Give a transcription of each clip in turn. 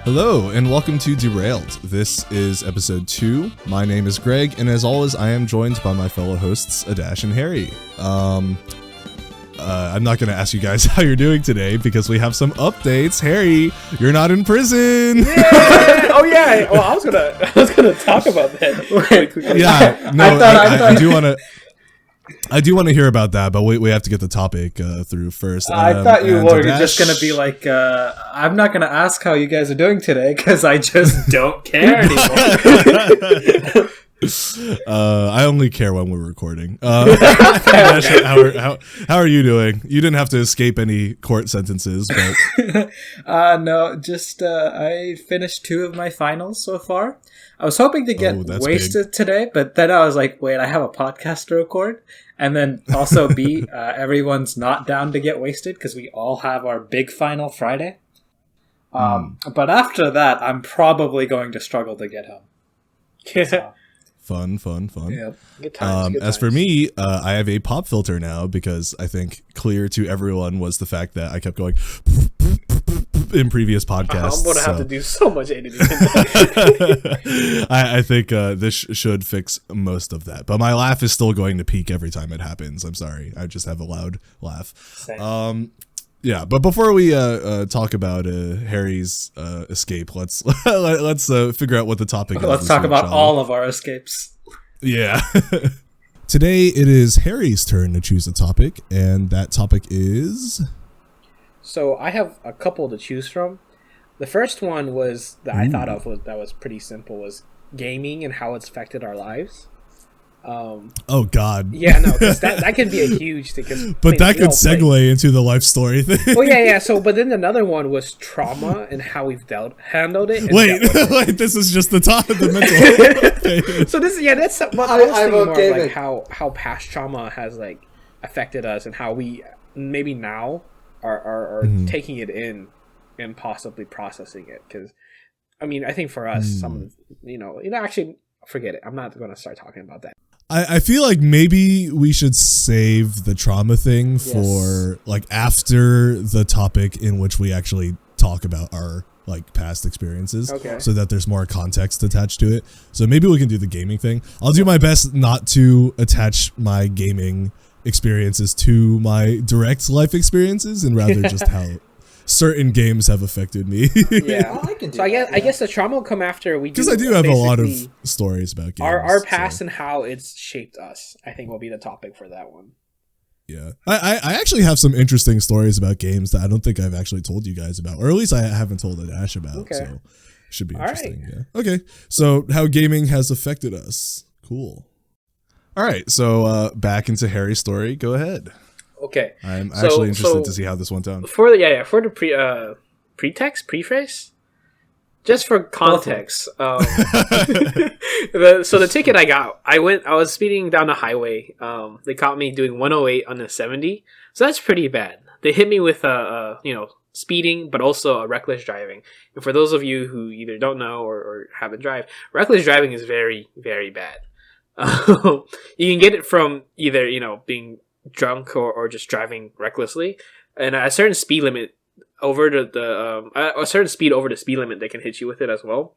Hello, and welcome to Derailed. This is episode 2. My name is Greg, and as always, I am joined by my fellow hosts, Adash and Harry. I'm not going to ask you guys how you're doing today, because we have some updates. Harry, you're not in prison! Yeah! Oh, yeah! Well, I was gonna talk about that. Yeah, no, I do want to... I do want to hear about that, but we have to get the topic through first. I thought you were just going to be like, I'm not going to ask how you guys are doing today, because I just don't care anymore. I only care when we're recording. Dash, how are you doing? You didn't have to escape any court sentences, but... No, just I finished 2 of my finals so far. I was hoping to get wasted today, but then I was like, wait, I have a podcast to record. And then also B, everyone's not down to get wasted because we all have our big final Friday. But after that, I'm probably going to struggle to get home. So. Fun. Yep. Good times. As for me, I have a pop filter now because I think clear to everyone was the fact that I kept going in previous podcasts. I'm going to have to do so much editing. I think this should fix most of that. But my laugh is still going to peak every time it happens. I'm sorry. I just have a loud laugh. Same. Yeah, but before we talk about Harry's escape, let's figure out what the topic is. Let's talk about all of our escapes. Yeah. Today it is Harry's turn to choose a topic, and that topic is... So I have a couple to choose from. The first one was that I thought of that was pretty simple, was gaming and how it's affected our lives. Oh God! Yeah, no, because that could be a huge thing. But that could segue into the life story thing. Oh yeah. So, but then another one was trauma and how we've handled it. Wait, this is just the mental. So this, that's what I was thinking more of, like how past trauma has like affected us and how we maybe now are taking it in and possibly processing it. Because I mean, I think for us, some actually forget it. I'm not going to start talking about that. I feel like maybe we should save the trauma thing for like after the topic in which we actually talk about our like past experiences, so that there's more context attached to it. So maybe we can do the gaming thing. I'll do my best not to attach my gaming experiences to my direct life experiences, and rather just how certain games have affected me. Yeah, I can do that. I guess the trauma will come after we do. Because I do have a lot of stories about games. Our past and how it's shaped us, I think, will be the topic for that one. Yeah. I actually have some interesting stories about games that I don't think I've actually told you guys about. Or at least I haven't told Adash about. Okay. So it should be interesting. Right. Yeah. Okay. So how gaming has affected us. Cool. All right. So back into Harry's story. Go ahead. Okay, I'm actually interested to see how this went down. For the preface, just for context. So the ticket I got, I was speeding down the highway. They caught me doing 108 on the 70, so that's pretty bad. They hit me with speeding, but also reckless driving. And for those of you who either don't know or haven't drive, reckless driving is very, very bad. You can get it from either being drunk or just driving recklessly, and a certain speed limit over a certain speed over the speed limit, they can hit you with it as well.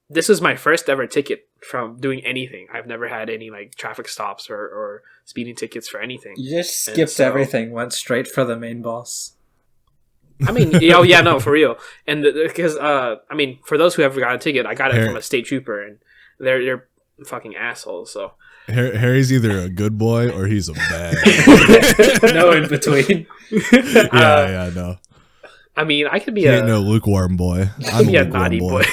This was my first ever ticket from doing anything. I've never had any like traffic stops or speeding tickets for anything. You just skipped everything, went straight for the main boss. I mean, no, for real. And because for those who have got a ticket, I got it from a state trooper, and they're fucking assholes. So Harry's either a good boy or he's a bad. No in between. Yeah, no. I mean, I could be ain't no lukewarm boy. I'm a naughty boy.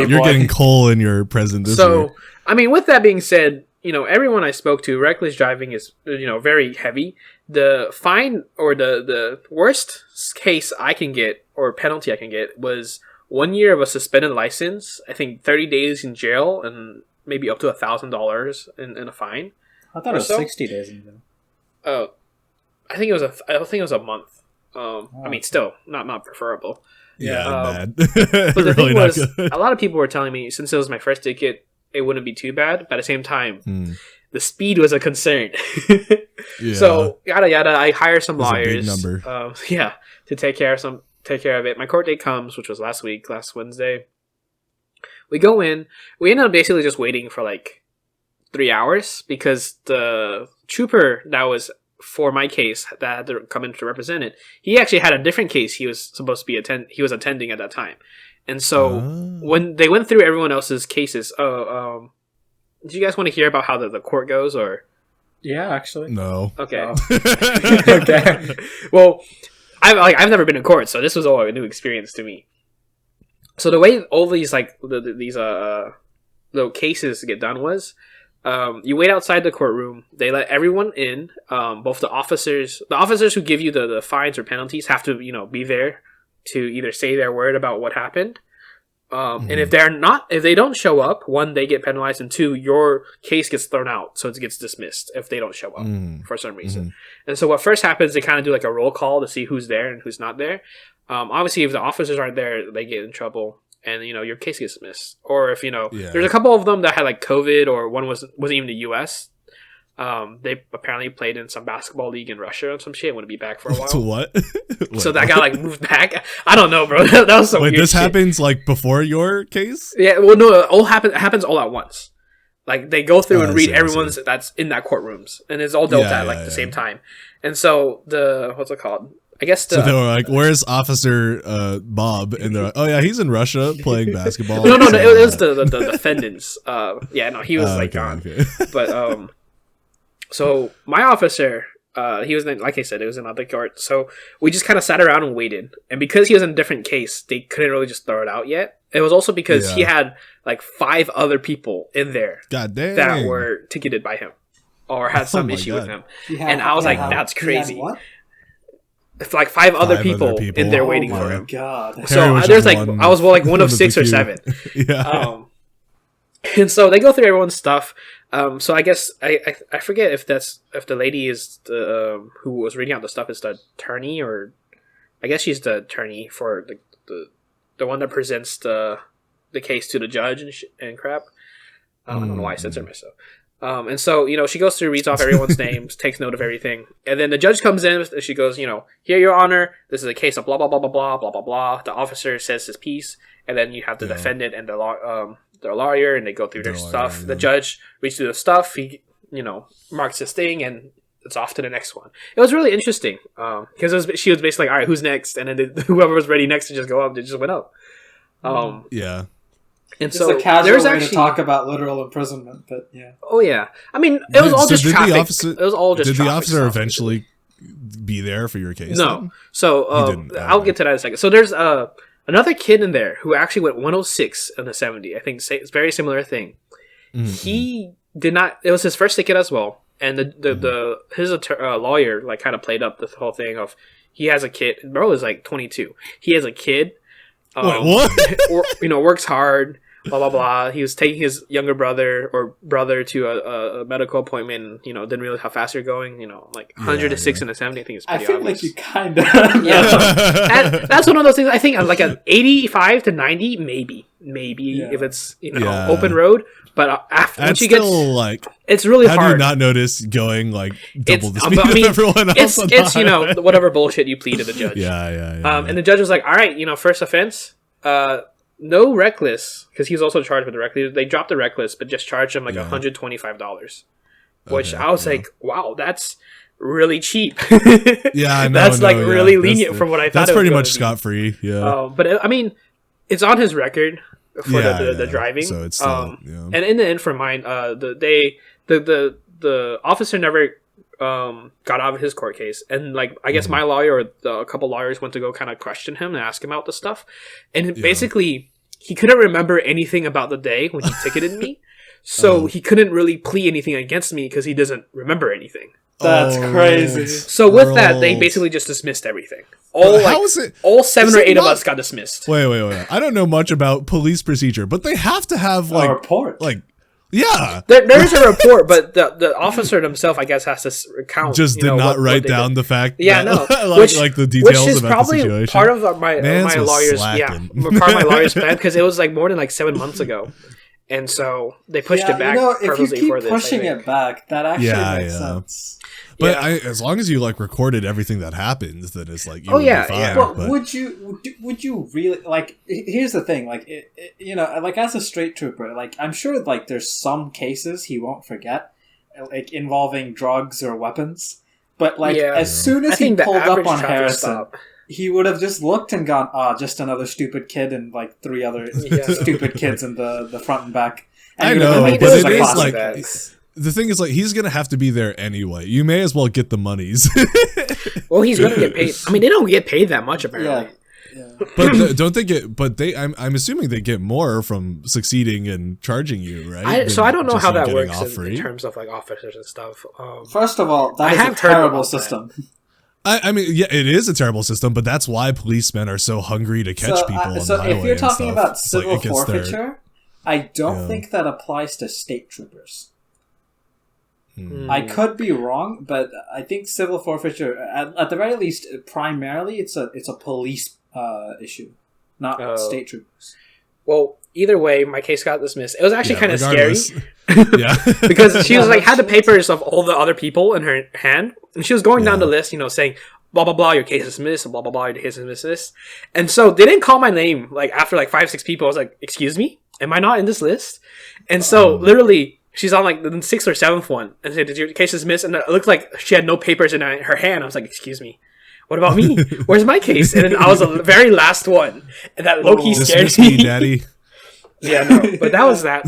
You're getting coal in your present this year. I mean, with that being said, everyone I spoke to, reckless driving is very heavy. The fine or the worst case I can get or penalty I can get was 1 year of a suspended license, I think 30 days in jail, and maybe up to $1,000 in a fine. I thought it was 60 days in jail. Oh, I think it was a month. I mean, still not preferable. Yeah, bad. But the thing was, a lot of people were telling me since it was my first ticket, it wouldn't be too bad. But at the same time, the speed was a concern. So yada yada. I hire some lawyers. To take care of it. My court date comes, which was last Wednesday. We go in. We end up basically just waiting for like 3 hours because the trooper that was for my case that had to come in to represent it, he actually had a different case he was supposed to be attending at that time. And so when they went through everyone else's cases, do you guys want to hear about how the court goes, or? Yeah, actually. No. Okay. Okay. Well, I've never been in court, so this was all a new experience to me. So the way all these little cases get done was, you wait outside the courtroom. They let everyone in. Both the officers who give you the fines or penalties have to be there to either say their word about what happened. And if they don't show up, one, they get penalized, and two, your case gets thrown out, so it gets dismissed if they don't show up for some reason. And so what first happens, they kind of do like a roll call to see who's there and who's not there. Obviously, if the officers aren't there, they get in trouble, and your case gets dismissed. Or if there's a couple of them that had like COVID, or one wasn't even the U.S. They apparently played in some basketball league in Russia or some shit. Wouldn't be back for a while. To what? So that got like moved back. I don't know, bro. That was some weird this shit. Happens like before your case? Yeah. Well, no, it happens all at once. Like they go through and read everyone's that's in that courtrooms, and it's all dealt at like the same time. And so what's it called? I guess so they were like, "Where's Officer Bob?" And they're like, "Oh yeah, he's in Russia playing basketball." No, it was the defendants. He was gone. Okay. But so my officer, he was like I said, it was in other court. So we just kind of sat around and waited. And because he was in a different case, they couldn't really just throw it out yet. It was also because he had like 5 other people in there that were ticketed by him or had some issue with him. And I was like, that's crazy. It's like 5 other people in there waiting for him. God. So there's like I was one of 6 or 7. And so they go through everyone's stuff. So I guess I forget if the lady is the who was reading out the stuff is the attorney, or I guess she's the attorney for the one that presents the case to the judge and crap. I don't know why I censored myself. And so she goes through, reads off everyone's names, takes note of everything, and then the judge comes in and she goes, here, Your Honor, this is a case of blah blah blah blah blah blah blah blah. The officer says his piece, and then you have the defendant and the lawyer, and they go through their stuff. The judge reads through the stuff. He, marks his thing, and it's off to the next one. It was really interesting because she was basically like, all right, who's next? And then whoever was ready next to just go up, they just went up. And it's so a casual way to talk about literal imprisonment, but yeah. Oh yeah, I mean, it was all just traffic. It was all just. Did the officer stuff, eventually be there for your case? No. Then? So I'll get to that in a second. So there's another kid in there who actually went 106 in the 70. I think it's a very similar thing. He did not. It was his first ticket as well, and his lawyer like kind of played up the whole thing of he has a kid. Bro is like 22. He has a kid. What? Works hard. Blah blah blah. He was taking his younger brother to a medical appointment. Didn't realize how fast you're going. Like 106 in the 70. I think it's pretty obvious. Like you kind of. That's one of those things. I think like an 85 to 90, maybe if it's open road. But once you get it's really hard. How do you not notice going like double the speed of everyone else? It's whatever bullshit you plead to the judge. And the judge was like, all right, first offense, no reckless, because he was also charged with the reckless. They dropped the reckless, but just charged him like $125, which I was like, wow, that's really cheap. That's really lenient from what I thought. That's pretty much scot free. But I mean, it's on his record for the driving. So it's still, and in the end, for mine, the officer never got out of his court case, and like I guess my lawyer or a couple lawyers went to go kind of question him and ask him about the stuff, and basically he couldn't remember anything about the day when he ticketed me, so he couldn't really plea anything against me because he doesn't remember anything. That's crazy. So with that, they basically just dismissed everything. All 7 or 8 of us got dismissed. Wait. I don't know much about police procedure, but they have to have like a report. Like, yeah, there's a report, but the officer himself, I guess, has to recount. Just did not write down the fact. Yeah, no, like the details which is about probably the situation. part of my lawyer's part of my lawyer's plan, because it was like more than like 7 months ago. And so they pushed it back if you keep pushing it back, that actually makes sense. But as long as you like recorded everything that happens, then it's like you would be fine. But would you really like? Here's the thing, like like as a straight trooper, like I'm sure like there's some cases he won't forget, like involving drugs or weapons. But like as soon as he pulled up on Harrison, he would have just looked and gone, just another stupid kid and like 3 other stupid kids in the front and back. And I know, but it is like the thing is like he's gonna have to be there anyway. You may as well get the monies. Well, he's gonna get paid. I mean, they don't get paid that much apparently. Yeah. But don't they get? But I'm assuming they get more from succeeding and charging you, right? So I don't know how that works in terms of like officers and stuff. First of all, that is a terrible system. I mean, yeah, it is a terrible system, but that's why policemen are so hungry to catch people on the highway. So if you're talking about civil forfeiture, I don't think that applies to state troopers. I could be wrong, but I think civil forfeiture, at the very least, primarily, it's a police issue, not state troopers. Well, either way, my case got dismissed. It was actually kind of scary. Because she was like had the papers of all the other people in her hand, and she was going down the list, saying blah blah blah, your case is dismissed, blah blah blah, your case is dismissed. And so they didn't call my name like after like 5-6 people. I was like, excuse me, am I not in this list? And so literally she's on like the 6th or 7th one and said, did your case is dismissed? And it looked like she had no papers in her hand. I was like, excuse me, what about me? Where's my case? And then I was the very last one, and that low-key scared me. Daddy. Yeah, no, but that was that.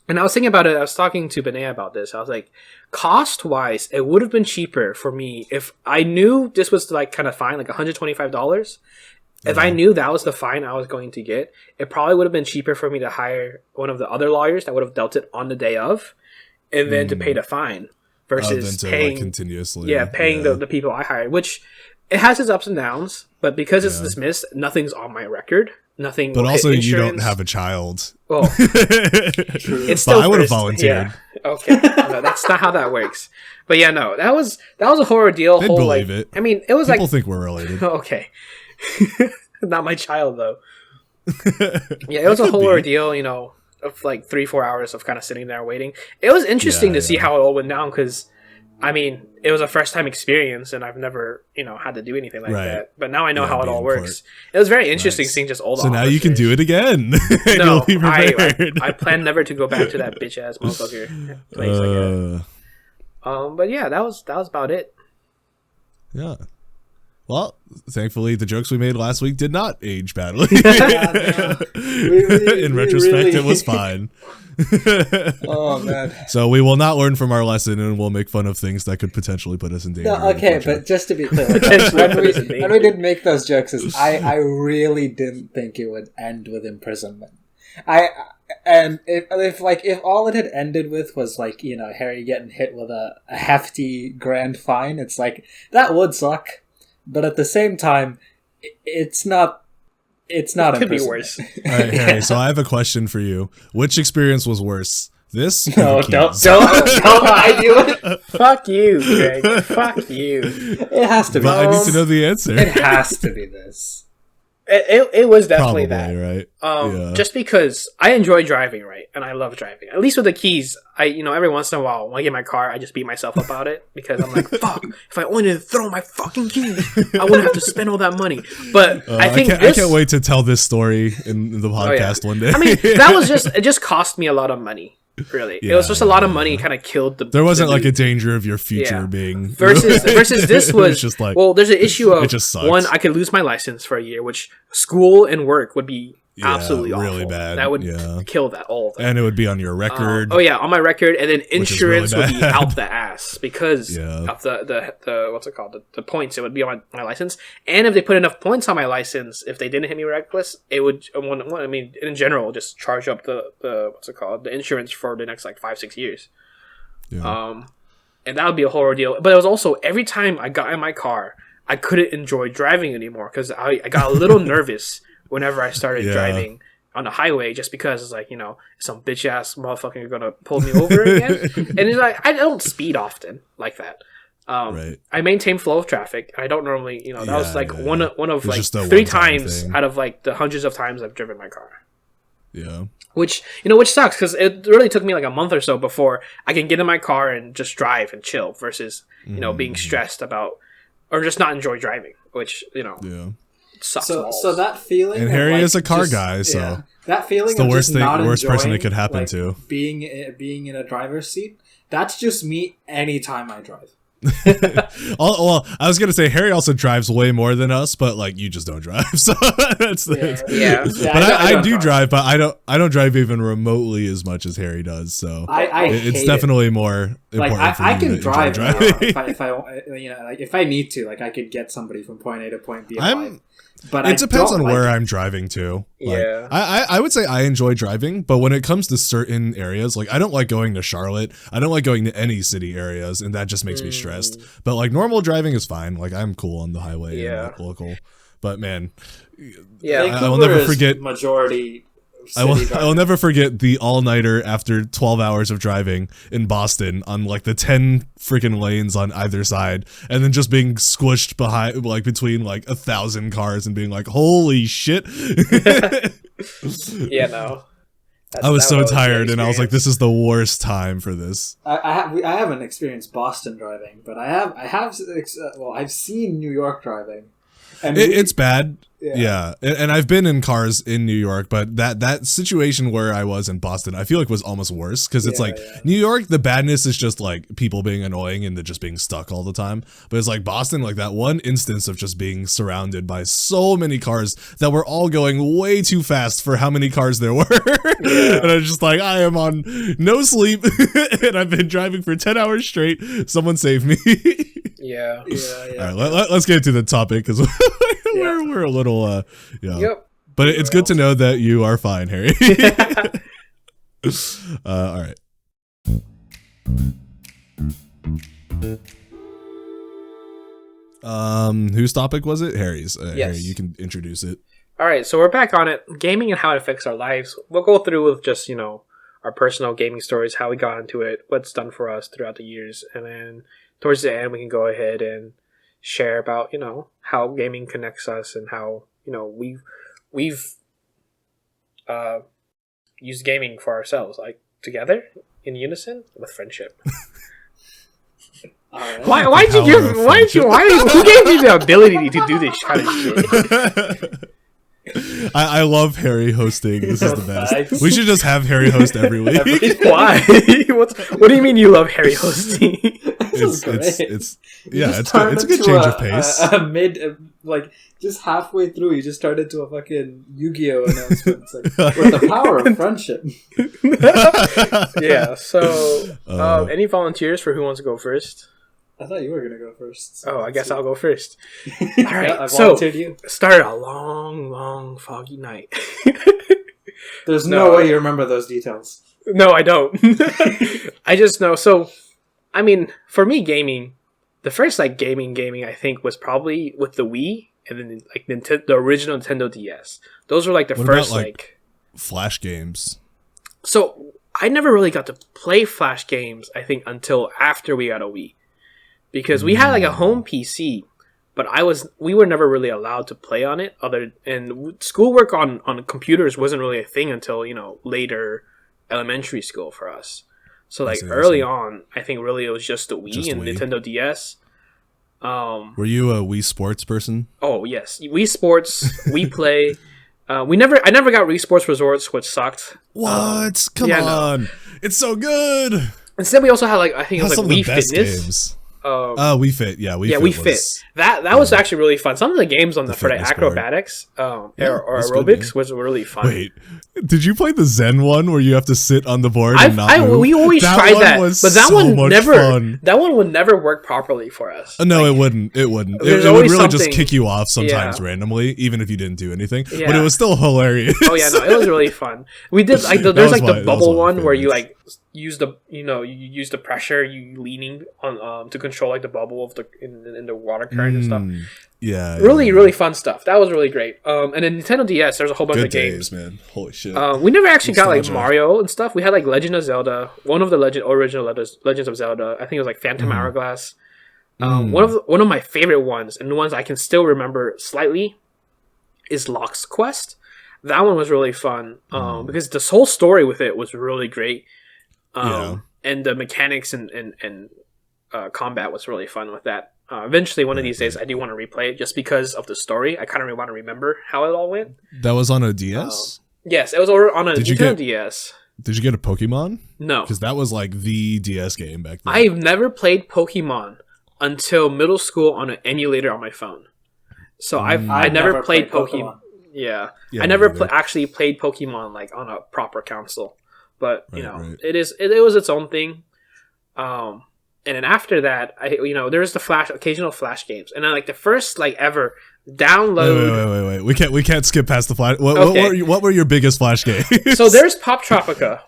And I was thinking about it. I was talking to Benea about this. I was like, cost-wise, it would have been cheaper for me if I knew this was like kind of fine, like $125. If I knew that was the fine I was going to get, it probably would have been cheaper for me to hire one of the other lawyers that would have dealt it on the day of, and then to pay the fine versus paying continuously. Paying the people I hired, which it has its ups and downs. But because it's dismissed, nothing's on my record. Nothing. But also, you don't have a child. Well, it's still. But I would have volunteered. Yeah. Okay, no, that's not how that works. But yeah, no, that was a horror deal. They believe it. I mean, it was people think we're related. Okay, not my child though. Yeah, it was a whole ordeal. Of like 3-4 hours of kind of sitting there waiting. It was interesting to see how it all went down because, I mean, it was a first time experience and I've never, had to do anything like that. But now I know how it all works. It was very interesting seeing just all the now you can do it again. No, I plan never to go back to that bitch ass motherfucker place again. But yeah, that was about it. Yeah. Well, thankfully, the jokes we made last week did not age badly. In retrospect, it was fine. Oh, man. So we will not learn from our lesson, and we'll make fun of things that could potentially put us in danger. No, okay, but just to be clear, when we did make those jokes, I really didn't think it would end with imprisonment. If all it had ended with was like, Harry getting hit with a hefty grand fine, it's like, that would suck. But at the same time, it's not. It could be worse. All right, Harry. So I have a question for you. Which experience was worse? This? No, don't I do it. Fuck you, Greg. Fuck you. It has to be. But I need to know the answer. It has to be this. It was definitely probably, that, right? Just because I enjoy driving, right, and I love driving. At least with the keys, every once in a while when I get my car, I just beat myself up about it because I'm like, fuck, if I only didn't throw my fucking keys, I wouldn't have to spend all that money. But I can't wait to tell this story in the podcast one day. I mean, it just cost me a lot of money. Really, it was just a lot of money. Kind of killed the. There wasn't like a danger of your future being versus this was just like, well, there's an issue of it just sucks. One, I could lose my license for a year, which school and work would be absolutely really awful. Bad. That would kill that all of that. And it would be on your record. On my record, and then insurance would be out the ass because of the what's it called, the points. It would be on my license, and if they put enough points on my license, if they didn't hit me reckless, it would. I mean, in general, just charge up the what's it called, the insurance for the next like 5-6 years. Yeah. And that would be a horror deal. But it was also every time I got in my car, I couldn't enjoy driving anymore because I got a little nervous whenever I started driving on the highway, just because it's like, some bitch ass motherfucker gonna pull me over again. And it's like, I don't speed often like that. I maintain flow of traffic. I don't normally, that was like one of like 3 times out of like the hundreds of times I've driven my car. Yeah. Which sucks because it really took me like a month or so before I can get in my car and just drive and chill versus, being stressed about or just not enjoy driving, which, sucks. So that feeling. And Harry is a car guy, so that feeling it's the worst person it could happen to. Being in a driver's seat. That's just me anytime I drive. Well, I was gonna say Harry also drives way more than us, but like you just don't drive. So that's yeah. But I do drive, but I don't drive even remotely as much as Harry does. So it's definitely more important. Like for I you can to drive driving. if I need to, like I could get somebody from point A to point B. But it depends on where I'm driving to. Yeah. I would say I enjoy driving, but when it comes to certain areas, like I don't like going to Charlotte. I don't like going to any city areas, and that just makes me stressed. But like normal driving is fine. Like I'm cool on the highway and like local. But man, I will never forget majority. I will never forget the all-nighter after 12 hours of driving in Boston on like the 10 freaking lanes on either side, and then just being squished behind, like between like 1,000 cars, and being like, "Holy shit!" Yeah, no. I was so tired, and I was like, "This is the worst time for this." I haven't experienced Boston driving, but I've seen New York driving, and it's bad. Yeah. And I've been in cars in New York, but that situation where I was in Boston, I feel like was almost worse because it's New York, the badness is just like people being annoying and just being stuck all the time. But it's like Boston, like that one instance of just being surrounded by so many cars that were all going way too fast for how many cars there were. And I was just like, I am on no sleep and I've been driving for 10 hours straight. Someone save me. Yeah. All right, let's get into the topic because we're a little Yep. But it's good to know that you are fine, Harry. All right. Whose topic was it? Harry's. Yes. Harry, you can introduce it. All right, so we're back on it. Gaming and how it affects our lives. We'll go through with just, our personal gaming stories, how we got into it, what's done for us throughout the years, and then towards the end we can go ahead and share about, how gaming connects us and how, we've used gaming for ourselves, like together in unison with friendship. Who gave you the ability to do this kind of shit? I love Harry hosting. This is the best. We should just have Harry host every week. Why? What do you mean you love Harry hosting? It's good. It's a good change of pace. Just halfway through, you just started to a fucking Yu-Gi-Oh announcement. It's like, with the power of friendship. Yeah. So, any volunteers for who wants to go first? I thought you were gonna go first. So I guess I'll go first. All right. I volunteered you. Started a long, long, foggy night. There's no way you remember those details. No, I don't. I just know. So, I mean, for me, gaming, the first gaming I think was probably with the Wii and then the original Nintendo DS. Those were the first about, Flash games. So I never really got to play Flash games, I think, until after we got a Wii. Because we had a home PC, but we were never really allowed to play on it. And schoolwork on computers wasn't really a thing until later elementary school for us. So early on, I think really it was just the Wii and Nintendo DS. Were you a Wii Sports person? Oh yes, Wii Sports, Wii Play. I never got Wii Sports Resorts, which sucked. What? Come on, it's so good. Instead, we also had I think it was Wii Fitness. Games. Wii Fit, Wii Fit. That was actually really fun. Some of the games on for acrobatics or aerobics was really fun. Wait, did you play the Zen one where you have to sit on the board and not move? We always tried that, but that one would never work properly for us. No, it wouldn't. It would really just kick you off sometimes randomly, even if you didn't do anything. Yeah. But it was still hilarious. Oh yeah, no, it was really fun. We did there's the bubble one where you use the you use the pressure you leaning on to control the bubble of in the water current and stuff. Yeah, really fun stuff. That was really great. And then Nintendo DS, there's a whole bunch of games. Man. Holy shit. We never actually got Mario and stuff. We had Legend of Zelda, one of the original Legends of Zelda. I think it was Phantom Hourglass. One of my favorite ones, and the ones I can still remember slightly, is Lock's Quest. That one was really fun because this whole story with it was really great. And the mechanics and combat was really fun with that. Eventually, one of these days, I do want to replay it just because of the story. I kind of want to remember how it all went. That was on a DS? Yes, it was on a Nintendo DS. Did you get a Pokemon? No. Because that was like the DS game back then. I've never played Pokemon until middle school on an emulator on my phone. So I never played Pokemon. Yeah, I never actually played Pokemon like on a proper console. But it was its own thing. And then after that, there's the occasional Flash games, and then like the first like ever download. Wait. We can't skip past the Flash. What were your biggest Flash games? So there's Pop Tropica.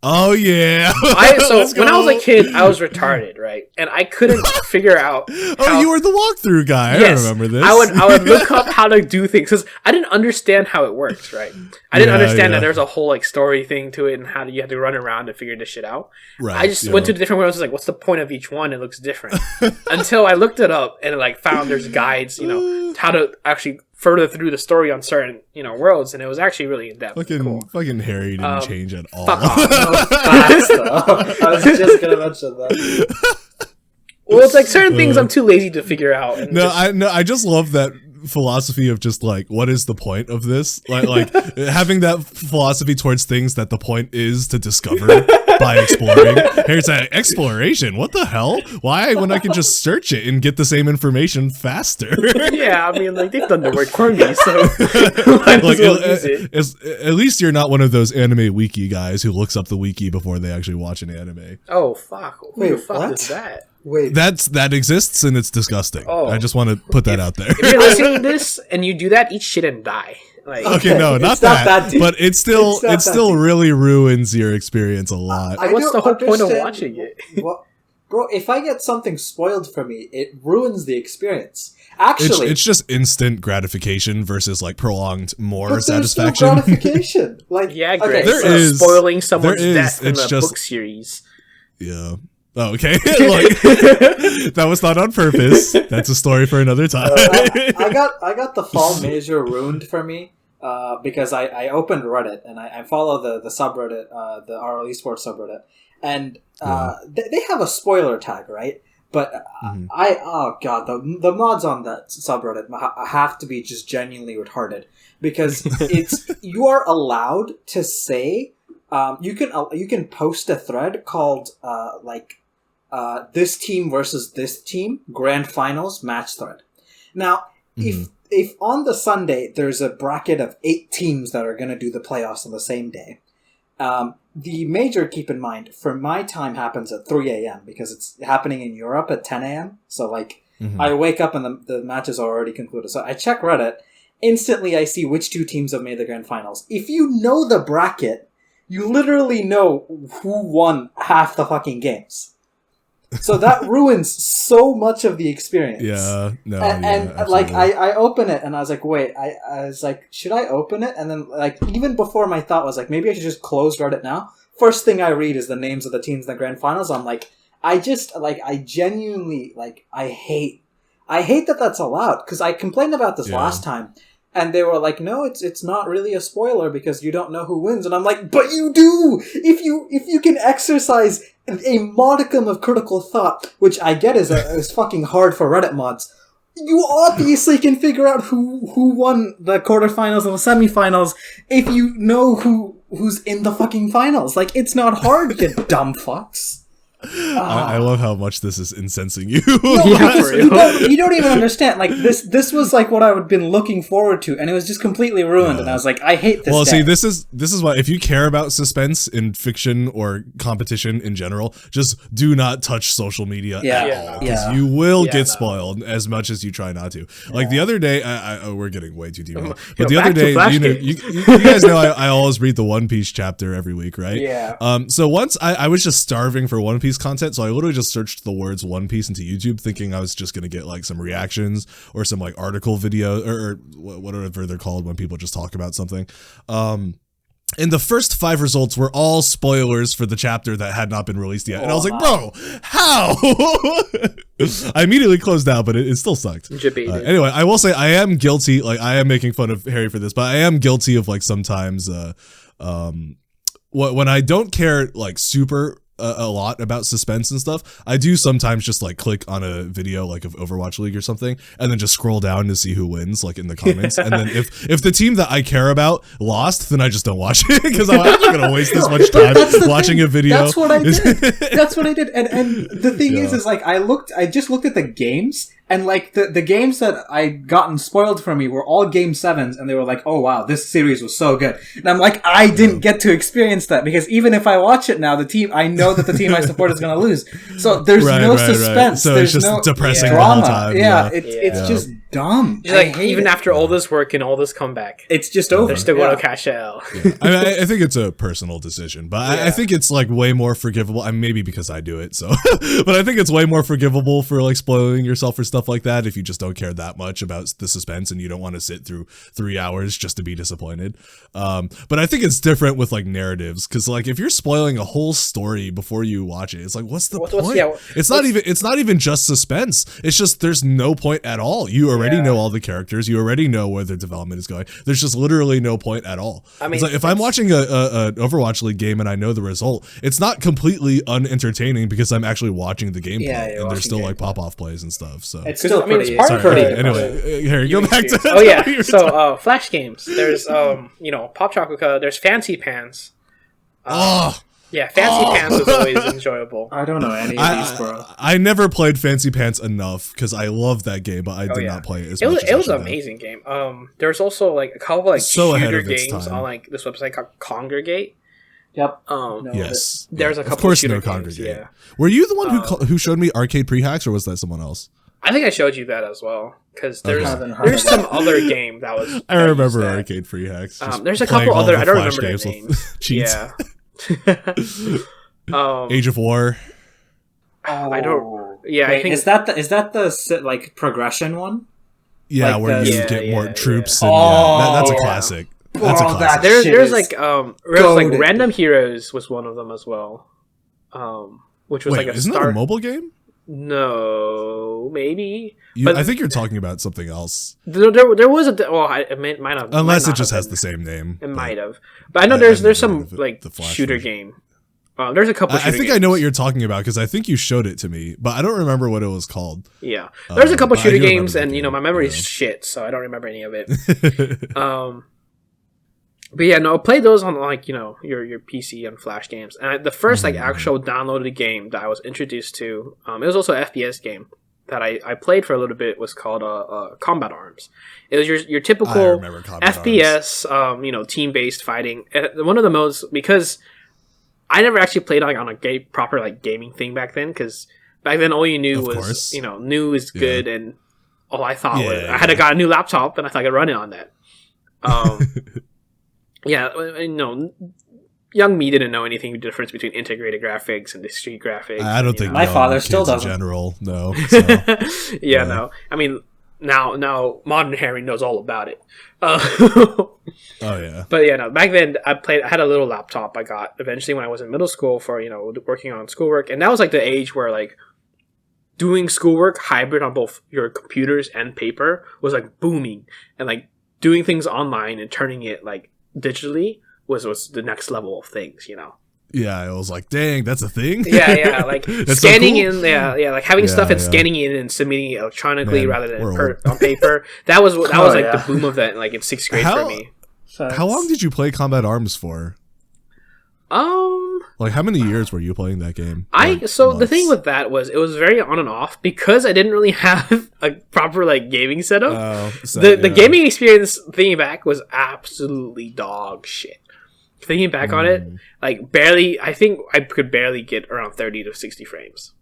Oh yeah. When I was a kid, I was retarded, right? And I couldn't figure out. You were the walkthrough guy. Yes, I remember this. I would look up how to do things because I didn't understand how it works, right? I didn't understand that there's a whole like story thing to it and how you have to run around to figure this shit out. Right. I just went to the different worlds. Like, what's the point of each one? It looks different. Until I looked it up and like found there's guides, how to actually further through the story on certain worlds, and it was actually really in depth. Fucking Harry didn't change at all. Fuck off. I was just gonna mention that. Well, it's like certain things I'm too lazy to figure out. I just love that philosophy of just like, what is the point of this? Like having that philosophy towards things that the point is to discover by exploring. Here's that exploration. What the hell? Why when I can just search it and get the same information faster? Yeah, I mean, like they've done the work for me, so might as well use it. At least you're not one of those anime wiki guys who looks up the wiki before they actually watch an anime. Oh fuck! Who the fuck what? is that? Wait, that exists and it's disgusting. I just want to put that out there. If you're listening to this and you do that, eat shit and die. Like, okay, no, not that. But it still really ruins your experience a lot. What's the whole point of watching it? Bro, if I get something spoiled for me, it ruins the experience. Actually, it's just instant gratification versus like prolonged more satisfaction. There's no gratification. Like, yeah, Greg, there spoiling someone's death in the book series. Yeah. Oh, okay. That was not on purpose. That's a story for another time. I got the fall major ruined for me because I opened Reddit and I follow the subreddit, the RL Esports subreddit, and they have a spoiler tag, right? But the mods on that subreddit have to be just genuinely retarded because you are allowed to say you can post a thread called this team versus this team grand finals match thread. Now, if on the Sunday there's a bracket of 8 teams that are going to do the playoffs on the same day, the major, keep in mind, for my time happens at 3 a.m. because it's happening in Europe at 10 a.m. So I wake up and the matches are already concluded. So I check Reddit. Instantly, I see which 2 teams have made the grand finals. If you know the bracket, you literally know who won half the fucking games. So that ruins so much of the experience. Yeah, no, and like I open it and I was like, wait, I was like, should I open it? And then like even before my thought was like, maybe I should just close Reddit now. First thing I read is the names of the teams in the grand finals. I'm like, I genuinely like I hate that that's allowed because I complained about this last time. And they were like, no, it's not really a spoiler because you don't know who wins. And I'm like, but you do! If you can exercise a modicum of critical thought, which I get is fucking hard for Reddit mods, you obviously can figure out who won the quarterfinals and the semifinals if you know who's in the fucking finals. Like, it's not hard, you dumb fucks. I love how much this is incensing you. No, you don't even understand. Like this was like what I had been looking forward to, and it was just completely ruined. And I was like, I hate this. Well, see, this is why if you care about suspense in fiction or competition in general, just do not touch social media at all because you will get spoiled as much as you try not to. Like the other day, we're getting way too deep, but the other day, you guys know I always read the One Piece chapter every week, right? Yeah. So once I was just starving for One Piece content, so I literally just searched the words One Piece into YouTube thinking I was just gonna get like some reactions or some like article video or whatever they're called when people just talk about something. And the first 5 results were all spoilers for the chapter that had not been released yet. And I was like, bro, how? I immediately closed out, but it still sucked. Anyway, I will say I am guilty. Like, I am making fun of Harry for this, but I am guilty of, like, sometimes when I don't care, like, super a lot about suspense and stuff, I do sometimes just like click on a video like of Overwatch League or something and then just scroll down to see who wins, like in the comments. And then if the team that I care about lost, then I just don't watch it because I'm not gonna waste this much time watching a video. That's what I did. That's what I did. And the thing is like I just looked at the games. And, like, the games that I gotten spoiled for me were all Game 7s, and they were like, oh, wow, this series was so good. And I'm like, I didn't get to experience that, because even if I watch it now, I know that the team I support is going to lose. So there's no suspense. So there's it's just no depressing drama. the whole time. It's just dumb. Like, even after all this work and all this comeback, it's just over. They're still going to cash out. I think it's a personal decision, but I think it's, like, way more forgivable. Maybe because I do it, so. But I think it's way more forgivable for, like, spoiling yourself for stuff like that if you just don't care that much about the suspense and you don't want to sit through 3 hours just to be disappointed. But I think it's different with, like, narratives, because, like, if you're spoiling a whole story before you watch it, it's like, what's the point? It's not even just suspense. It's just there's no point at all. You already know all the characters. You already know where their development is going. There's just literally no point at all. I mean, it's like if I'm watching a Overwatch League game and I know the result, it's not completely unentertaining because I'm actually watching the gameplay and there's still like pop-off plays and stuff. So it's still pretty. Anyway, here you go back to. Oh yeah, so Flash games. There's Pop Chocolate. There's Fancy Pants. Yeah, Fancy Pants is always enjoyable. I don't know any of these, bro. I never played Fancy Pants enough because I love that game, but I did not play it as much. It was an amazing game. There's also like a couple like shooter games on like this website called Congregate. Yep. Yes. There's a couple. Of course, shooter Congregate. Games, yeah. Were you the one who showed me Arcade Pre-Hacks, or was that someone else? I think I showed you that as well, because there's some other game that was. I remember Arcade Pre-Hacks. There's a couple other. I don't remember their names. Cheats. Yeah. Age of War. I don't. Yeah, wait, I think is that the like progression one? Yeah, like where you get more troops. And, that's a classic. That's a classic. There's like Random Heroes was one of them as well. Which was isn't that a mobile game? No, maybe. I think you're talking about something else. There was it might have. Unless it just has the same name. It might have. But I know there's some like shooter game. There's a couple. I think games. I know what you're talking about because I think you showed it to me, but I don't remember what it was called. Yeah, there's a couple shooter games, and my memory's shit, so I don't remember any of it. But yeah, no, I played those on like your PC and Flash games, and the first like actual downloaded game that I was introduced to, it was also an FPS game that I played for a little bit, was called Combat Arms. It was your typical FPS, team based fighting. And one of the most, because I never actually played like on a proper like gaming thing back then, because back then all you knew was new is good, and all I thought was I had got a new laptop and I thought I could run it on that. Yeah, young me didn't know anything difference between integrated graphics and discrete graphics. I don't think my father still doesn't. In general, no. So, no. I mean, now modern Harry knows all about it. Oh yeah. But yeah, no. Back then, I had a little laptop I got eventually when I was in middle school for working on schoolwork, and that was like the age where like doing schoolwork hybrid on both your computers and paper was like booming, and like doing things online and turning it like digitally was the next level of things, Yeah, I was like, dang, that's a thing. Yeah, like scanning so cool. Like having stuff and scanning it and submitting it electronically rather than on paper. That was like the boom of that, like in 6th grade for me. How long did you play Combat Arms for? Like how many years were you playing that game? The thing with that was it was very on and off because I didn't really have a proper like gaming setup. The gaming experience thinking back was absolutely dog shit. Thinking back on it, like barely, I think I could barely get around 30 to 60 frames.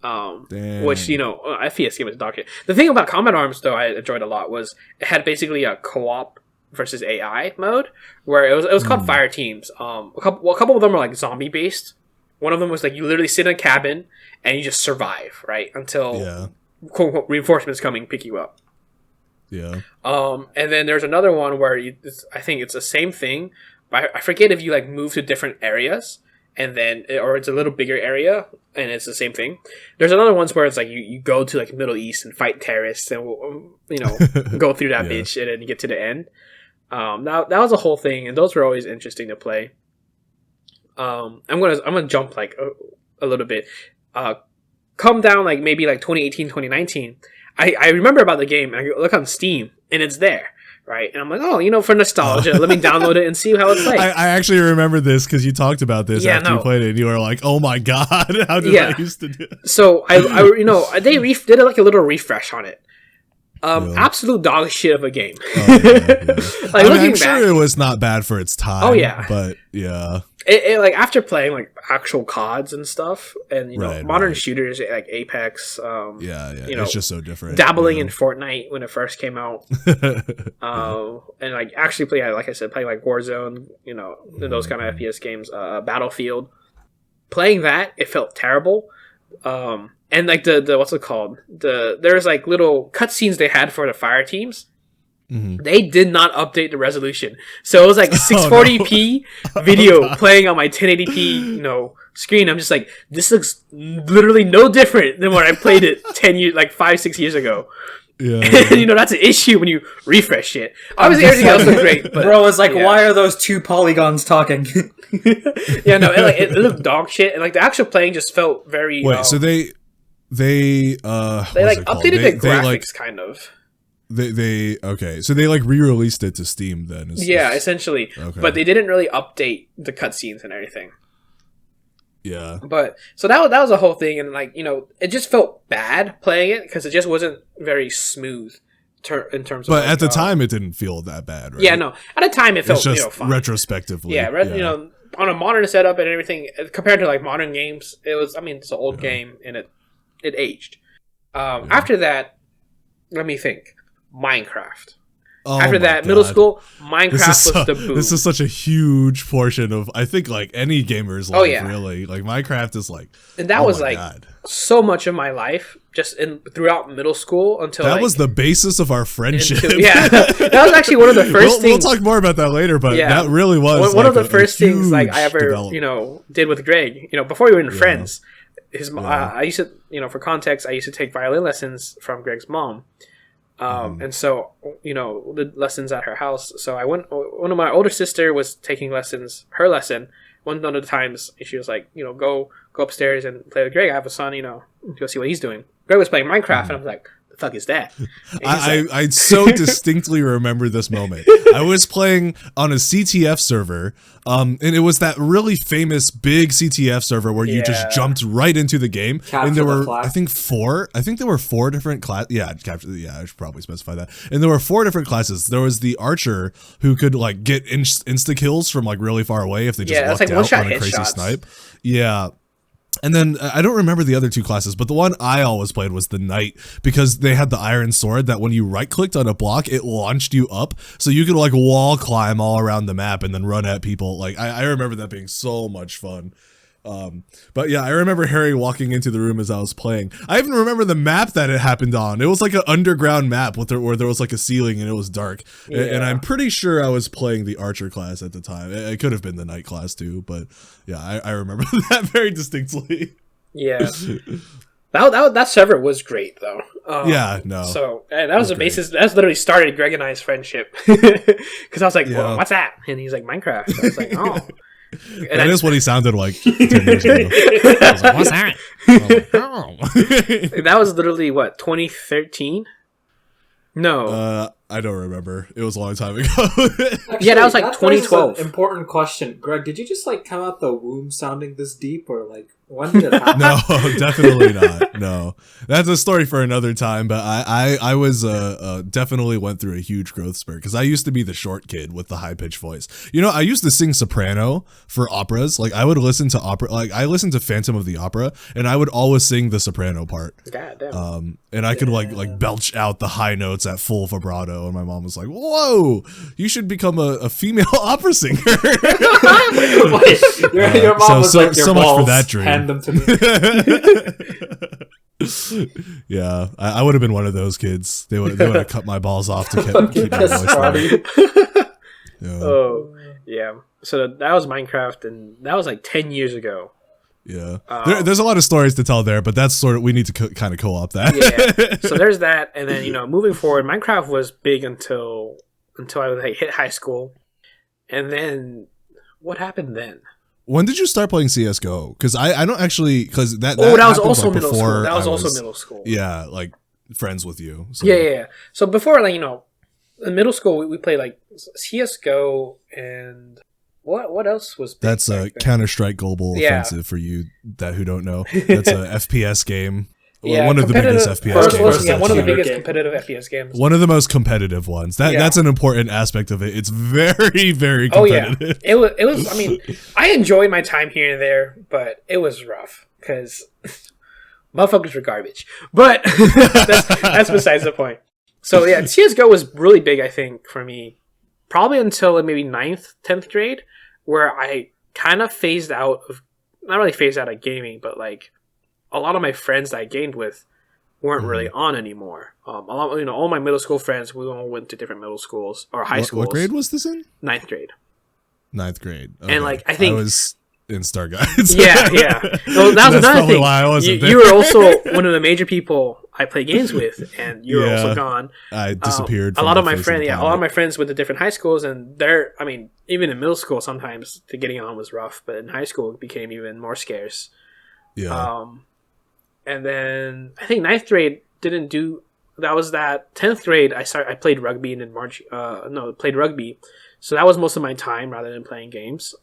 Which FPS game is dog shit. The thing about Combat Arms though I enjoyed a lot was it had basically a co-op versus AI mode, where it was called Fire Teams. A couple of them were like zombie based. One of them was like you literally sit in a cabin and you just survive, right, until quote unquote reinforcements come and pick you up. Yeah. And then there's another one where I think it's the same thing, I forget if you like move to different areas and then, or it's a little bigger area and it's the same thing. There's another ones where it's like you go to like Middle East and fight terrorists and go through that bitch and then you get to the end. That was a whole thing, and those were always interesting to play. I'm gonna jump like a little bit. Come down like maybe like 2018, 2019. I remember about the game, and I look on Steam, and it's there, right? And I'm like, oh, for nostalgia, let me download it and see how it's like. I actually remember this because you talked about this after you played it, and you were like, oh my god, how did I used to do it? So they did like a little refresh on it. Absolute dog shit of a game. Like, I'm sure it was not bad for its time. Oh yeah, but yeah. It like after playing like actual CODs and stuff, and modern shooters like Apex, it's just so different. Dabbling in Fortnite when it first came out, and like actually play like I said, playing like Warzone, those kind of FPS games, Battlefield. Playing that, it felt terrible. And like the what's it called? There's like little cutscenes they had for the fire teams. Mm-hmm. They did not update the resolution, so it was like 640p video playing on my 1080p screen. I'm just like, this looks literally no different than when I played it 5-6 years ago. Yeah, and, that's an issue when you refresh it. Obviously, everything else looked great, but bro was like, why are those two polygons talking? It looked dog shit, and like the actual playing just felt very. Wait, so they like updated the graphics kind of. Okay, so they like re-released it to Steam then. Essentially. Okay. But they didn't really update the cutscenes and everything. Yeah. But so that was a whole thing, and like it just felt bad playing it because it just wasn't very smooth in terms of. But at the time, it didn't feel that bad, right? Yeah, no. At the time, it felt just fine. Retrospectively. Yeah, on a modern setup and everything compared to like modern games, it was. I mean, it's an old game and it aged. After that, let me think. Minecraft. After that, middle school, Minecraft was the boom. This is such a huge portion of, I think, like any gamer's life, really. Like Minecraft is like, and that was like so much of my life, just throughout middle school until that was the basis of our friendship. That was actually one of the first things. We'll talk more about that later, but that really was one of the first things like I ever did with Greg. before we were friends. I used to, for context, I used to take violin lessons from Greg's mom. And so, the lessons at her house. So one of my older sister was taking her lesson. One of the times she was like, go upstairs and play with Greg. I have a son, go see what he's doing. Greg was playing Minecraft and I was like, the fuck is that? I so distinctly remember this moment. I was playing on a CTF server, and it was that really famous big CTF server where you just jumped right into the game. And there were, I think there were 4 different classes. I should probably specify that. And there were 4 different classes. There was the archer who could like get insta kills from like really far away if they just lucked out on a crazy snipe. Yeah. And then I don't remember the other 2 classes, but the one I always played was the knight because they had the iron sword that when you right clicked on a block, it launched you up. So you could like wall climb all around the map and then run at people. Like I remember that being so much fun. But yeah, I remember Harry walking into the room as I was playing. I even remember the map that it happened on. It was like an underground map where there was like a ceiling and it was dark. Yeah. And I'm pretty sure I was playing the archer class at the time. It could have been the knight class too, but yeah, I remember that very distinctly. Yeah. That server was great though. So that was the basis. That's literally started Greg and I's friendship. Because I was like, well, what's that? And he's like, Minecraft. I was like, oh. And that is what he sounded like 10 years ago. I was like, what's that? That was literally, 2013? No. I don't remember. It was a long time ago. Actually, that was like 2012. Important question. Greg, did you just like come out the womb sounding this deep or like when did it happen? No, definitely not. No. That's a story for another time, but I was definitely went through a huge growth spurt because I used to be the short kid with the high pitched voice. I used to sing soprano for operas. Like I would listen to opera, like I listened to Phantom of the Opera and I would always sing the soprano part. God damn. And I could like belch out the high notes at full vibrato. And my mom was like, "Whoa, you should become a female opera singer." Your mom was like, "Your so balls, much for that dream. Hand them to me." Yeah, I would have been one of those kids. They would have cut my balls off to keep my voice down. Yeah. Oh, Yeah. So that was Minecraft, and that was like 10 years ago. Yeah. There's a lot of stories to tell there, but that's sort of, we need to kind of co-op that. Yeah. So there's that, and then, moving forward, Minecraft was big until I hit high school. And then what happened then? When did you start playing CS:GO? Because I don't actually, because that was also middle school. That was also middle school. Yeah, like friends with you. So. Yeah. So before, like, in middle school, we played like CS:GO and what else was big? That's a Counter-Strike Global Offensive for you who don't know. That's a FPS game. Yeah, one of the biggest FPS games. Yeah, one of the biggest competitive FPS games. One of the most competitive ones. That's an important aspect of it. It's very, very competitive. It was. I mean, I enjoyed my time here and there, but it was rough because motherfuckers were garbage. But that's besides the point. So yeah, CS:GO was really big, I think, for me, probably until maybe 9th, 10th grade, where I kind of phased out of, not really phased out of gaming, but like a lot of my friends that I gamed with weren't really on anymore. All my middle school friends, we all went to different middle schools or high schools. What grade was this in? 9th grade. 9th grade. Okay. And like I think I was in Star Guides. Yeah. Well, that was another thing. Why I wasn't there. You were also one of the major people I play games with, and you were also gone. I disappeared. A lot of my friends went to different high schools, and even in middle school, sometimes the getting on was rough, but in high school it became even more scarce. Yeah. And then I think 9th grade didn't do. That was that 10th grade. I played rugby and in March. Played rugby, so that was most of my time rather than playing games.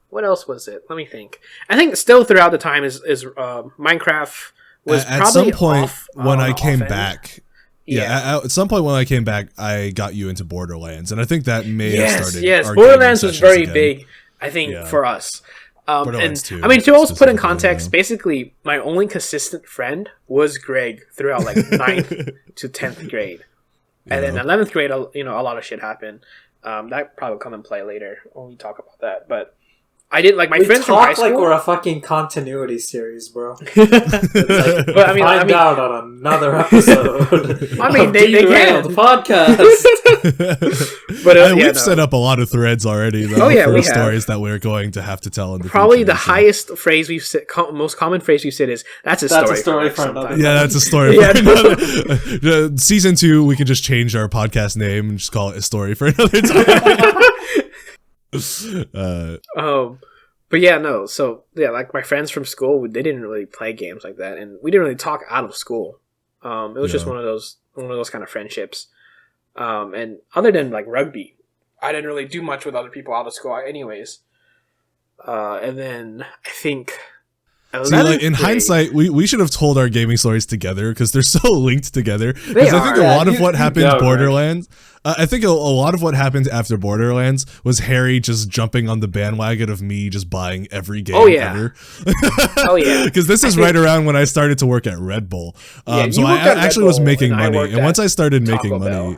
What else was it? Let me think. I think still throughout the time is Minecraft was at probably some point off, when I came back. Yeah, at some point when I came back, I got you into Borderlands, and I think that may have started. Yes, Borderlands was very big. I think for us. And too, I mean, to also put in context, basically, my only consistent friend was Greg throughout like 9th to 10th grade, and then 11th grade, a lot of shit happened. That probably will come and play later when we talk about that. But I didn't like my friends from high school. Like we're a fucking continuity series, bro. It's like, find out on another episode. I mean, they can the podcast. But we've set up a lot of threads already, though. We have stories that we're going to have to tell in the probably future, the highest phrase we've said, most common phrase we've said is "That's a story for another time." Yeah, that's a story for another. Season 2, we could just change our podcast name and just call it "A Story for Another Time." But yeah, no. So yeah, like my friends from school, they didn't really play games like that, and we didn't really talk out of school. It was just one of those kind of friendships. And other than like rugby, I didn't really do much with other people out of school, anyways. And then I think. See, like in hindsight, we should have told our gaming stories together because they're so linked together. Because I think a lot of what happened Borderlands, I think a lot of what happened after Borderlands was Harry just jumping on the bandwagon of me just buying every game ever. Because this is right around when I started to work at Red Bull. So I actually was making money, and once I started making money.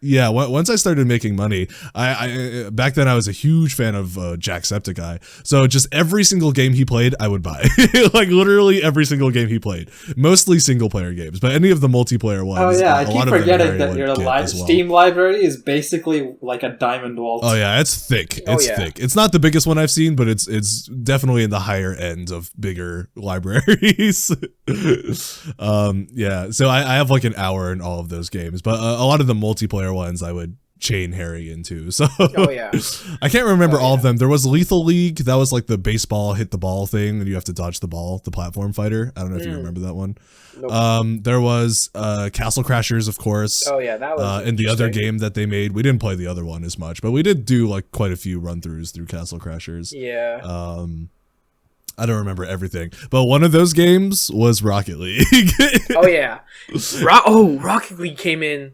Yeah, once I started making money, I back then I was a huge fan of Jacksepticeye. So just every single game he played, I would buy. Like literally every single game he played. Mostly single player games, but any of the multiplayer ones. Oh yeah, I keep forgetting that your Steam library is basically like a diamond vault. Oh yeah, it's thick. It's thick. It's not the biggest one I've seen, but it's definitely in the higher end of bigger libraries. Yeah, so I have like an hour in all of those games, but a lot of the multiplayer ones I would chain Harry into. So I can't remember all of them. There was Lethal League. That was like the baseball hit the ball thing, and you have to dodge the ball, the platform fighter. I don't know if you remember that one. Nope. There was Castle Crashers, of course. Oh yeah, that was and the other game that they made. We didn't play the other one as much, but we did do like quite a few run-throughs through Castle Crashers. Yeah. I don't remember everything, but one of those games was Rocket League. Oh yeah. Rocket League came in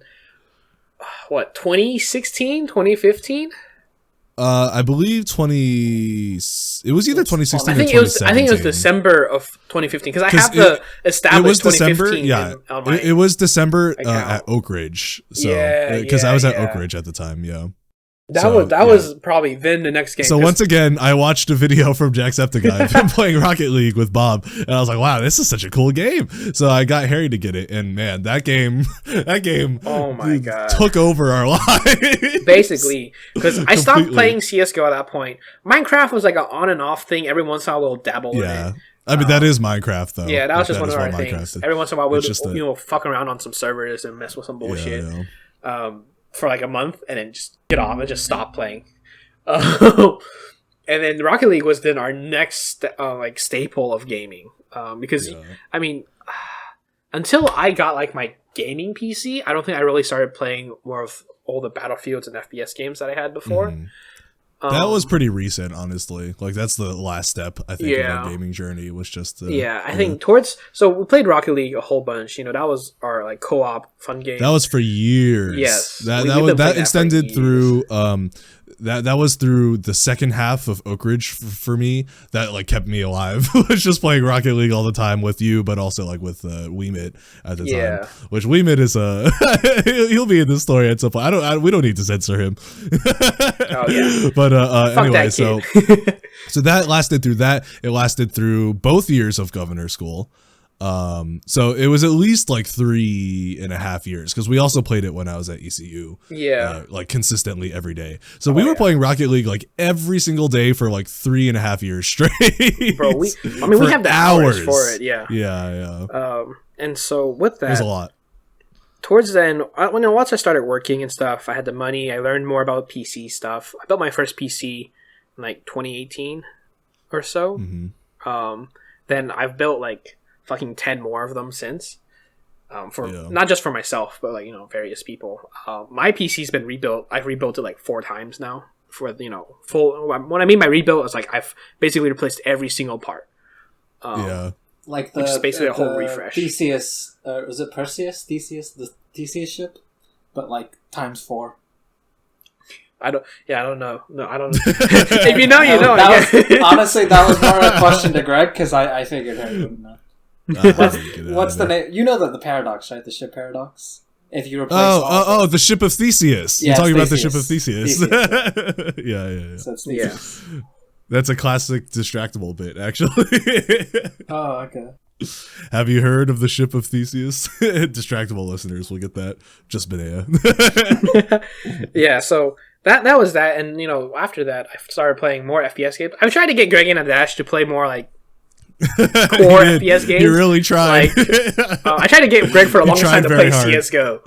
2016, 2015? I believe it was either 2016 or 2017. I think it was December of 2015 because I have the established 2015. Yeah, it was December at Oak Ridge. So because I was at Oak Ridge at the time. Yeah. That was probably then the next game. So once again, I watched a video from Jacksepticeye of him playing Rocket League with Bob, and I was like, "Wow, this is such a cool game." So I got Harry to get it, and man, that game, oh my god, took over our lives. Basically, because I stopped playing CS:GO at that point. Minecraft was like an on and off thing. Every once in a while, we'll dabble in it. I mean, that is Minecraft, though. Yeah, that was just one of our things. Every once in a while, we'll fuck around on some servers and mess with some bullshit for like a month, and then just get off and just stop playing. And then Rocket League was then our next like staple of gaming, because I mean, until I got like my gaming PC, I don't think I really started playing more of all the Battlefields and FPS games that I had before. That was pretty recent, honestly. Like, that's the last step, I think, of our gaming journey, was just I think so we played Rocket League a whole bunch. That was our like co-op fun game. That was for years. Yes. That extended through that was through the second half of Oak Ridge for me. That like kept me alive. Was just playing Rocket League all the time with you, but also like with Weemit at the time. Which Weemit is he'll be in this story at some point. We don't need to censor him. But anyway, so that lasted through that. It lasted through both years of Governor School. So it was at least like 3.5 years, because we also played it when I was at ECU. Like consistently every day. So we were playing Rocket League like every single day for like 3.5 years straight. Bro, we have the hours for it. Yeah. And so with that, it was a lot. Towards then, once I started working and stuff, I had the money. I learned more about PC stuff. I built my first PC in like 2018 or so. Then I've built like fucking 10 more of them since, not just for myself, but like various people. My PC's been rebuilt. I've rebuilt it like 4 times now. For full. What I mean by rebuilt is like I've basically replaced every single part. Like which is basically a whole refresh. Theseus, was it Perseus? The Theseus ship, but like times 4. I don't know. No, I don't know. If you know, you know. Honestly, that was more a question to Greg, because I figured I wouldn't know. What's the name? You know the paradox, right? The ship paradox. If you replace the ship of Theseus. You're talking about the ship of Theseus. Yeah. So it's Theseus. That's a classic distractible bit, actually. Oh, okay. Have you heard of the ship of Theseus? Distractible listeners will get that. Just Benea. Yeah, so that was that, and after that, I started playing more FPS games. I tried to get Greg in a dash to play more like core FPS games. You really tried. I tried to get Greg for a long time to play CS:GO.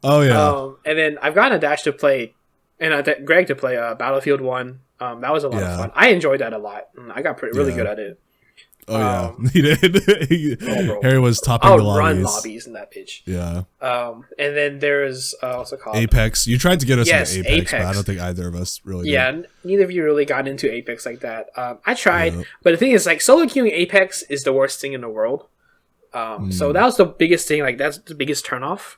Oh yeah. And then I've gotten a dash to play, and Greg to play Battlefield 1. That was a lot of fun. I enjoyed that a lot. I got really good at it. Oh yeah, he did. Harry was topping the lobbies. Run lobbies in that bitch. Yeah. And then there's what's it called? Apex. You tried to get us into Apex, but I don't think either of us really. Yeah, neither of you really got into Apex like that. I tried, but the thing is, like, solo queuing Apex is the worst thing in the world. So that was the biggest thing. Like, that's the biggest turnoff.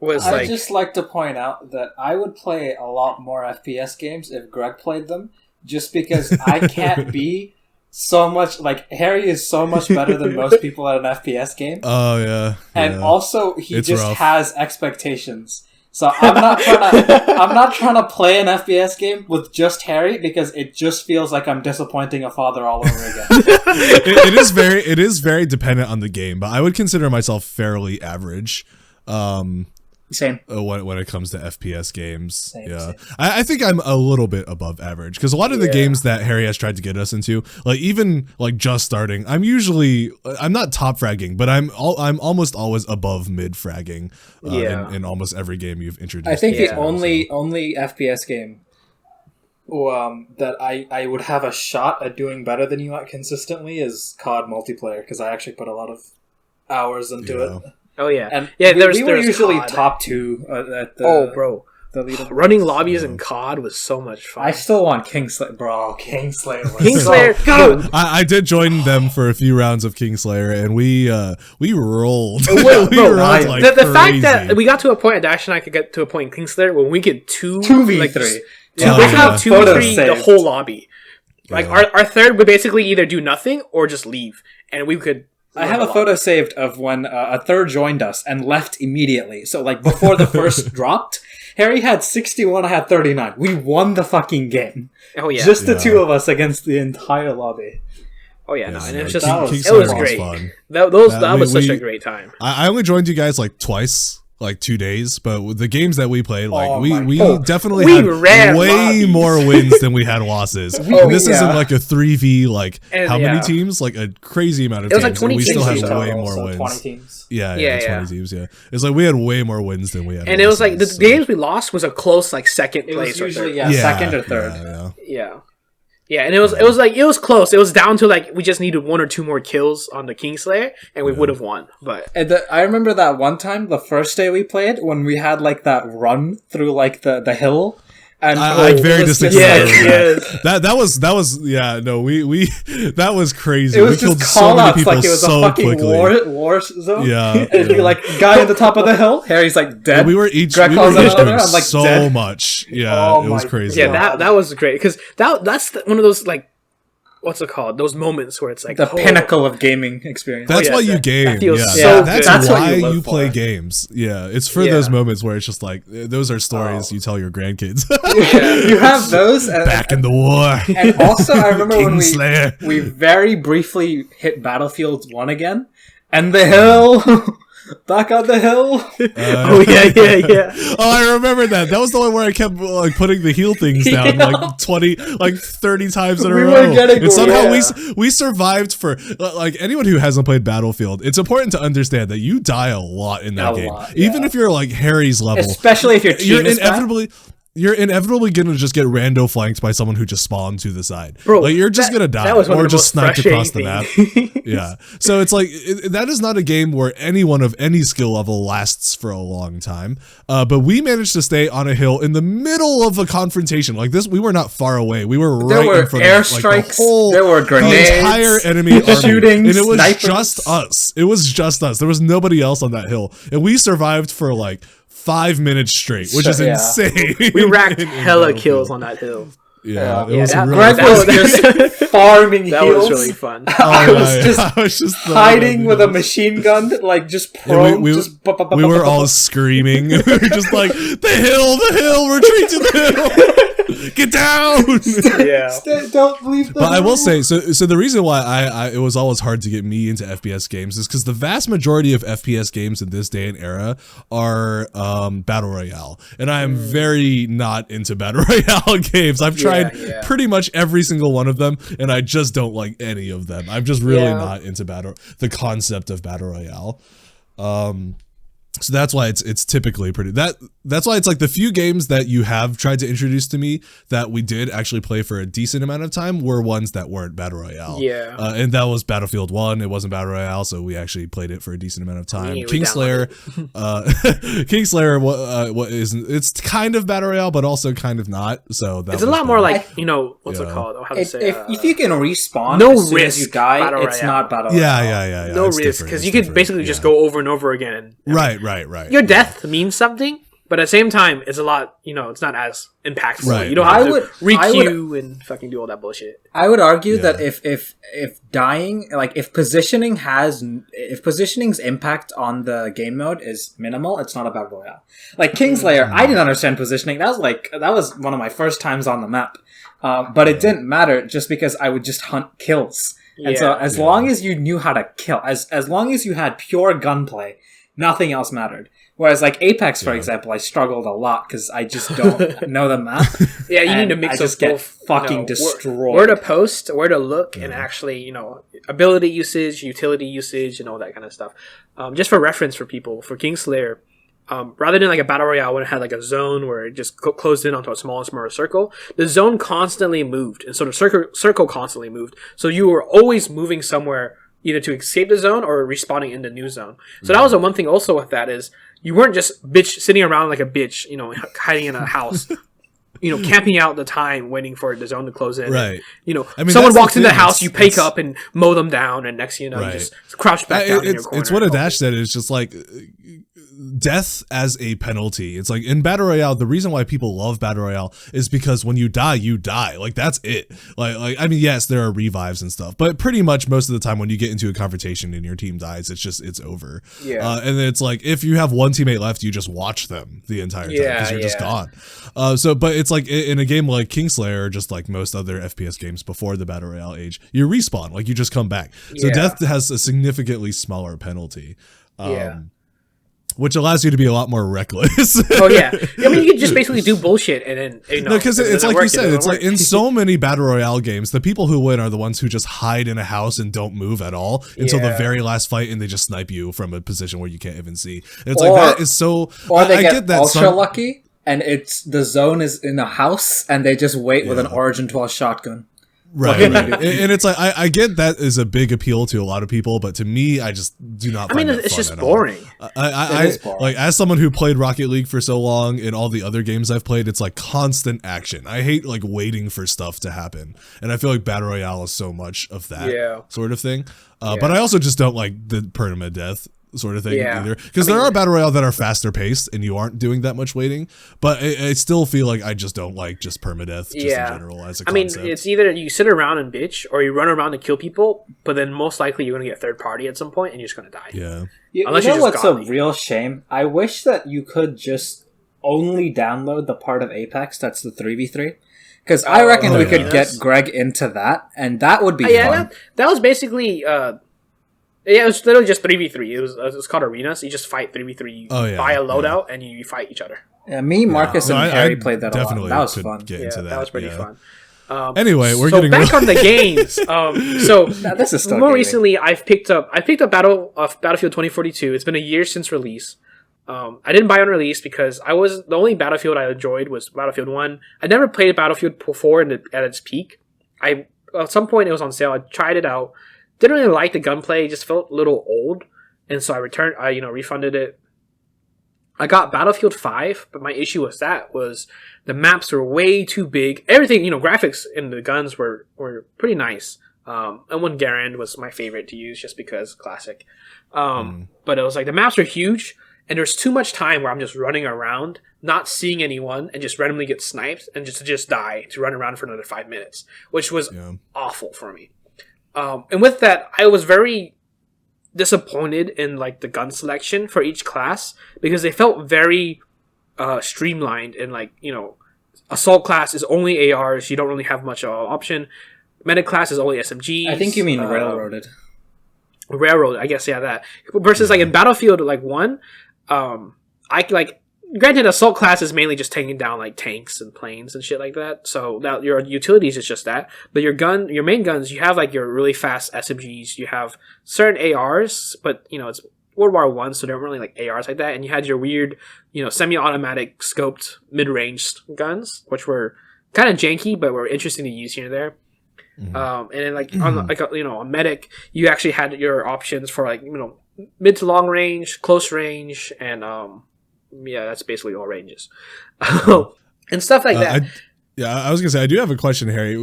I'd just like to point out that I would play a lot more FPS games if Greg played them, just because I can't be so much, like, Harry is so much better than most people at an FPS game. Oh yeah. And also he just has expectations. So I'm not trying to play an FPS game with just Harry, because it just feels like I'm disappointing a father all over again. it is very dependent on the game, but I would consider myself fairly average. Same. When it comes to FPS games. Same. I think I'm a little bit above average, because a lot of the games that Harry has tried to get us into, like even like just starting, I'm not top fragging, but I'm almost always above mid fragging in almost every game you've introduced. I think the only FPS game that I would have a shot at doing better than you at consistently is COD multiplayer, because I actually put a lot of hours into it. Oh yeah, and we were usually COD. top 2 at the. Bro, running lobbies in COD was so much fun. I still want Kingslayer, bro. Kingslayer. Kingslayer. I did join them for a few rounds of Kingslayer, and we rolled. The fact that we got to a point, and Dash and I could get to a point in Kingslayer when we get 2v3. Like, we have 2v3 the whole lobby. Like our third would basically either do nothing or just leave, and we could. I have a photo saved of when a third joined us and left immediately. So, like, before the first dropped, Harry had 61, I had 39. We won the fucking game. Oh yeah, just the two of us against the entire lobby. Oh yeah, no, and it was just it was great. Fun. That was such a great time. I only joined you guys like twice. Like 2 days, but with the games that we played, like we definitely had way more wins than we had losses. And this isn't like a 3v like how many teams? Like a crazy amount of teams. It was like 20 we teams. still had way more wins. 20 teams. Yeah, 20 teams. Yeah, it's like we had way more wins than we had. And losses, it was like the games we lost was a close like second place. It was usually second or third. Yeah, and it was close. It was down to like we just needed 1 or 2 more kills on the Kingslayer, and we would have won. But I remember that one time, the first day we played, when we had like that run through like the hill. And I very distinctly that was we that was crazy. It was we just call outs like it was a fucking war zone. Yeah, and it'd be like guy at the top of the hill, Harry's like dead. And we were each doing like so dead. Much. Yeah, it was crazy. Yeah, that was great because that's one of those like. What's it called? Those moments where it's like the pinnacle of gaming experience. That's why you game. That feels so that's why you play games. Yeah, it's for those moments where it's just like those are stories you tell your grandkids. You have those back in the war. And also, I remember when we very briefly hit Battlefield 1 again, and the hill. Back on the hill. Yeah. Oh, I remember that. That was the one where I kept like putting the heal things down like 30 times in a row. And somehow we survived for like anyone who hasn't played Battlefield. It's important to understand that you die a lot in that game, even if you're like Harry's level, especially if you're inevitably gonna just get rando flanked by someone who just spawned to the side. Bro, like you're just gonna die or just sniped across the map. Yeah. So it's like that is not a game where anyone of any skill level lasts for a long time. But we managed to stay on a hill in the middle of a confrontation. Like this, we were not far away. We were right in front of airstrikes. There were grenades. The entire enemy army, shooting, and it was snipers. just us. It was just us. There was nobody else on that hill, and we survived for like 5 minutes straight, which is insane. We racked hella kills on that hill. Yeah, Greg was just farming heals. That was really fun. I was just hiding with a machine gun, like just prone. We were all screaming. We were just like, the hill, retreat to the hill. Get down! Don't leave the But I will say, so the reason why it was always hard to get me into FPS games is because the vast majority of FPS games in this day and era are Battle Royale. And I am very not into Battle Royale games. I've tried pretty much every single one of them, and I just don't like any of them. I'm just really not into the concept of Battle Royale. So that's why it's typically pretty that's why it's like the few games that you have tried to introduce to me that we did actually play for a decent amount of time were ones that weren't Battle Royale. Yeah. And that was Battlefield 1. It wasn't Battle Royale, so we actually played it for a decent amount of time. Kingslayer it's kind of Battle Royale but also kind of not. So it's a lot more like, what's it called? How to say if you can respawn no as soon risk as you die, it's not Battle Royale. Yeah. No risk because you could basically just go over and over again. Right. Your death means something, but at the same time, it's a lot. It's not as impactful. Right. You don't have to re-queue and fucking do all that bullshit. I would argue that if dying, like if positioning's impact on the game mode is minimal, it's not a Battle Royale. Like Kingslayer, I didn't understand positioning. That was one of my first times on the map, but it didn't matter just because I would just hunt kills. And so as long as you knew how to kill, as long as you had pure gunplay, nothing else mattered. Whereas like Apex, for example, I struggled a lot because I just don't know the map. Yeah, you need to mix up just get fucking destroyed. Where to post, where to look, and actually, ability usage, utility usage, and all that kind of stuff. Just for reference for people, for Kingslayer, rather than like a Battle Royale when it had like a zone where it just closed in onto a smaller circle, the zone constantly moved, and so the circle constantly moved. So you were always moving somewhere, either to escape the zone or respawning in the new zone. So that was the one thing also with that is you weren't just sitting around like a bitch, hiding in a house. camping out the time, waiting for the zone to close in. Right. And, someone walks in the house, you pick up and mow them down, and next you just crouch back down in your corner. It's what Adash said. It's just like death as a penalty. It's like in Battle Royale, the reason why people love Battle Royale is because when you die, you die. Like that's it. Like I mean, yes, there are revives and stuff, but pretty much most of the time when you get into a confrontation and your team dies, it's over. Yeah. And then it's like if you have one teammate left, you just watch them the entire time because you're just gone. But it's like in a game like Kingslayer, or just like most other FPS games before the Battle Royale age, you respawn. Like you just come back. So death has a significantly smaller penalty. Which allows you to be a lot more reckless. Oh yeah, I mean you can just basically do bullshit and then no, because it's like you said, it's like in so many Battle Royale games, the people who win are the ones who just hide in a house and don't move at all until the very last fight, and they just snipe you from a position where you can't even see. And it's like that is so. Or they get ultra lucky, and it's the zone is in a house, and they just wait with an Origin 12 shotgun. Right. And it's like I get that is a big appeal to a lot of people, but to me, I just do not. It's just boring. I like as someone who played Rocket League for so long, and all the other games I've played, it's like constant action. I hate like waiting for stuff to happen, and I feel like Battle Royale is so much of that sort of thing. But I also just don't like the permadeath sort of thing either, because there are Battle Royale that are faster paced and you aren't doing that much waiting, but I still feel like I just don't like just permadeath in general as a concept. I mean, it's either you sit around and bitch or you run around and kill people, but then most likely you're going to get third party at some point and you're just going to die. Unless you know what's a real shame? I wish that you could just only download the part of Apex that's the 3v3, because I reckon we could get Greg into that, and that would be fun. That was basically it was literally just 3v3. It was called arenas. You just fight 3v3. You buy a loadout and you fight each other. Yeah, me, Marcus, and Harry played that a lot. That was fun. That was pretty fun. Anyway, we're getting back on the games. So this is still more recently, I've picked up Battlefield 2042. It's been a year since release. I didn't buy on release because the only Battlefield I enjoyed was Battlefield 1. I never played Battlefield 4 at its peak. At some point it was on sale. I tried it out. Didn't really like the gunplay. It just felt a little old, and so I refunded it. I got Battlefield 5, but my issue with that was the maps were way too big. Everything, graphics in the guns were pretty nice. And one Garand was my favorite to use just because classic. But it was like the maps are huge, and there's too much time where I'm just running around, not seeing anyone, and just randomly get sniped and just die to run around for another 5 minutes, which was awful for me. And with that, I was very disappointed in like the gun selection for each class because they felt very streamlined. And assault class is only ARs. You don't really have much option. Medic class is only SMGs. I think you mean railroaded. Railroad, I guess, that. Versus like in Battlefield 1, granted, assault class is mainly just taking down like tanks and planes and shit like that. So now your utilities is just that. But your main guns, you have like your really fast SMGs. You have certain ARs, but it's World War I, so they weren't really like ARs like that. And you had your weird, semi-automatic scoped mid-range guns, which were kind of janky, but were interesting to use here and there. And then on medic, you actually had your options for mid to long range, close range, and that's basically all ranges. And stuff like that. I was gonna say I do have a question, Harry,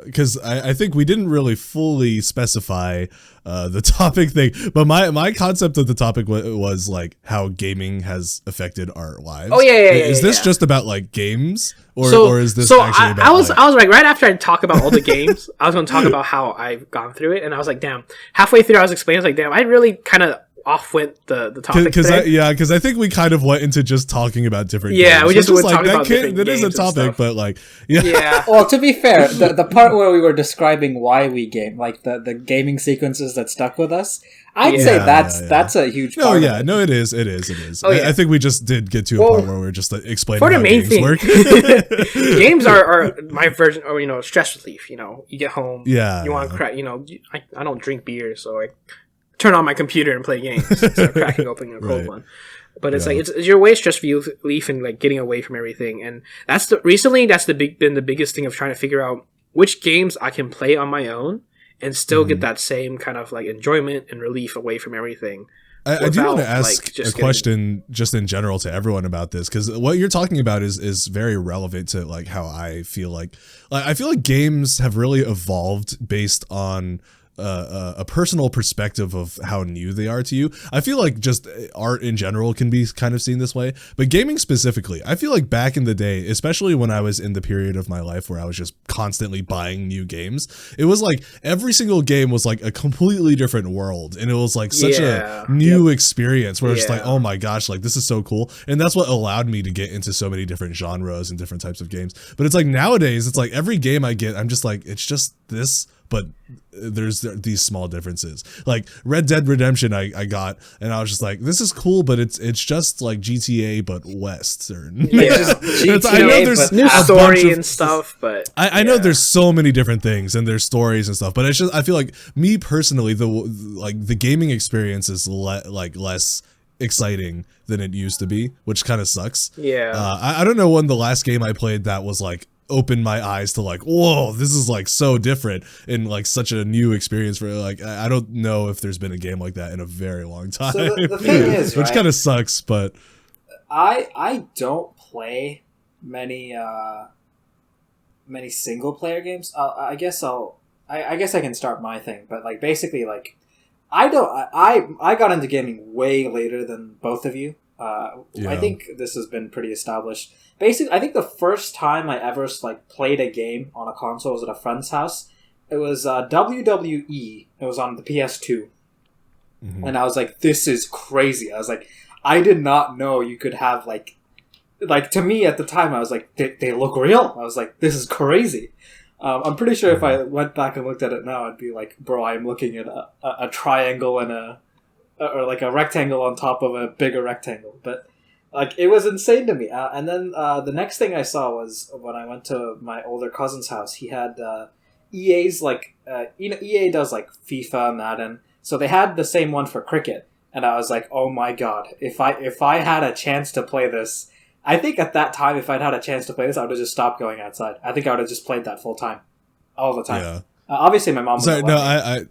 because I think we didn't really fully specify the topic thing, but my concept of the topic was like how gaming has affected our lives. Oh yeah. Is this just about like games, or is this actually about? I was like right after I talk about all the games, I was going to talk about how I've gone through it, and I was like, damn. Halfway through, I was explaining, like, damn, I really kind of off went the topic because I think we kind of went into just talking about different games. We just went talking about different games. That is a topic, but like Well, to be fair, the part where we were describing why we game, like the gaming sequences that stuck with us, I'd say that's a huge part. It is. I think we just did get to a point where we were just explaining for the how main games thing. Work. Games are my version, or stress relief. You get home, you want to crack. I don't drink beer, so I turn on my computer and play games instead of cracking open a cold one. But it's like it's your way of stress relief and like getting away from everything. And that's been the biggest thing of trying to figure out which games I can play on my own and still get that same kind of like enjoyment and relief away from everything. I do want to ask a question just in general to everyone about this, because what you're talking about is very relevant to like how I feel like I feel like games have really evolved based on a personal perspective of how new they are to you. I feel like just art in general can be kind of seen this way, but gaming specifically, I feel like back in the day, especially when I was in the period of my life where I was just constantly buying new games, it was like every single game was like a completely different world, and it was like such a new experience where it's like, oh my gosh, like this is so cool. And that's what allowed me to get into so many different genres and different types of games. But it's like nowadays, it's like every game I get, I'm just like, it's just this, but there's these small differences. Like Red Dead Redemption I got, and I was just like, this is cool, but it's just like GTA but Western. GTA, I know there's new story and stuff, but I know there's so many different things and there's stories and stuff, but it's just, I feel like me personally, the gaming experience is less exciting than it used to be, which kind of sucks. I don't know when the last game I played that was like opened my eyes to like, whoa, this is like so different and like such a new experience for like, I don't know if there's been a game like that in a very long time. So the thing is, which kind of sucks, but I don't play many single player games. I guess I can start my thing, but like basically like I got into gaming way later than both of you. I think this has been pretty established. Basically, I think the first time I ever like played a game on a console was at a friend's house. It was WWE. It was on the PS2. Mm-hmm. And I was like, this is crazy. I was like, I did not know you could have like to me at the time, I was like, they look real. I was like, this is crazy. I'm pretty sure if I went back and looked at it now, I'd be like, bro, I'm looking at a triangle and or like a rectangle on top of a bigger rectangle. But like, it was insane to me. And then the next thing I saw was when I went to my older cousin's house. He had EA's like EA does like FIFA, Madden, so they had the same one for cricket. And I was like, oh my god, if I had a chance to play this, I think at that time, if I'd had a chance to play this, I would have just stopped going outside. I think I would have just played that full time, all the time. Yeah. Obviously, my mom. Sorry, no, I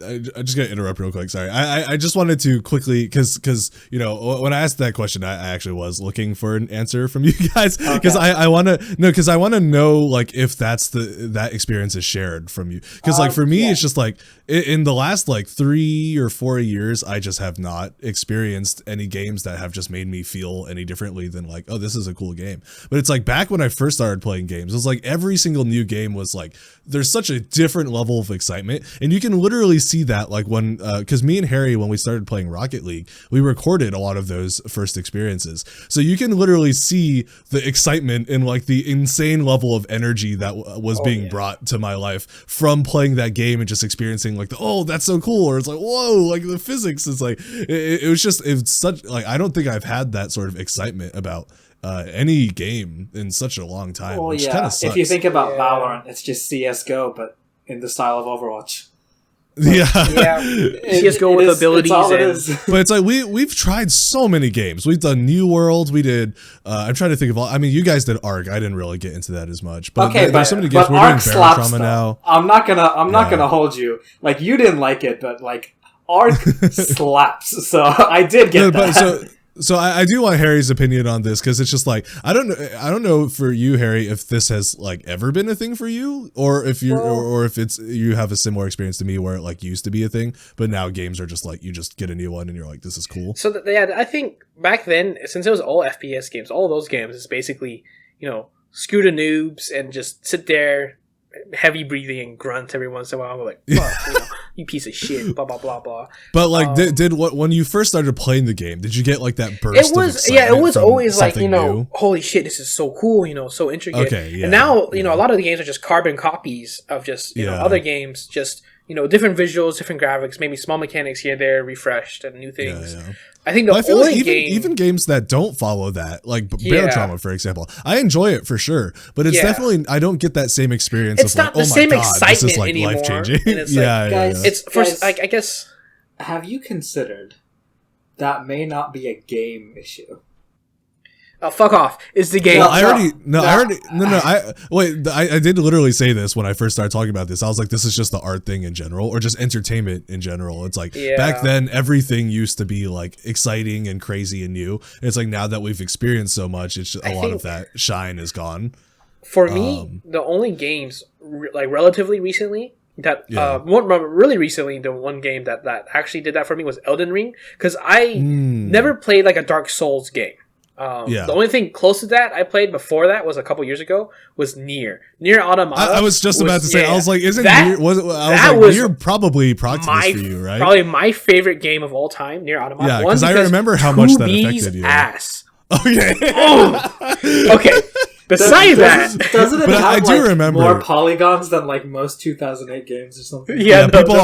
just gotta interrupt real quick. Sorry, I just wanted to quickly because you know when I asked that question, I actually was looking for an answer from you guys because I want to know like if that experience is shared from you, because like for me it's just like in the last like 3 or 4 years I just have not experienced any games that have just made me feel any differently than like, oh, this is a cool game. But it's like back when I first started playing games, it was like every single new game was like there's such a different level of excitement, and you can literally see that like when because me and Harry, when we started playing Rocket League, we recorded a lot of those first experiences, so you can literally see the excitement and like the insane level of energy that was being brought to my life from playing that game and just experiencing like oh, that's so cool, or it's like whoa, like the physics is like it's such like I don't think I've had that sort of excitement about any game in such a long time. Well, which kind of sucks. If you think about Valorant, it's just CS:GO, but in the style of Overwatch. CS:GO with abilities, but it's like we've tried so many games. We've done New World. We did. I'm trying to think of all. I mean, you guys did Ark. I didn't really get into that as much. But there's so many games. We're doing Baron Trauma now. I'm not gonna hold you. Like you didn't like it, but like Ark slaps. So I did get that. So I do want Harry's opinion on this, because it's just like I don't know for you, Harry, if this has like ever been a thing for you, or if you or if it's you have a similar experience to me where it like used to be a thing, but now games are just like you just get a new one and you're like, this is cool. So I think back then, since it was all FPS games, all those games is basically screw the noobs and just sit there, heavy breathing and grunt every once in a while. We're like, fuck, you piece of shit, blah blah blah blah. But like, did when you first started playing the game, did you get like that burst? It was it was always like new? Holy shit, this is so cool, so intricate. Okay, yeah. And now a lot of the games are just carbon copies of just other games, just different visuals, different graphics, maybe small mechanics here there, refreshed and new things. Yeah. I think I feel like even games that don't follow that, like Baron Trauma, for example, I enjoy it for sure, but it's definitely I don't get that same experience. It's not the same excitement this is like anymore. Life changing. Guys, it's first like I guess. Have you considered that may not be a game issue? fuck off. It's the game. Well, I did literally say this when I first started talking about this. I was like, this is just the art thing in general, or just entertainment in general. It's like, back then, everything used to be like exciting and crazy and new. And it's like, now that we've experienced so much, it's just, a lot of that shine is gone. For me, the only games, like relatively recently, really recently, the one game that actually did that for me was Elden Ring, because I never played like a Dark Souls game. The only thing close to that I played before that was a couple years ago was Nier Automata. I was just about to say, I was like, isn't Nier? Nier probably Proximus for you, right? Probably my favorite game of all time, Nier Automata. Yeah, because I remember how much that affected you. Ass. Oh yeah. Okay. Besides that, doesn't it have more polygons than like most 2008 games or something? Yeah, people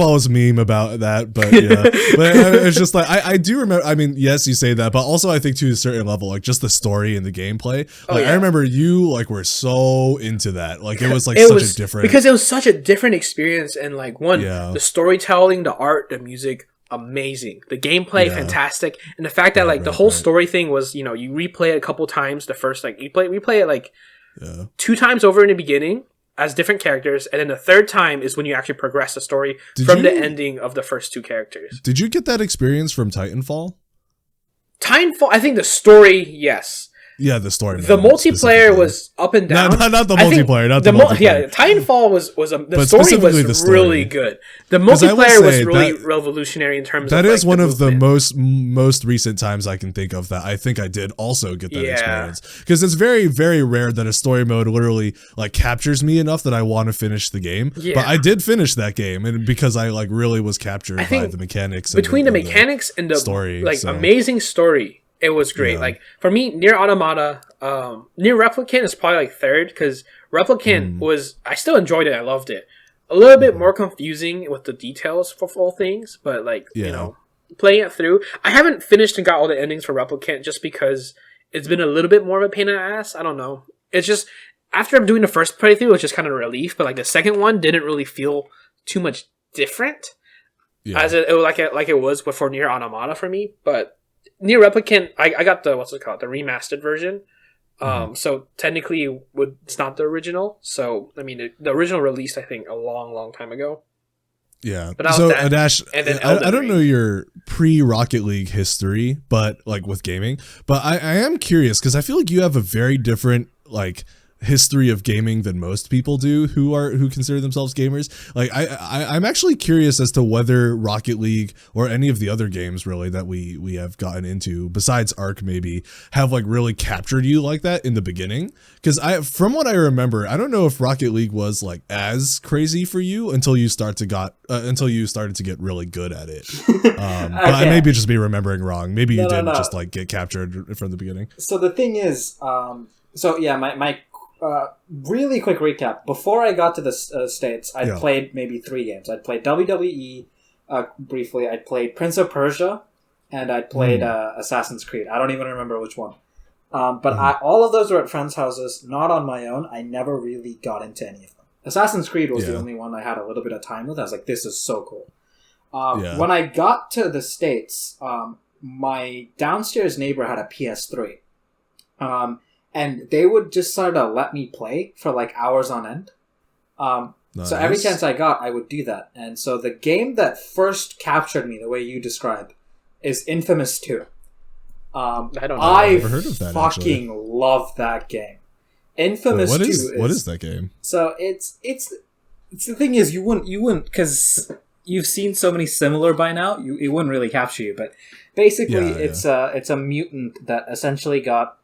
always meme about that, but yeah, but it's just like I do remember. I mean, yes, you say that, but also I think to a certain level, like just the story and the gameplay. Like I remember you like were so into that. Like it was like a different, because it was such a different experience, and like the storytelling, the art, the music. Amazing, the gameplay fantastic, and the fact that like the whole story thing was, you replay it a couple times. The first like replay it like 2 times over in the beginning as different characters, and then the third time is when you actually progress the story the ending of the first 2 characters. Did you get that experience from Titanfall? I think the story, yes. Yeah, the story. The multiplayer was up and down. Not the multiplayer. Not the multiplayer. Yeah, Titanfall the story was really good. The multiplayer was really revolutionary in terms of. That is one of the most recent times I can think of that I think I did also get that experience, because it's very, very rare that a story mode literally like captures me enough that I want to finish the game. Yeah. But I did finish that game, and because I like really was captured by the mechanics. Between the mechanics and the story, amazing story. It was great. Like for me, Nier Automata, Nier Replicant is probably like third, because Replicant was, I still enjoyed it. I loved it. A little bit more confusing with the details for full things, but like playing it through, I haven't finished and got all the endings for Replicant just because it's been a little bit more of a pain in the ass. I don't know. It's just after I'm doing the first playthrough, it was just kind of a relief, but like the second one didn't really feel too much different as it was before Nier Automata for me, but. Nier Replicant, I got the the remastered version. So technically, it's not the original. So I mean, the original released I think a long time ago. Yeah. But so Adash, I don't know your pre-Rocket League history, but like with gaming, but I am curious because I feel like you have a very different like history of gaming than most people do who consider themselves gamers. Like I'm actually curious as to whether Rocket League or any of the other games really that we have gotten into besides Ark maybe have like really captured you like that in the beginning, because from what I remember, I don't know if Rocket League was like as crazy for you until you started to get really good at it. But I maybe just be remembering wrong. Maybe you didn't just like get captured from the beginning. So the thing is, my really quick recap. Before I got to the States, I'd played maybe 3 games. I'd played WWE briefly. I'd played Prince of Persia, and I'd played Assassin's Creed. I don't even remember which one. But all of those were at friends' houses, not on my own. I never really got into any of them. Assassin's Creed was the only one I had a little bit of time with. I was like, this is so cool. When I got to the States, my downstairs neighbor had a PS3. And they would just sort of let me play for like hours on end. Nice. So every chance I got, I would do that. And so the game that first captured me, the way you described, is Infamous 2. I don't know. I've never heard of that. Fucking love that game. Infamous 2. What is that game? So it's the thing is you wouldn't because you've seen so many similar by now. It wouldn't really capture you, but basically it's a mutant that essentially got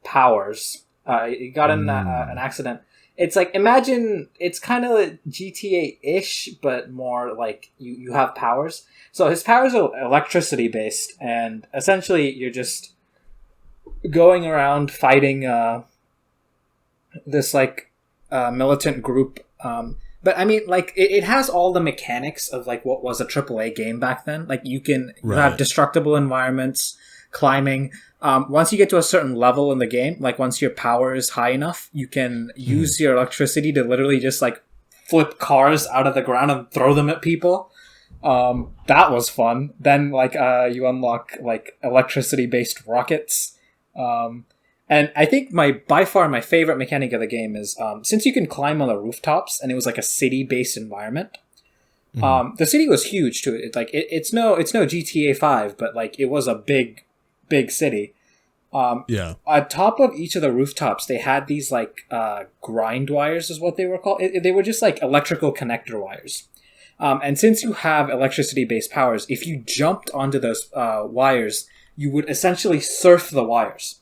powers. It got in an accident. It's like, imagine it's kind of GTA-ish, but more like you have powers. So his powers are electricity based, and essentially you're just going around fighting this like militant group. But I mean, like it has all the mechanics of like what was a AAA game back then. Like you have destructible environments, climbing. Once you get to a certain level in the game, like once your power is high enough, you can use your electricity to literally just like flip cars out of the ground and throw them at people. That was fun. Then like you unlock like electricity based rockets. And I think by far my favorite mechanic of the game is since you can climb on the rooftops and it was like a city-based environment. The city was huge too. It's no GTA 5, but like it was a big city. On top of each of the rooftops, they had these like grind wires, is what they were called. They were just like electrical connector wires. And since you have electricity-based powers, if you jumped onto those wires, you would essentially surf the wires.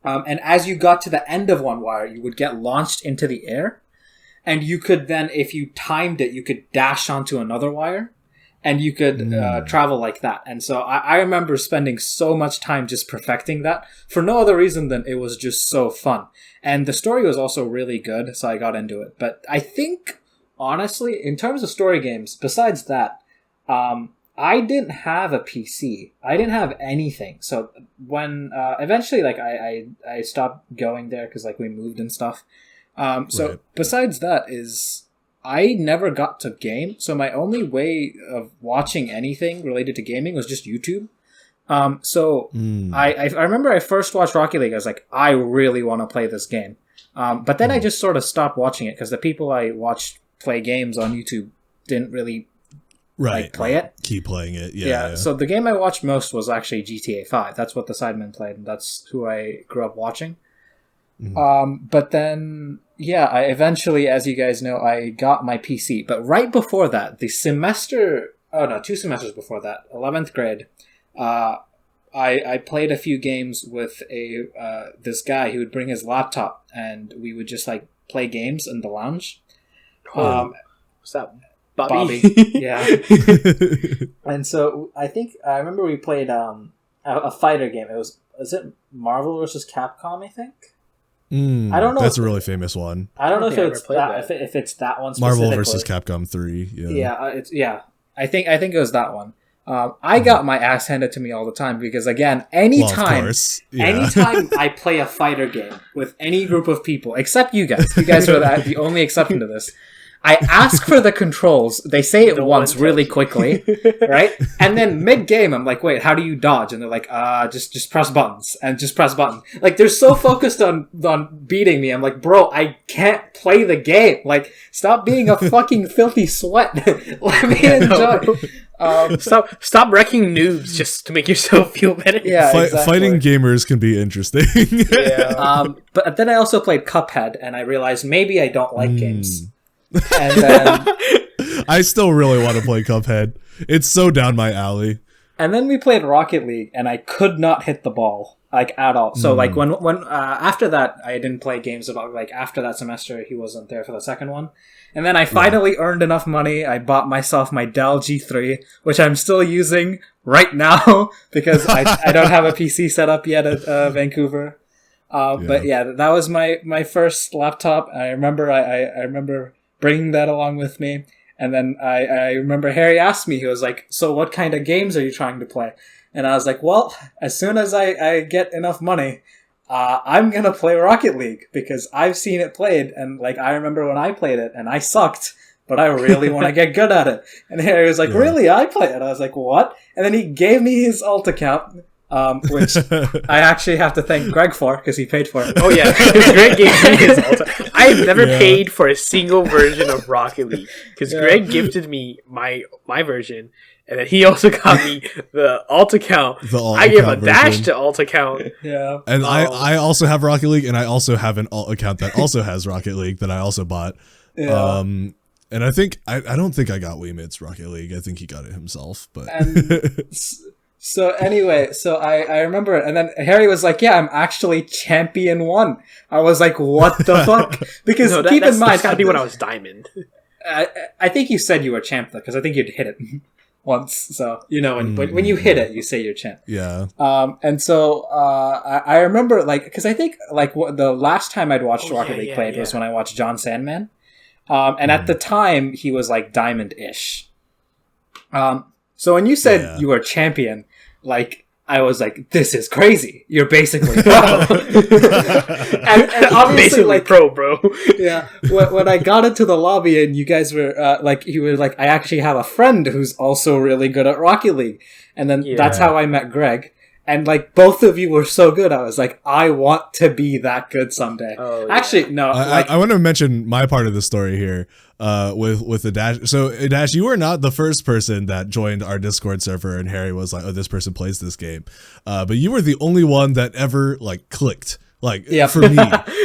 And as you got to the end of one wire, you would get launched into the air. And you could then, if you timed it, you could dash onto another wire. And you could travel like that. And so I remember spending so much time just perfecting that for no other reason than it was just so fun. And the story was also really good, so I got into it. But I think, honestly, in terms of story games, besides that, I didn't have a PC. I didn't have anything. So when eventually, like, I stopped going there because, like, we moved and stuff. So besides that is I never got to game. So my only way of watching anything related to gaming was just YouTube. I remember I first watched Rocket League. I was like, I really want to play this game. But then I just sort of stopped watching it because the people I watched play games on YouTube didn't really play it. Keep playing it. Yeah. So the game I watched most was actually GTA 5. That's what the Sidemen played, and that's who I grew up watching. But then, I eventually, as you guys know, I got my PC. But right before that, 2 semesters before that, 11th grade, I played a few games with this guy who would bring his laptop, and we would just like play games in the lounge. What's that? Bobby? Yeah. And so I remember we played a fighter game. Is it Marvel vs. Capcom, I think? I don't know. That's a really famous one. I don't know if it's that. If it's that one specifically. Marvel vs. Capcom 3. Yeah. I think it was that one. I got my ass handed to me all the time because, again, anytime I play a fighter game with any group of people, except you guys are the only exception to this, I ask for the controls. They say it once really quickly, right? And then mid-game, I'm like, wait, how do you dodge? And they're like, just press buttons and just press button. Like, they're so focused on beating me. I'm like, bro, I can't play the game. Like, stop being a fucking filthy sweat. Let me enjoy. Stop wrecking noobs just to make yourself feel better. Yeah, exactly. Fighting gamers can be interesting. But then I also played Cuphead, and I realized maybe I don't like games. And then I still really want to play Cuphead. It's so down my alley. And then we played Rocket League, and I could not hit the ball like at all. So like when after that, I didn't play games about like after that semester. He wasn't there for the second one, and then I finally earned enough money. I bought myself my Dell G3, which I'm still using right now because I don't have a PC set up yet at Vancouver. But yeah, that was my first laptop. I remember bringing that along with me. And then I remember Harry asked me, he was like, so what kind of games are you trying to play? And I was like, well, as soon as I get enough money, I'm going to play Rocket League because I've seen it played. And like, I remember when I played it and I sucked, but I really want to get good at it. And Harry was like, really? I play it? I was like, what? And then he gave me his alt account. Which I actually have to thank Greg for because he paid for it. Oh yeah, Greg gave me his alt. I have never paid for a single version of Rocket League because Greg gifted me my version, and then he also got me the alt account. I gave a dash to alt account. Yeah, and I also have Rocket League, and I also have an alt account that also has Rocket League that I also bought. Yeah. And I think I don't think I got Weemit's Rocket League. I think he got it himself, but. So anyway, I remember it, and then Harry was like, yeah, I'm actually Champion 1. I was like, what the fuck? Because keep in mind... That's gotta be when I was Diamond. I think you said you were champ, though, because I think you'd hit it once. So, you know, when you hit it, you say you're champ. Yeah. And so I remember, like, because I think, like, the last time I'd watched Rocket League played was when I watched John Sandman. And at the time, he was, like, Diamond-ish. So when you said you were champion... Like, I was like, this is crazy. You're basically pro. and obviously, basically like, pro, bro. Yeah. When I got into the lobby and you guys were, you were like, I actually have a friend who's also really good at Rocket League. And then that's how I met Greg. And like both of you were so good, I was like, I want to be that good someday. Oh, actually, no. I want to mention my part of the story here. With the Dash. So Dash, you were not the first person that joined our Discord server, and Harry was like, "Oh, this person plays this game," but you were the only one that ever like clicked. Like, for me,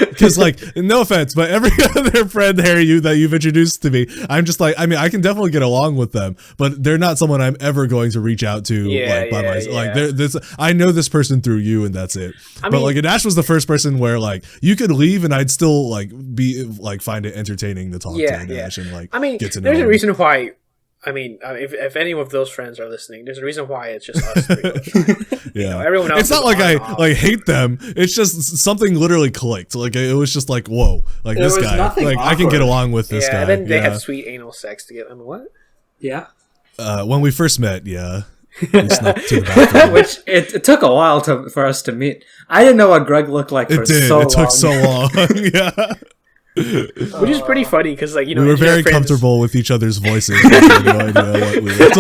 because like, no offense, but every other friend, Harry, that you've introduced to me, I'm just like, I mean, I can definitely get along with them, but they're not someone I'm ever going to reach out to by myself. Like, I know this person through you, and that's it. But like, Adash was the first person where like you could leave, and I'd still like be like find it entertaining to talk to Adash and like. Get to know there's him. a reason why. If any of those friends are listening, there's a reason why it's just us three. You know, everyone else. It's not like I like hate them. It's just something literally clicked. Like it was just like, whoa, like this guy. Like awkward. I can get along with this guy. And then they had sweet anal sex together. I mean, what? Yeah. When we first met, we snuck to the bathroom. Which it took a while for us to meet. I didn't know what Greg looked like for so long. It took so long. Yeah. Which is pretty funny because, like, you know, we were very comfortable with each other's voices. We had no idea what we looked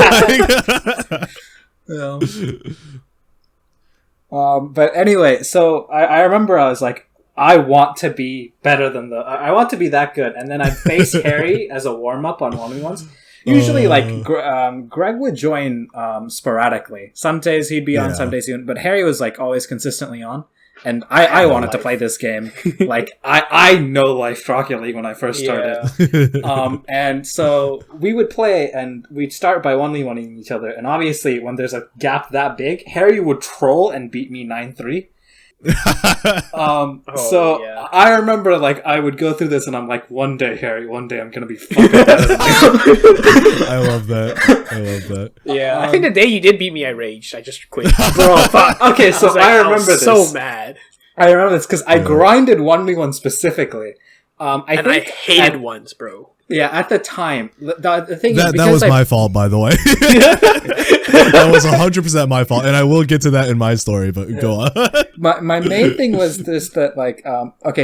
like. But anyway, so I remember I was like, I want to be better than I want to be that good, and then I faced Harry as a warm up on 1v1s. Usually, Greg would join sporadically. Some days he'd be on, some days he wouldn't. But Harry was like always consistently on. And I wanted to play this game. Like, I know Life Rocket League when I first started. And so we would play, and we'd start by 1v1ing each other. And obviously, when there's a gap that big, Harry would troll and beat me 9-3. I remember, like, I would go through this, and I'm like, one day, Harry, one day I'm going to be fucking better than you. I love that. Yeah, I think the day you did beat me, I raged. I just quit. Bro, fuck. Okay, so I remember this. So mad. I remember this because I grinded 1v1 specifically. I hated ones, bro. Yeah, at the time, the thing is, that was my fault, by the way. That was 100% my fault, and I will get to that in my story. But go on. My main thing was this: that like,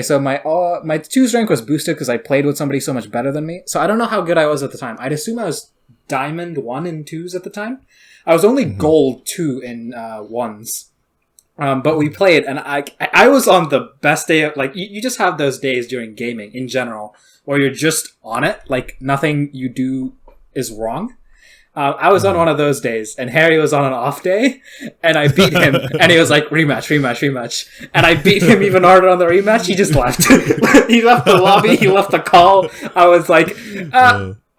so my twos rank was boosted because I played with somebody so much better than me. So I don't know how good I was at the time. I'd assume I was Diamond 1 in 2s at the time. I was only Gold 2 in 1s. But we played, and I was on the best day of, like, you just have those days during gaming in general where you're just on it, like nothing you do is wrong. I was on one of those days, and Harry was on an off day, and I beat him, and he was like, rematch. And I beat him even harder on the rematch. He just left. He left the lobby, he left the call. I was like,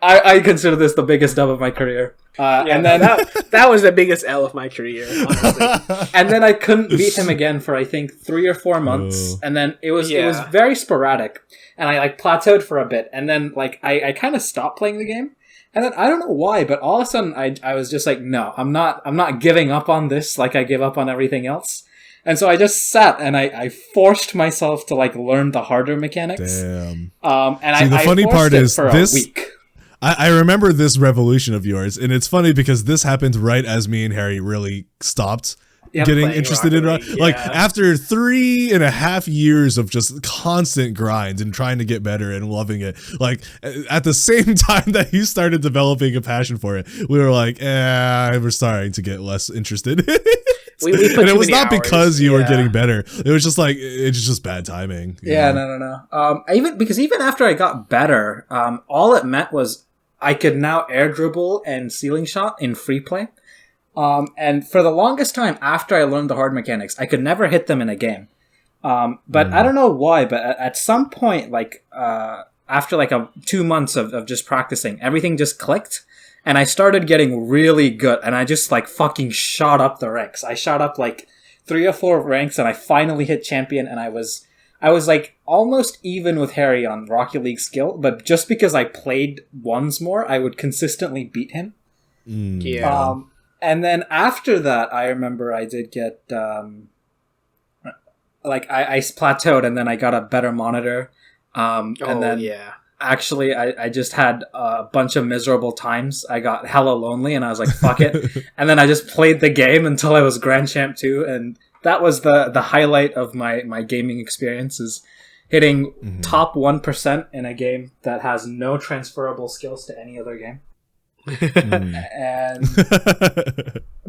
I consider this the biggest dub of my career. And then that was the biggest L of my career, honestly. And then I couldn't beat him again for I think 3 or 4 months, and then it was very sporadic, and I like plateaued for a bit, and then like I kind of stopped playing the game, and then I don't know why, but all of a sudden I was just like, no, I'm not giving up on this like I give up on everything else. And so I just sat and I forced myself to like learn the harder mechanics. Damn. And the funny part is for this. A week. I remember this revolution of yours, and it's funny because this happened right as me and Harry really stopped getting interested in like after 3.5 years of just constant grind and trying to get better and loving it. Like at the same time that you started developing a passion for it, we were like, we're starting to get less interested. We and it was not because you were getting better. It was just like it's just bad timing. No. Even after I got better, all it meant was I could now air dribble and ceiling shot in free play. And for the longest time after I learned the hard mechanics, I could never hit them in a game. But I don't know why, but at some point, like after like 2 months of just practicing, everything just clicked. And I started getting really good, and I just like fucking shot up the ranks. I shot up like 3 or 4 ranks, and I finally hit champion, and I was like almost even with Harry on Rocket League skill, but just because I played ones more, I would consistently beat him. And then after that, I remember I did get I plateaued, and then I got a better monitor. Actually, I just had a bunch of miserable times. I got hella lonely, and I was like, fuck it. And then I just played the game until I was Grand Champ 2, and that was the highlight of my gaming experience, is hitting top 1% in a game that has no transferable skills to any other game. And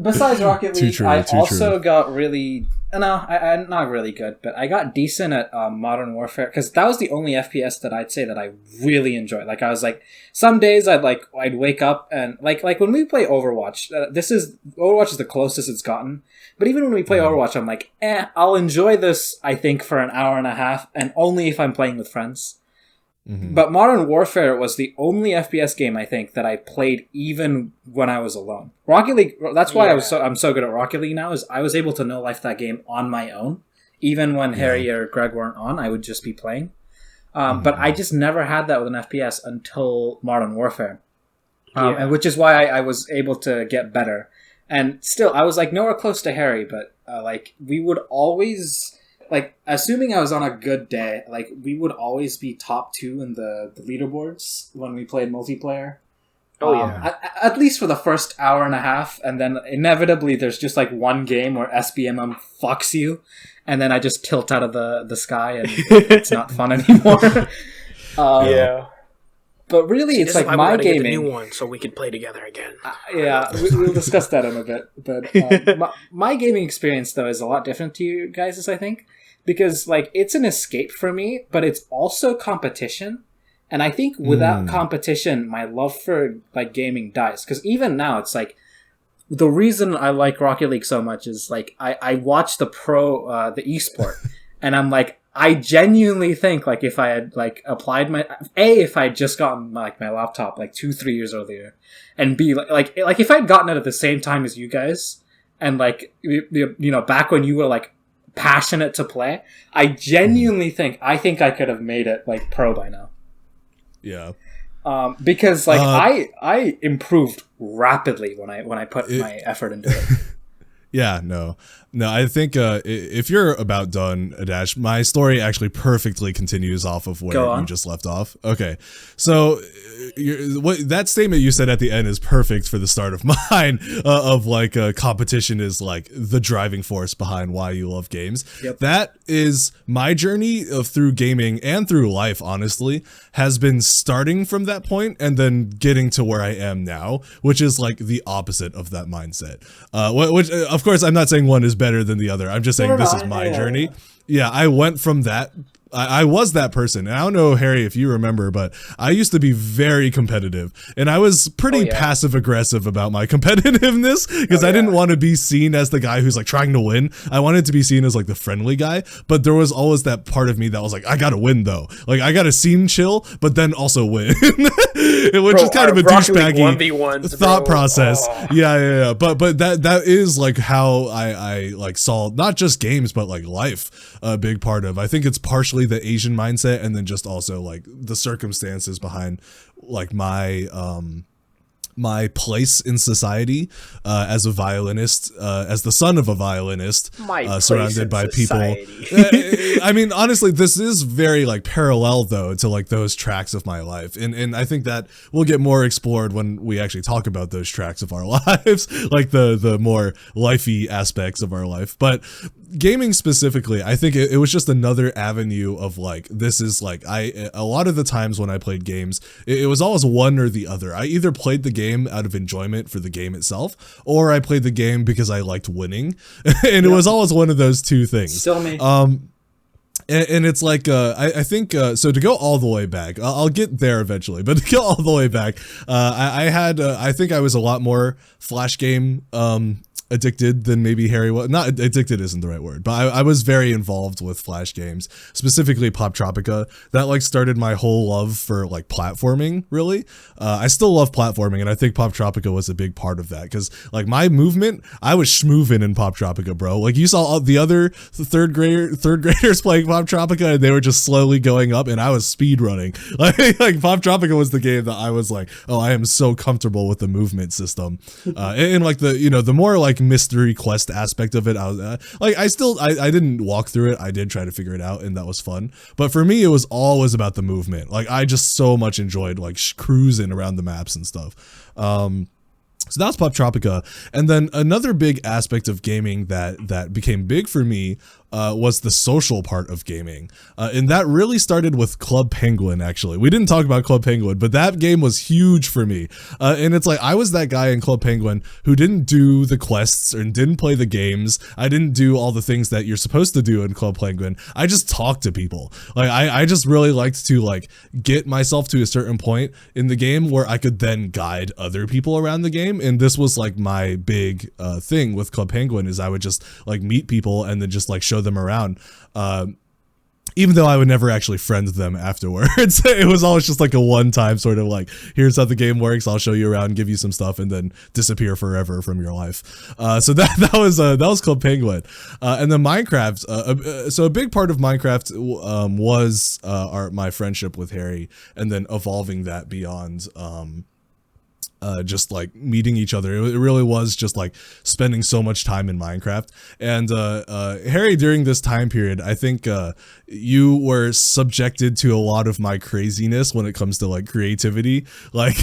besides Rocket League, I also got really I'm not really good, but I got decent at Modern Warfare, because that was the only FPS that I'd say that I really enjoyed. Like, I was like, some days I'd wake up and like when we play Overwatch, Overwatch is the closest it's gotten. But even when we play Overwatch, I'm like, I'll enjoy this, I think, for an hour and a half, and only if I'm playing with friends. Mm-hmm. But Modern Warfare was the only FPS game, I think, that I played even when I was alone. Rocket League, that's why I'm so good at Rocket League now, is I was able to know life that game on my own. Even when Harry or Greg weren't on, I would just be playing. But I just never had that with an FPS until Modern Warfare. And which is why I was able to get better. And still, I was like nowhere close to Harry, but like we would always, like, assuming I was on a good day, like we would always be top 2 in the leaderboards when we played multiplayer. At least for the first hour and a half, and then inevitably there's just like one game where SBMM fucks you, and then I just tilt out of the sky and it's not fun anymore. But really, it's like my gaming. Get the new one so we can play together again. We'll discuss that in a bit. But my gaming experience, though, is a lot different to you guys', I think, because like it's an escape for me, but it's also competition. And I think without competition, my love for like gaming dies. Because even now, it's like the reason I like Rocket League so much is like I watch the the esport, and I'm like, I genuinely think like if I had like applied if I had just gotten like my laptop like 2-3 years earlier, and B, like if I'd gotten it at the same time as you guys, and like you know, back when you were like passionate to play, I genuinely think I could have made it like pro by now. Yeah. Because like I improved rapidly when I put my effort into it. Yeah, no, I think if you're about done, Adash, my story actually perfectly continues off of where you just left off. Okay, so that statement you said at the end is perfect for the start of mine, of like competition is like the driving force behind why you love games. Yep. That is my journey through gaming and through life, honestly, has been starting from that point and then getting to where I am now, which is like the opposite of that mindset. Which, of course, I'm not saying one is better than the other. I'm just saying this is my journey. Yeah, I went from that. I was that person. And I don't know, Harry, if you remember, but I used to be very competitive. And I was pretty passive aggressive about my competitiveness because I didn't want to be seen as the guy who's like trying to win. I wanted to be seen as like the friendly guy. But there was always that part of me that was like, I got to win though. Like I got to seem chill, but then also win. Which is kind of a douchebaggy thought process. Oh. Yeah. But that is like how I like saw not just games, but like life a big part of. I think it's partially the Asian mindset, and then just also like the circumstances behind like my place in society as a violinist, as the son of a violinist, surrounded by people. I mean, honestly, this is very like parallel though to like those tracks of my life, and I think that will get more explored when we actually talk about those tracks of our lives, like the more lifey aspects of our life. But gaming specifically, I think it was just another avenue of like, this is like, a lot of the times when I played games, it was always one or the other. I either played the game out of enjoyment for the game itself, or I played the game because I liked winning. And it was always one of those two things. Still me. And it's like, I think, so to go all the way back, I'll get there eventually, but to go all the way back, I think I was a lot more Flash game, addicted than maybe Harry was. Not addicted isn't the right word, but I was very involved with Flash games, specifically Pop Tropica. That like started my whole love for like platforming, really. I still love platforming, and I think Pop Tropica was a big part of that, because like my movement, I was schmoovin' in Pop Tropica, bro. Like you saw all the other third graders playing Pop Tropica, and they were just slowly going up, and I was speed running. Like Pop Tropica was the game that I was like, oh, I am so comfortable with the movement system, and like the more like mystery quest aspect of it, I was I didn't walk through it. I did try to figure it out, and that was fun. But for me, it was always about the movement. Like I just so much enjoyed like cruising around the maps and stuff. So that's Pop Tropica. And then another big aspect of gaming that became big for me was the social part of gaming. And that really started with Club Penguin, actually. We didn't talk about Club Penguin, but that game was huge for me. And it's like, I was that guy in Club Penguin who didn't do the quests and didn't play the games. I didn't do all the things that you're supposed to do in Club Penguin. I just talked to people. Like, I just really liked to like get myself to a certain point in the game where I could then guide other people around the game. And this was like my big thing with Club Penguin, is I would just like meet people and then just like show them around. Even though I would never actually friend them afterwards. It was always just like a one-time sort of like, here's how the game works, I'll show you around, give you some stuff, and then disappear forever from your life. So that was Club Penguin. And then Minecraft. So a big part of Minecraft was my friendship with Harry, and then evolving that beyond just like meeting each other. It really was just like spending so much time in Minecraft. And Harry, during this time period, I think you were subjected to a lot of my craziness when it comes to like creativity. Like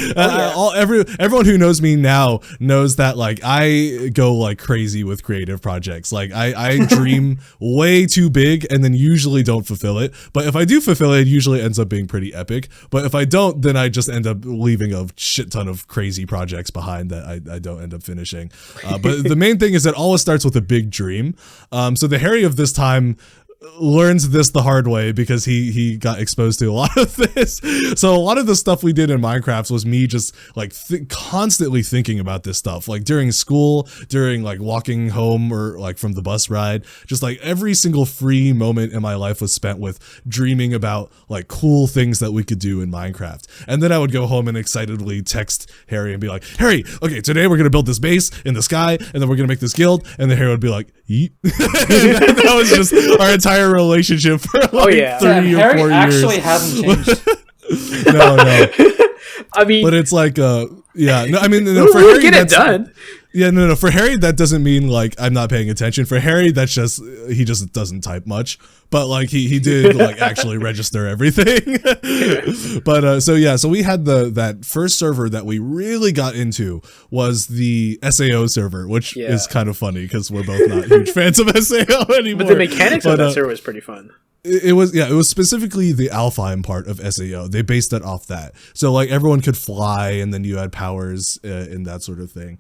everyone who knows me now knows that like I go like crazy with creative projects. Like I dream way too big and then usually don't fulfill it. But if I do fulfill it, it usually ends up being pretty epic. But if I don't, then I just end up leaving a shit ton of crazy projects behind that I don't end up finishing. But the main thing is that always starts with a big dream. So the Harry of this time learns this the hard way because he got exposed to a lot of this. So a lot of the stuff we did in Minecraft was me just like constantly thinking about this stuff, like during school, during like walking home or like from the bus ride. Just like every single free moment in my life was spent with dreaming about like cool things that we could do in Minecraft. And then I would go home and excitedly text Harry and be like, Harry, okay, today we're gonna build this base in the sky and then we're gonna make this guild. And then Harry would be like, yeet. That was just our entire relationship for like 3 or 4 years. Actually hasn't changed. No. I mean, but it's like, yeah, no, I mean, no, for Harry, get it done. Yeah, no. For Harry, that doesn't mean like I'm not paying attention. For Harry, that's just he just doesn't type much. But like he did like actually register everything. But so we had that first server that we really got into was the SAO server, which is kind of funny because we're both not huge fans of SAO anymore. But the mechanics of that server was pretty fun. It was specifically the Alfheim part of SAO. They based it off that. So like everyone could fly and then you had powers and that sort of thing.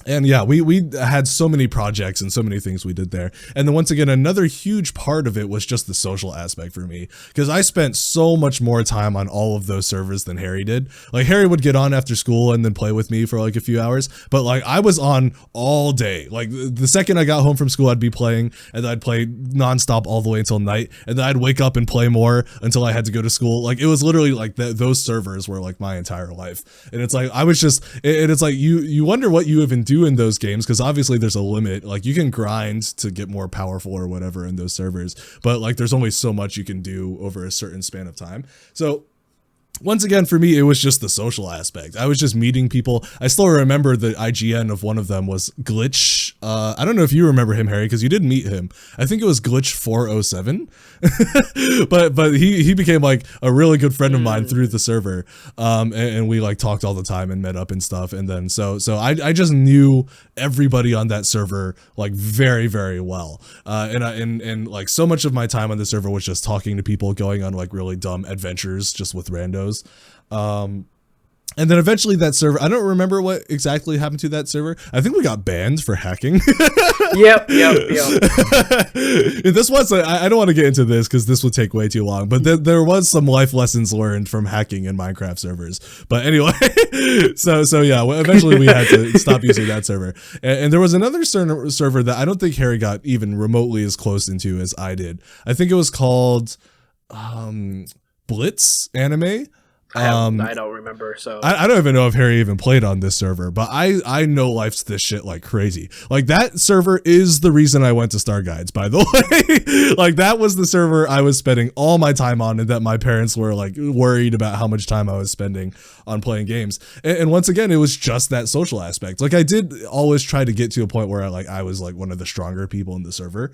And yeah, we had so many projects and so many things we did there. And then once again, another huge part of it was just the social aspect for me, because I spent so much more time on all of those servers than Harry did. Like Harry would get on after school and then play with me for like a few hours, but like I was on all day. Like the second I got home from school, I'd be playing and then I'd play nonstop all the way until night. And then I'd wake up and play more until I had to go to school. Like it was literally like those servers were like my entire life. And it's like, I was just, and it's like, you wonder what you even do in those games, because obviously there's a limit. Like you can grind to get more powerful or whatever in those servers, but like there's only so much you can do over a certain span of time. So once again, for me, it was just the social aspect. I was just meeting people. I still remember the IGN of one of them was Glitch. I don't know if you remember him, Harry, because you did meet him. I think it was Glitch 407. but he became like a really good friend of mine through the server. And we like talked all the time and met up and stuff. And then so I just knew everybody on that server like very, very well. And like so much of my time on the server was just talking to people, going on like really dumb adventures just with randos. And then eventually that server, I don't remember what exactly happened to that server. I think we got banned for hacking. Yep. This was, I don't want to get into this because this would take way too long, but there was some life lessons learned from hacking in Minecraft servers. But anyway, so yeah, eventually we had to stop using that server. And there was another server that I don't think Harry got even remotely as close into as I did. I think it was called Blitz Anime. I don't remember, so I don't even know if Harry even played on this server, but I know life's this shit like crazy. Like that server is the reason I went to Star Guides, by the way. Like that was the server I was spending all my time on, and that my parents were like worried about how much time I was spending on playing games. And once again, it was just that social aspect. Like I did always try to get to a point where I was like one of the stronger people in the server.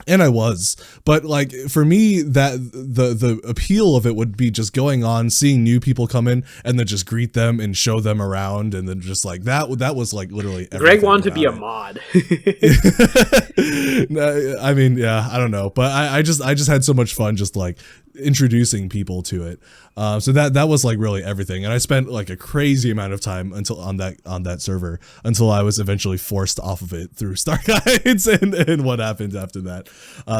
And I was, but like for me, that the appeal of it would be just going on, seeing new people come in, and then just greet them and show them around, and then just like that was like literally. Greg wanted to be a mod. I mean, yeah, I don't know, but I just had so much fun just like introducing people to it. So that was like really everything, and I spent like a crazy amount of time until on that server until I was eventually forced off of it through Star Guides and what happened after that.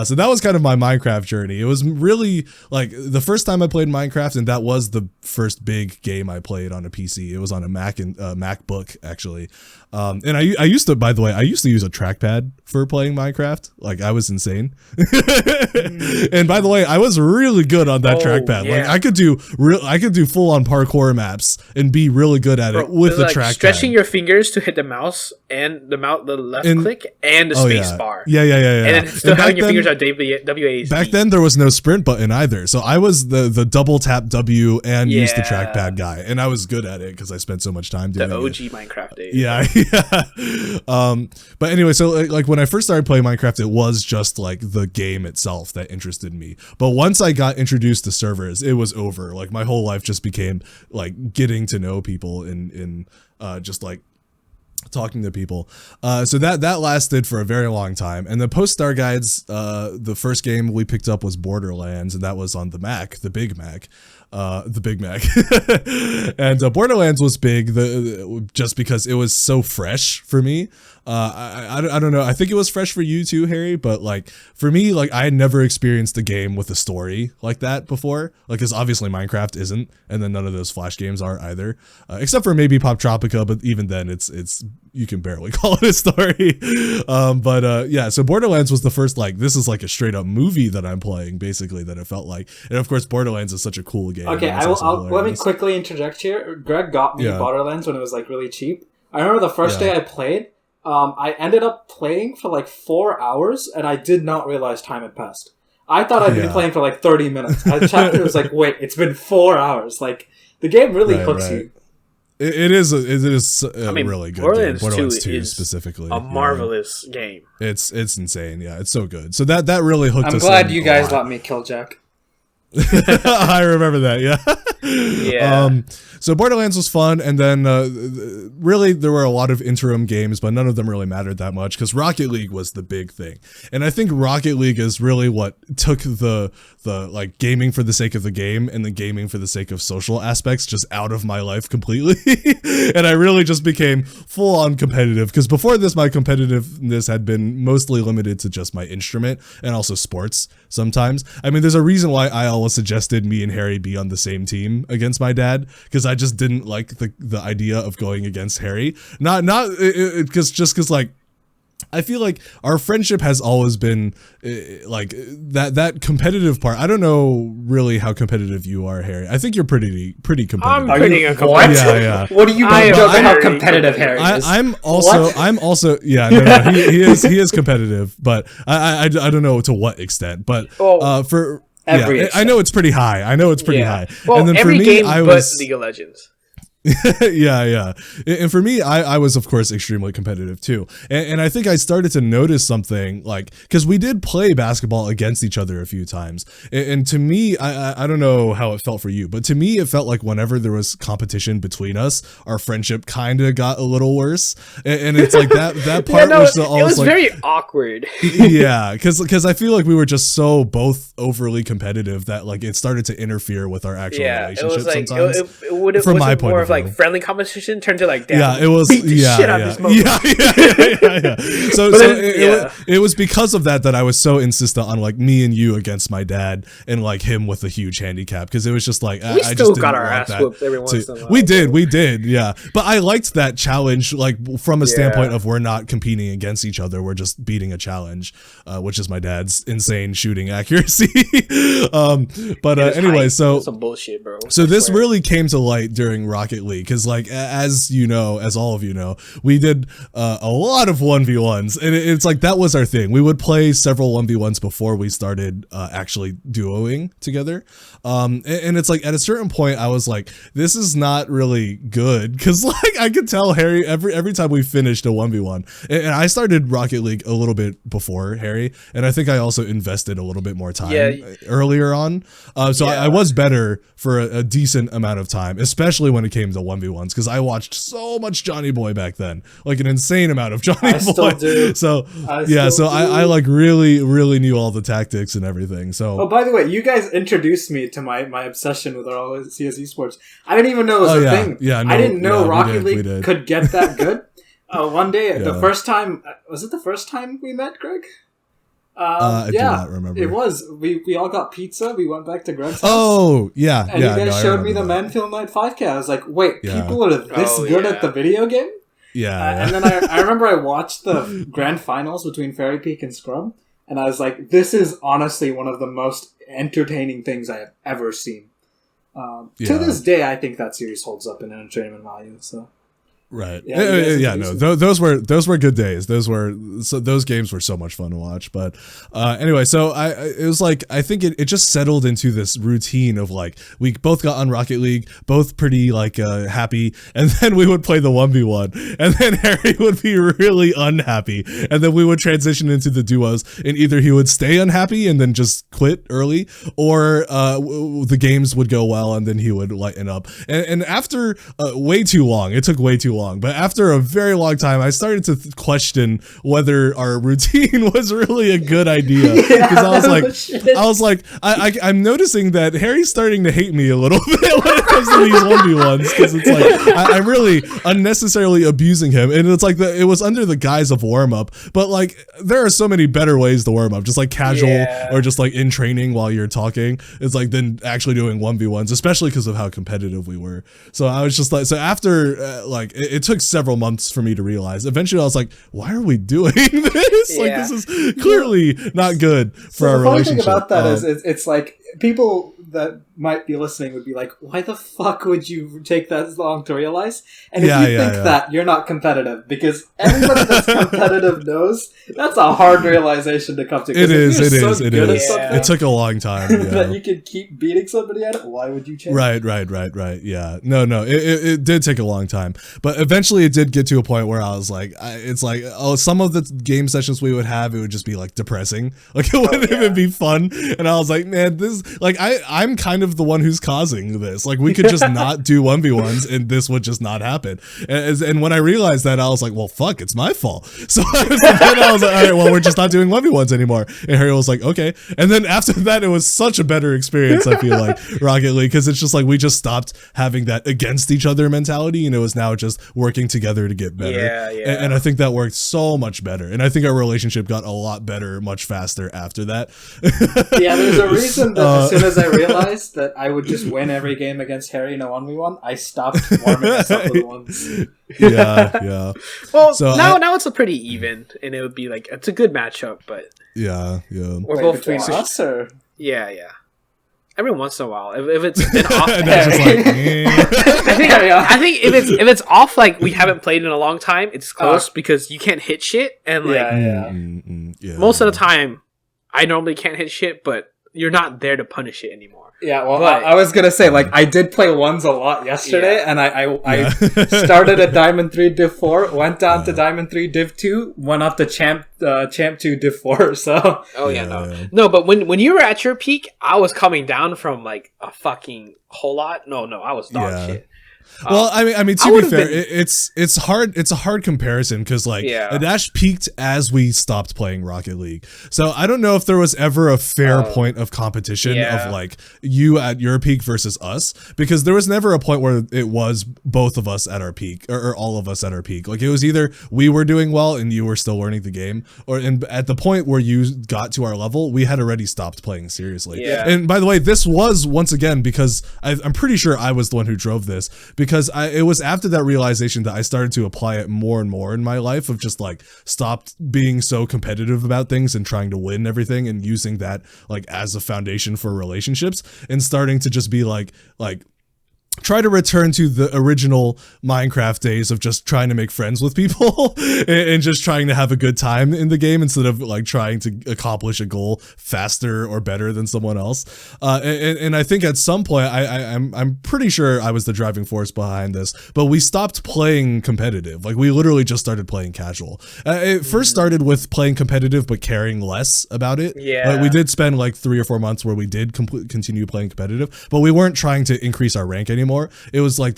So that was kind of my Minecraft journey. It was really like the first time I played Minecraft, and that was the first big game I played on a PC. It was on a Mac and MacBook actually. And I used to, by the way, I used to use a trackpad for playing Minecraft. Like I was insane. And by the way, I was really good on that trackpad. Yeah. Like I could do full on parkour maps and be really good at it with the trackpad. Stretching your fingers to hit the mouse and the left click and the space bar. Yeah. And then still having your fingers at WASD. Back then there was no sprint button either. So I was the double tap W and use the trackpad guy. And I was good at it because I spent so much time doing it. The OG Minecraft days. Yeah. But anyway, so like when I first started playing Minecraft, it was just like the game itself that interested me. But once I got introduced to servers, it was over. Like my whole life just became like getting to know people and just like talking to people. So that lasted for a very long time. And the post Star Guides, the first game we picked up was Borderlands, and that was on the Mac, the Big Mac. And Borderlands was big just because it was so fresh for me. I don't know. I think it was fresh for you too, Harry, but like for me, like I had never experienced a game with a story like that before. Like, cause obviously Minecraft isn't, and then none of those Flash games are either, except for maybe Pop Tropica, but even then it's you can barely call it a story. Yeah, so Borderlands was the first, like, this is like a straight up movie that I'm playing, basically, that it felt like. And of course, Borderlands is such a cool game. Okay, let me quickly interject here. Greg got me Borderlands when it was like really cheap. I remember the first day I played, I ended up playing for like 4 hours, and I did not realize time had passed. I thought I'd been playing for like 30 minutes. I checked, it was like, wait, it's been 4 hours. Like, the game really hooks you. It is really good. Borderlands 2 is specifically a marvelous game. It's insane. Yeah, it's so good. So that really hooked us. I'm glad you guys let me kill Jack. I remember that. Yeah. So Borderlands was fun, and then really there were a lot of interim games, but none of them really mattered that much because Rocket League was the big thing. And I think Rocket League is really what took the like gaming for the sake of the game and the gaming for the sake of social aspects just out of my life completely. And I really just became full on competitive, because before this my competitiveness had been mostly limited to just my instrument and also sports sometimes. I mean, there's a reason why I always suggested me and Harry be on the same team against my dad, because I just didn't like the idea of going against Harry. Not because like I feel like our friendship has always been like that competitive part. I don't know really how competitive you are, Harry. I think you're pretty competitive. I'm pretty competitive. What? Yeah. What do you mean about how competitive Harry is? I'm also yeah. No, he is competitive, but I don't know to what extent. But I know it's pretty high. High. Well, and then every for me, game but League of Legends. yeah. And for me, I was, of course, extremely competitive too. And I think I started to notice something, like, because we did play basketball against each other a few times. And to me, I don't know how it felt for you, but to me, it felt like whenever there was competition between us, our friendship kind of got a little worse. And it's like that part was always, it was like, very awkward. Yeah, because I feel like we were just so both overly competitive that like it started to interfere with our actual relationship. It was like, sometimes. From my point of view. Like friendly competition turned to like, damn, yeah, it was beat the shit out of this moment. Yeah. So it was because of that I was so insistent on like me and you against my dad and like him with a huge handicap, because it was just like we still got our ass whooped every once in a while. We did, yeah. But I liked that challenge, like from a standpoint of we're not competing against each other, we're just beating a challenge, which is my dad's insane shooting accuracy. Anyway, so some bullshit, bro. So this really came to light during Rocket League, because like as you know, as all of you know, we did a lot of 1v1s, and it's like that was our thing. We would play several 1v1s before we started actually duoing together, and it's like at a certain point I was like, this is not really good, because like I could tell Harry every time we finished a 1v1, and I started Rocket League a little bit before Harry, and I think I also invested a little bit more time earlier on, so I was better for a decent amount of time, especially when it came to 1v1s, because I watched so much Johnny Boy back then, like an insane amount of Johnny Boy. Still do. So I like really knew all the tactics and everything. So by the way, you guys introduced me to my obsession with all CSE sports. I didn't even know it was a thing. Yeah, no, I didn't know Rocket League could get that good. One day, the first time, was it the first time we met, Greg? I do not remember. It was. We all got pizza. We went back to Greg's house. Oh, yeah. And you guys showed me the Manfield Night 5K. I was like, wait, people are this good at the video game? Yeah. And then I remember I watched the grand finals between Fairy Peak and Scrum, and I was like, this is honestly one of the most entertaining things I have ever seen. To this day, I think that series holds up in entertainment value, so... Right. Those were good days. Those games were so much fun to watch. But anyway, so it was like, I think it just settled into this routine of like, we both got on Rocket League, both pretty like happy, and then we would play the 1v1, and then Harry would be really unhappy, and then we would transition into the duos, and either he would stay unhappy and then just quit early, or the games would go well and then he would lighten up. And after way too long, it took way too long. But after a very long time, I started to question whether our routine was really a good idea, because I was like, I'm noticing that Harry's starting to hate me a little bit when it comes to these 1v1s, because it's like I'm really unnecessarily abusing him, and it's like it was under the guise of warm up, but like there are so many better ways to warm up, just like casual or just like in training while you're talking. It's like then actually doing 1v1s, especially because of how competitive we were. So I was just like, so after it took several months for me to realize. Eventually, I was like, "Why are we doing this? Like, this is clearly not good for our relationship." The funny thing about that is, it's like people that might be listening would be like, "Why the fuck would you take that long to realize?" And if you think that, you're not competitive, because everybody that's competitive knows that's a hard realization to come to. It is. It took a long time. That you can keep beating somebody at it. Why would you change? Right. Yeah. No. It did take a long time, but eventually it did get to a point where I was like, some of the game sessions we would have, it would just be like depressing. Like it wouldn't even be fun. And I was like, man, this like I'm kind of the one who's causing this. Like we could just not do 1v1s and this would just not happen. And when I realized that, I was like, well, fuck, it's my fault. So then I was like, all right, well, we're just not doing 1v1s anymore. And Harry was like, okay. And then after that, it was such a better experience, I feel like, Rocket League, because it's just like we just stopped having that against each other mentality, and it was now just working together to get better. And I think that worked so much better. And I think our relationship got a lot better much faster after that. There's a reason that as soon as I realized that I would just win every game against Harry in a 1v1, I stopped warming us up with ones. Yeah. Well, so now it's a pretty even, and it would be like, it's a good matchup, but yeah. We're both between us, or yeah. Every once in a while, if it's been off, like, I think if it's off, like we haven't played in a long time, it's close because you can't hit shit, and like most of the time, I normally can't hit shit, but you're not there to punish it anymore. Yeah, well, I was gonna say, like, I did play ones a lot yesterday, and I started at Diamond 3 Div 4, went down to Diamond 3 Div 2, went up to Champ 2 Div 4, so... No, but when you were at your peak, I was coming down from, like, a fucking whole lot. No, I was dog shit. Well, I mean, to be fair, it's hard. It's a hard comparison because like Adash peaked as we stopped playing Rocket League. So I don't know if there was ever a fair point of competition of like you at your peak versus us, because there was never a point where it was both of us at our peak or all of us at our peak. Like it was either we were doing well and you were still learning the game, or at the point where you got to our level, we had already stopped playing seriously. And by the way, this was once again because I'm pretty sure I was the one who drove this. Because it was after that realization that I started to apply it more and more in my life, of just like stopped being so competitive about things and trying to win everything and using that like as a foundation for relationships, and starting to just be like try to return to the original Minecraft days of just trying to make friends with people and just trying to have a good time in the game instead of like trying to accomplish a goal faster or better than someone else. And I think at some point, I'm pretty sure I was the driving force behind this, but we stopped playing competitive. Like we literally just started playing casual. It first started with playing competitive, but caring less about it. Yeah. We did spend like 3 or 4 months where we did continue playing competitive, but we weren't trying to increase our rank anymore. It was like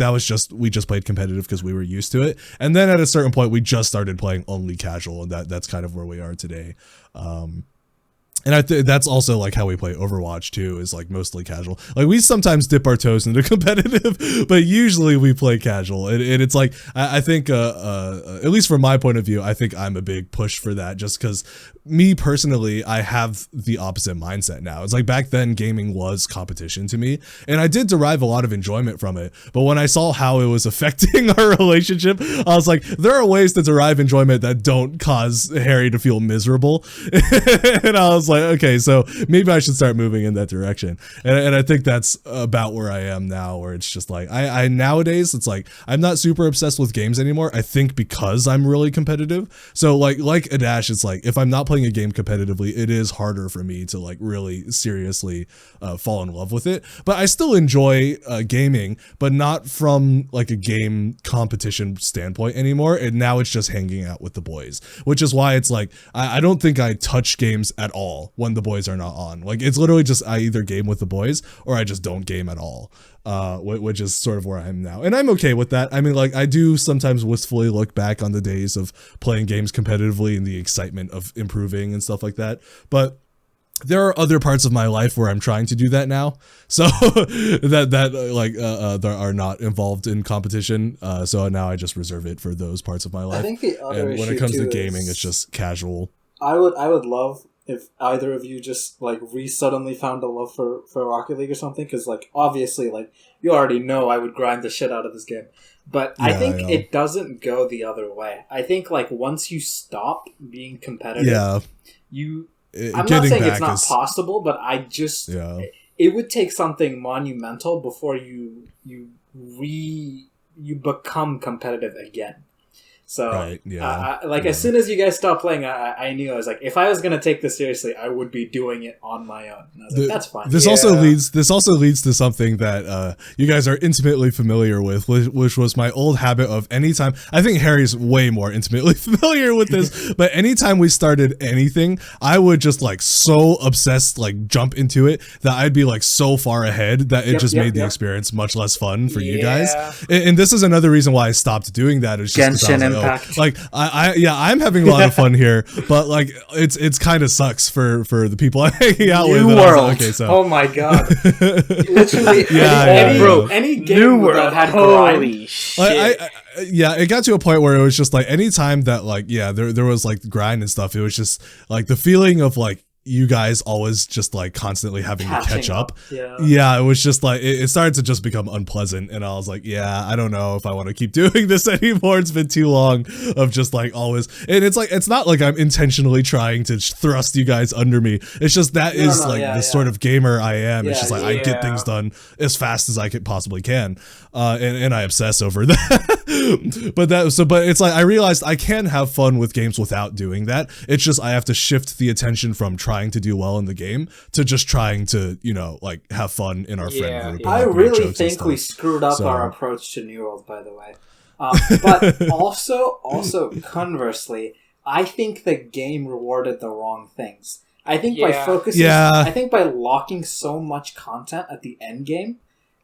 we just played competitive because we were used to it, and then at a certain point we just started playing only casual, and that's kind of where we are today. And I think that's also like how we play Overwatch too, is like mostly casual. Like we sometimes dip our toes into competitive, but usually we play casual. And it's like, I think, at least from my point of view, I think I'm a big push for that just because me personally, I have the opposite mindset now. It's like back then gaming was competition to me, and I did derive a lot of enjoyment from it. But when I saw how it was affecting our relationship, I was like, there are ways to derive enjoyment that don't cause Harry to feel miserable. And I was like, okay, so maybe I should start moving in that direction. And I think that's about where I am now, where it's just like, I nowadays, it's like, I'm not super obsessed with games anymore. I think because I'm really competitive. So like Adash, it's like, if I'm not playing a game competitively, it is harder for me to like really seriously fall in love with it. But I still enjoy gaming, but not from like a game competition standpoint anymore. And now it's just hanging out with the boys, which is why it's like, I don't think I touch games at all when the boys are not on. Like it's literally just I either game with the boys or I just don't game at all, which is sort of where I am now, and I'm okay with that. I mean, like I do sometimes wistfully look back on the days of playing games competitively and the excitement of improving and stuff like that, but there are other parts of my life where I'm trying to do that now, so that are not involved in competition. So now I just reserve it for those parts of my life. I think the other and when it comes to gaming, it's just casual. I would love if either of you just like suddenly found a love for Rocket League or something, because like obviously like you already know I would grind the shit out of this game, but I think it doesn't go the other way. I think like once you stop being competitive, I'm not saying it's not possible, but I just it would take something monumental before you become competitive again. So, as soon as you guys stopped playing, I knew, I was like, if I was gonna take this seriously, I would be doing it on my own. And I was like, that's fine. This also leads to something that you guys are intimately familiar with, which was my old habit of anytime. I think Harry's way more intimately familiar with this, but anytime we started anything, I would just like so obsessed, like jump into it that I'd be like so far ahead that it made the experience much less fun for you guys. And this is another reason why I stopped doing that. It's just Genshin Impact. Like I'm having a lot of fun here, but like it's kind of sucks for the people I'm hanging out with. World. Like, okay, so. Oh my god! Literally, any game that had holy shit. It got to a point where it was just like anytime that like there was like grind and stuff, it was just like the feeling of like you guys always just like constantly having to catch up. It was just like it started to just become unpleasant, and I was like, I don't know if I want to keep doing this anymore. It's been too long of just like always, and it's like it's not like I'm intentionally trying to thrust you guys under me. It's just the sort of gamer I am. It's just like I get things done as fast as I possibly can, and I obsess over that. but it's like I realized I can have fun with games without doing that. It's just I have to shift the attention from trying to do well in the game to just trying to like have fun in our friend group. I really think we screwed up our approach to New World, by the way. But also conversely, I think the game rewarded the wrong things. I think by focusing, I think by locking so much content at the end game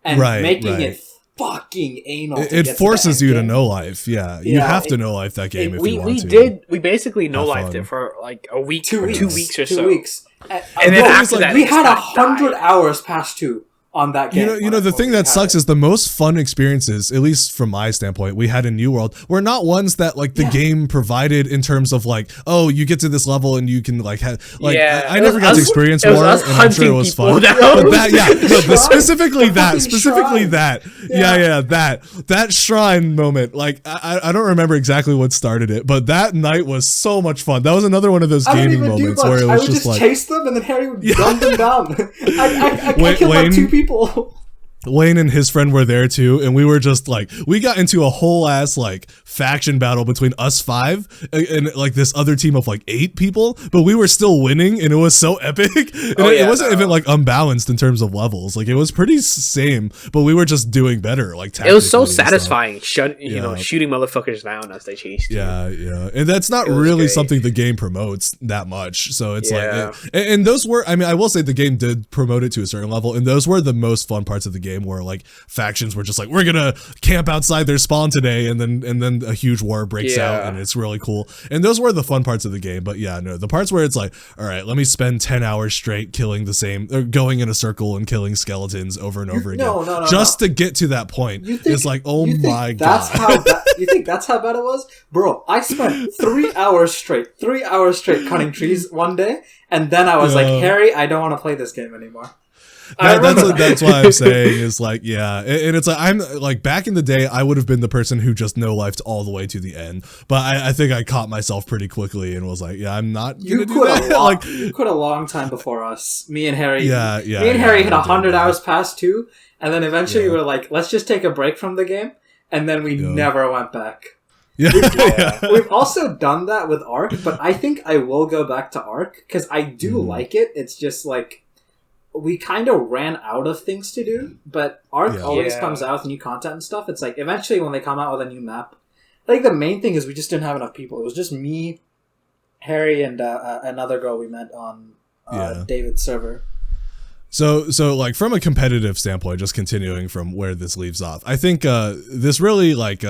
and making it fucking anal. It forces you to no life. You have to no life that game if you want to. We basically no lifed it for like a week, 2 weeks or so. 2 weeks. And then after that, we had 100 hours past 2 on that game. You know the thing that sucks is the most fun experiences, at least from my standpoint, we had in New World were not ones that like the game provided in terms of like, oh, you get to this level and you can like have like I never got to experience more, and I'm sure it was fun. But specifically that that shrine moment, like I don't remember exactly what started it, but that night was so much fun. That was another one of those gaming moments where it was just like chase them and then Harry would gun them down. I killed like 2 people. Wayne and his friend were there too, and we were just like, we got into a whole ass like faction battle between us 5 and like this other team of like 8 people, but we were still winning, and it was so epic. And it wasn't even like unbalanced in terms of levels. Like it was pretty same, but we were just doing better. Like it was so satisfying, shooting motherfuckers down as they chased you. Yeah, and that's not really something the game promotes that much. So it's like, and those were, I mean, I will say the game did promote it to a certain level, and those were the most fun parts of the game, where like factions were just like, we're gonna camp outside their spawn today, and then a huge war breaks out, and it's really cool. And those were the fun parts of the game. But yeah, no, the parts where it's like, all right, let me spend 10 hours straight killing the same, or going in a circle and killing skeletons over and over again, just to get to that point. It's like, oh my god. You think that's how bad it was? Bro, I spent 3 hours straight cutting trees one day, and then I was like, Harry, I don't want to play this game anymore. That's why I'm saying is like, yeah, and it's like, I'm like, back in the day I would have been the person who just no-lifed all the way to the end, but I think I caught myself pretty quickly and was like, yeah, I'm not gonna do that. You quit a long time before us. Me and Harry Harry hit 100 hours past too, and then eventually we were like, let's just take a break from the game, and then we never went back. We've also done that with Ark, but I think I will go back to Ark because I do like it. It's just like, we kind of ran out of things to do, but Ark always comes out with new content and stuff. It's like, eventually when they come out with a new map, I think the main thing is we just didn't have enough people. It was just me, Harry, and another girl we met on David's server. So like, from a competitive standpoint, just continuing from where this leaves off, I think this really like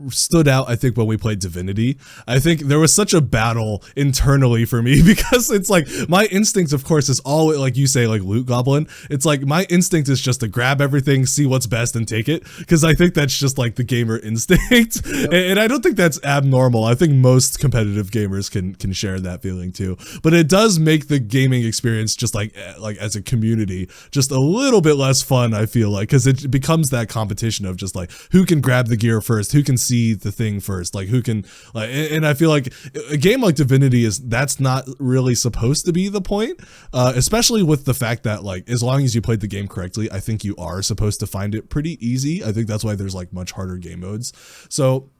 stood out, I think, when we played Divinity. I think there was such a battle internally for me, because it's like, my instinct, of course, is always, like you say, like loot goblin. It's like, my instinct is just to grab everything, see what's best, and take it, because I think that's just like the gamer instinct. And I don't think that's abnormal. I think most competitive gamers can share that feeling too. But it does make the gaming experience, just like as a community, just a little bit less fun, I feel like, because it becomes that competition of just like, who can grab the gear first, who can see the thing first, like who can, like, and I feel like a game like Divinity that's not really supposed to be the point, especially with the fact that, like, as long as you played the game correctly, I think you are supposed to find it pretty easy. I think that's why there's like much harder game modes. So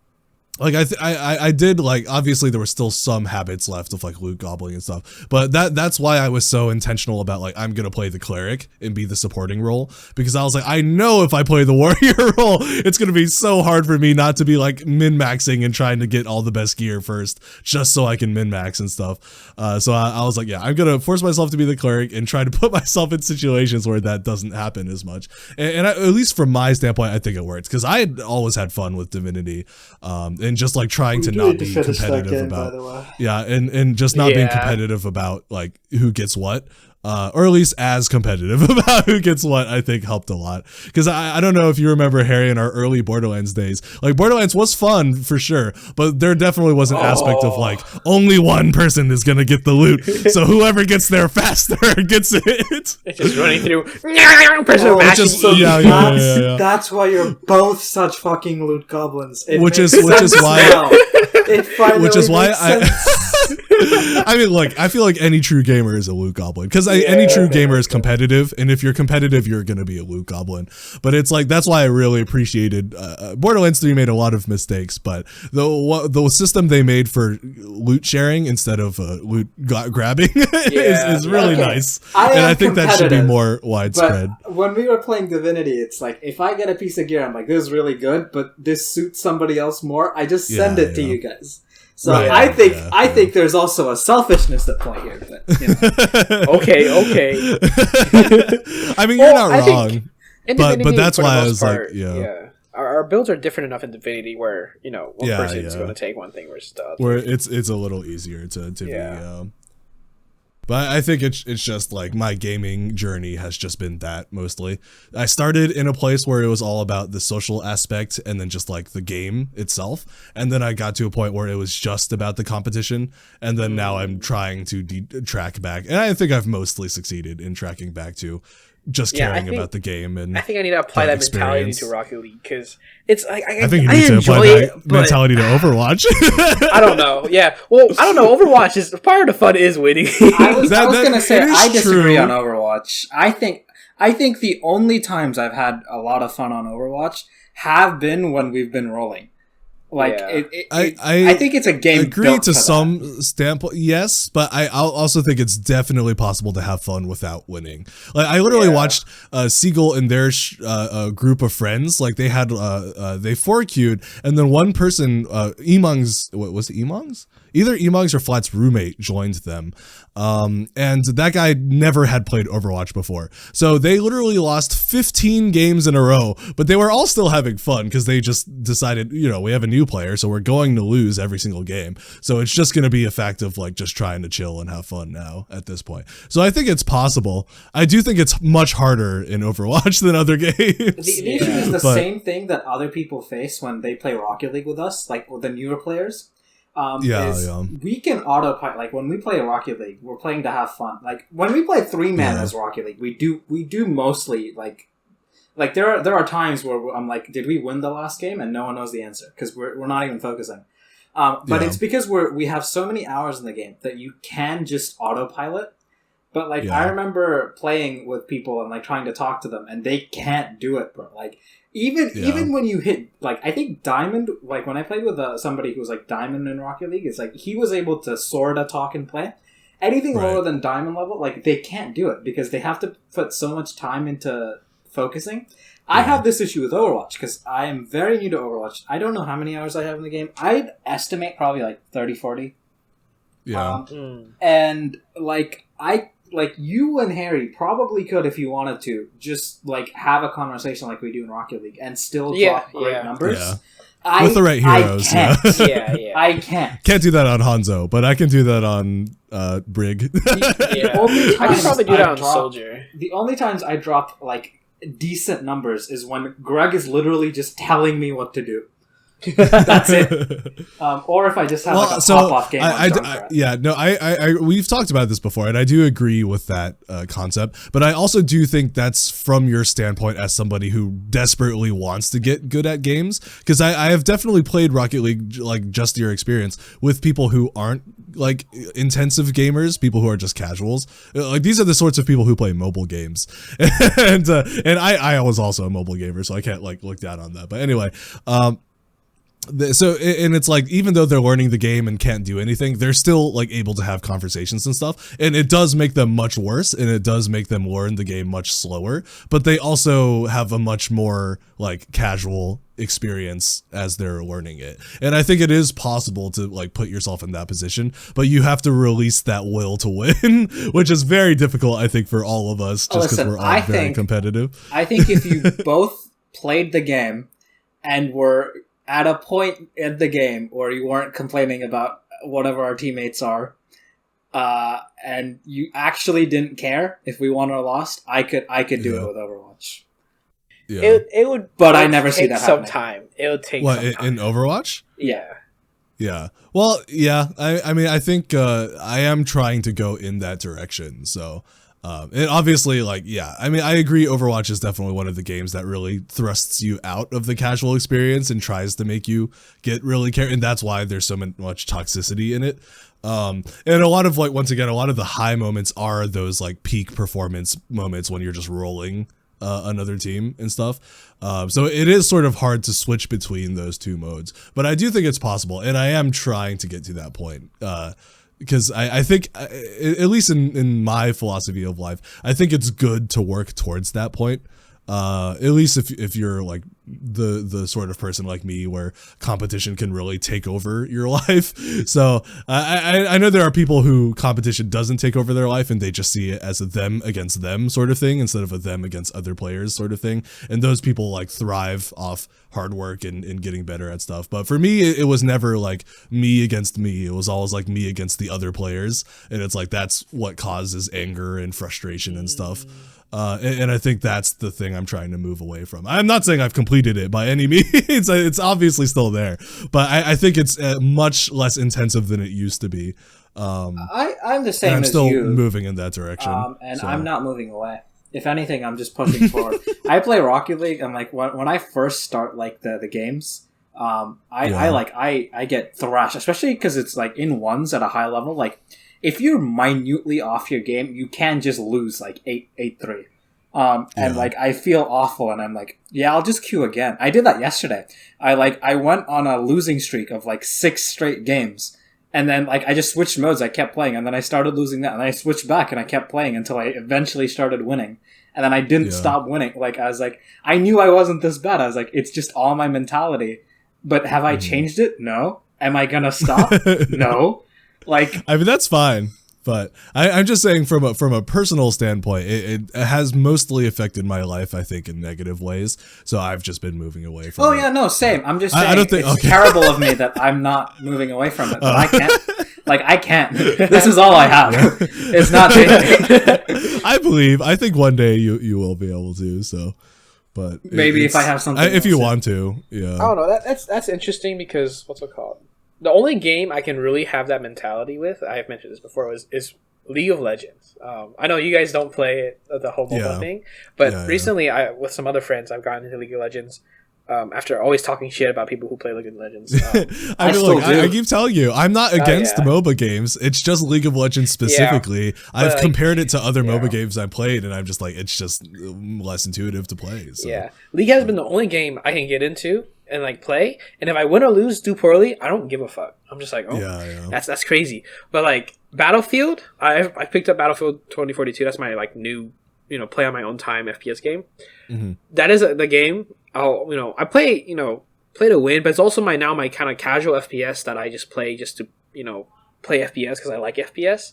like, I did, like, obviously there were still some habits left of like loot gobbling and stuff, but that's why I was so intentional about like, I'm gonna play the cleric and be the supporting role, because I was like, I know if I play the warrior role, it's gonna be so hard for me not to be like min-maxing and trying to get all the best gear first, just so I can min-max and stuff. So I was like, yeah, I'm gonna force myself to be the cleric and try to put myself in situations where that doesn't happen as much. And at least from my standpoint, I think it works, because I had always had fun with Divinity, and just like trying to not be competitive about, and just not being competitive about like who gets what, or at least as competitive about who gets what, I think helped a lot. Because I don't know if you remember, Harry, in our early Borderlands days, like Borderlands was fun for sure, but there definitely was an aspect of like, only one person is gonna get the loot, so whoever gets there faster gets it. It's just running through. That's why you're both such fucking loot goblins. Which is why I mean, look, I feel like any true gamer is a loot goblin, because any true gamer is competitive, and if you're competitive, you're going to be a loot goblin. But it's like, that's why I really appreciated Borderlands 3 made a lot of mistakes, but the system they made for loot sharing instead of loot grabbing is really nice. I think that should be more widespread. But when we were playing Divinity, it's like, if I get a piece of gear, I'm like, this is really good, but this suits somebody else more, I just send it to you guys. So I think there's also a selfishness at play here. But, you know. Okay. I mean, you're not wrong. But that's why I was like, Our builds are different enough in Divinity where, you know, one person is going to take one thing versus the other. Where it's a little easier to be. But I think it's just like, my gaming journey has just been that mostly. I started in a place where it was all about the social aspect and then just like the game itself. And then I got to a point where it was just about the competition. And then now I'm trying to track back. And I think I've mostly succeeded in tracking back to just caring about the game. And I think I need to apply that mentality to Rocket League, because it's like, I think you need to apply that mentality to Overwatch. I don't know. Yeah. Well, I don't know. Overwatch is part of the fun is winning. I was going to say, I disagree on Overwatch. I I think the only times I've had a lot of fun on Overwatch have been when we've been rolling. Like, I think it's a game. Agree to some standpoint, yes, but I also think it's definitely possible to have fun without winning. Like, I literally watched Seagull and their group of friends. Like, they had they 4Q'd, and then one person, Emong's, what was it, Emong's? Either Emong's or Flat's roommate joined them. And that guy never had played Overwatch before. So they literally lost 15 games in a row, but they were all still having fun because they just decided, we have a new player, so we're going to lose every single game. So it's just going to be a fact of like just trying to chill and have fun now at this point. So I think it's possible. I do think it's much harder in Overwatch than other games. The issue is the same thing that other people face when they play Rocket League with us, like with the newer players. We can autopilot. Like when we play Rocket League, we're playing to have fun. Like when we play 3-man as Rocket League, we do mostly like there are times where I'm like, did we win the last game? And no one knows the answer because we're not even focusing. But it's because we have so many hours in the game that you can just autopilot. But like I remember playing with people and like trying to talk to them, and they can't do it, bro. Like. Even when you hit, like, I think Diamond, like, when I played with somebody who was, like, Diamond in Rocket League, it's like, he was able to sort of talk and play. Anything lower than Diamond level, like, they can't do it, because they have to put so much time into focusing. I have this issue with Overwatch, because I am very new to Overwatch. I don't know how many hours I have in the game. I'd estimate probably, like, 30, 40. Yeah. And, like you and Harry probably could, if you wanted to, just like have a conversation like we do in Rocket League and still drop great numbers. Yeah. With the right heroes. I can't do that on Hanzo, but I can do that on Brig. I can probably do that on Soldier. The only times I drop like decent numbers is when Greg is literally just telling me what to do. That's it. Or if I just have like a pop-off game. We've talked about this before, and I do agree with that concept. But I also do think that's from your standpoint as somebody who desperately wants to get good at games. Because I have definitely played Rocket League, like just your experience, with people who aren't like intensive gamers, people who are just casuals. Like these are the sorts of people who play mobile games, and I was also a mobile gamer, so I can't like look down on that. But anyway. So, and it's like, even though they're learning the game and can't do anything, they're still like able to have conversations and stuff. And it does make them much worse, and it does make them learn the game much slower, but they also have a much more like casual experience as they're learning it. And I think it is possible to like put yourself in that position, but you have to release that will to win, which is very difficult, I think, for all of us, just because we're all very competitive. I think if you both played the game and were at a point in the game where you weren't complaining about whatever our teammates are, and you actually didn't care if we won or lost, I could do it with Overwatch. Yeah. It would, but I never see that some time. It would take some time. In Overwatch? Yeah. Yeah. Well, yeah. I mean, I think I am trying to go in that direction. So. And obviously, like, yeah, I mean, I agree. Overwatch is definitely one of the games that really thrusts you out of the casual experience and tries to make you get really and that's why there's so much toxicity in it. And a lot of like, once again, a lot of the high moments are those like peak performance moments when you're just rolling another team and stuff. So it is sort of hard to switch between those two modes, but I do think it's possible, and I am trying to get to that point. Because I think, at least in my philosophy of life, I think it's good to work towards that point. At least if you're like the sort of person like me where competition can really take over your life. So I know there are people who competition doesn't take over their life and they just see it as a them against them sort of thing instead of a them against other players sort of thing. And those people like thrive off hard work and getting better at stuff. But for me, it was never like me against me. It was always like me against the other players. And it's like, that's what causes anger and frustration and stuff. And I think that's the thing I'm trying to move away from. I'm not saying I've completed it by any means. It's obviously still there, but I think it's much less intensive than it used to be. I'm the same I'm as still you. moving in that direction. I'm not moving away. If anything, I'm just pushing forward. I play Rocket League, and like when I first start like the games, I get thrashed, especially because it's like in ones at a high level. Like if you're minutely off your game, you can just lose like 8-3. And like I feel awful, and I'm like, yeah, I'll just queue again. I did that yesterday. I went on a losing streak of like 6 straight games, and then like I just switched modes. I kept playing, and then I started losing that, and I switched back, and I kept playing until I eventually started winning. And then I didn't stop winning. Like I was like, I knew I wasn't this bad. I was like, it's just all my mentality. But have I changed it? No. Am I gonna stop? No. Like, I mean, that's fine. But I'm just saying from a personal standpoint, it has mostly affected my life, I think, in negative ways. So I've just been moving away from it. Oh, yeah, no, same. I'm just saying I don't think, it's terrible of me that I'm not moving away from it. But I can't. Like, I can't. This is all I have. It's not changing. I think one day you will be able to, so... But maybe if I have something if you want to, yeah. I don't know. That's interesting because, what's it called? The only game I can really have that mentality with, I have mentioned this before, is League of Legends. I know you guys don't play it, the whole mobile thing, but recently, with some other friends, I've gotten into League of Legends. After always talking shit about people who play League of Legends. I keep telling you, I'm not against MOBA games. It's just League of Legends specifically. Yeah, I've compared it to other MOBA games I played, and I'm just like, it's just less intuitive to play. So. Yeah, League has been the only game I can get into and like play, and if I win or lose, do poorly, I don't give a fuck. I'm just like, that's crazy. But like Battlefield, I picked up Battlefield 2042. That's my like new, play on my own time FPS game. Mm-hmm. That is the game. I play to win, but it's also my kind of casual FPS that I just play just to play FPS because I like FPS.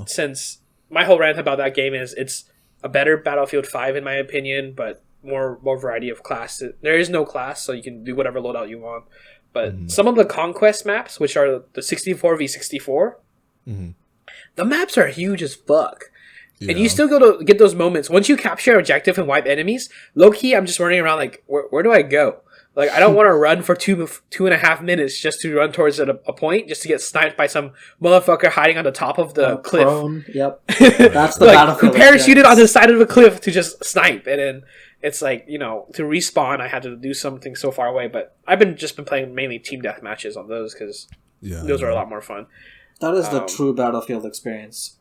Since my whole rant about that game is it's a better Battlefield 5 in my opinion, but more variety of class. There is no class, so you can do whatever loadout you want. But some of the conquest maps, which are the 64v64, the maps are huge as fuck. Yeah. And you still go to get those moments. Once you capture an objective and wipe enemies, low-key, I'm just running around like, where do I go? Like, I don't want to run for 2.5 minutes just to run towards a point, just to get sniped by some motherfucker hiding on the top of the cliff. Prone. Yep. That's the battlefield. Who parachuted on the side of a cliff to just snipe. And then it's like, to respawn, I had to do something so far away. But I've just been playing mainly team death matches on those because those are a lot more fun. That is the true Battlefield experience.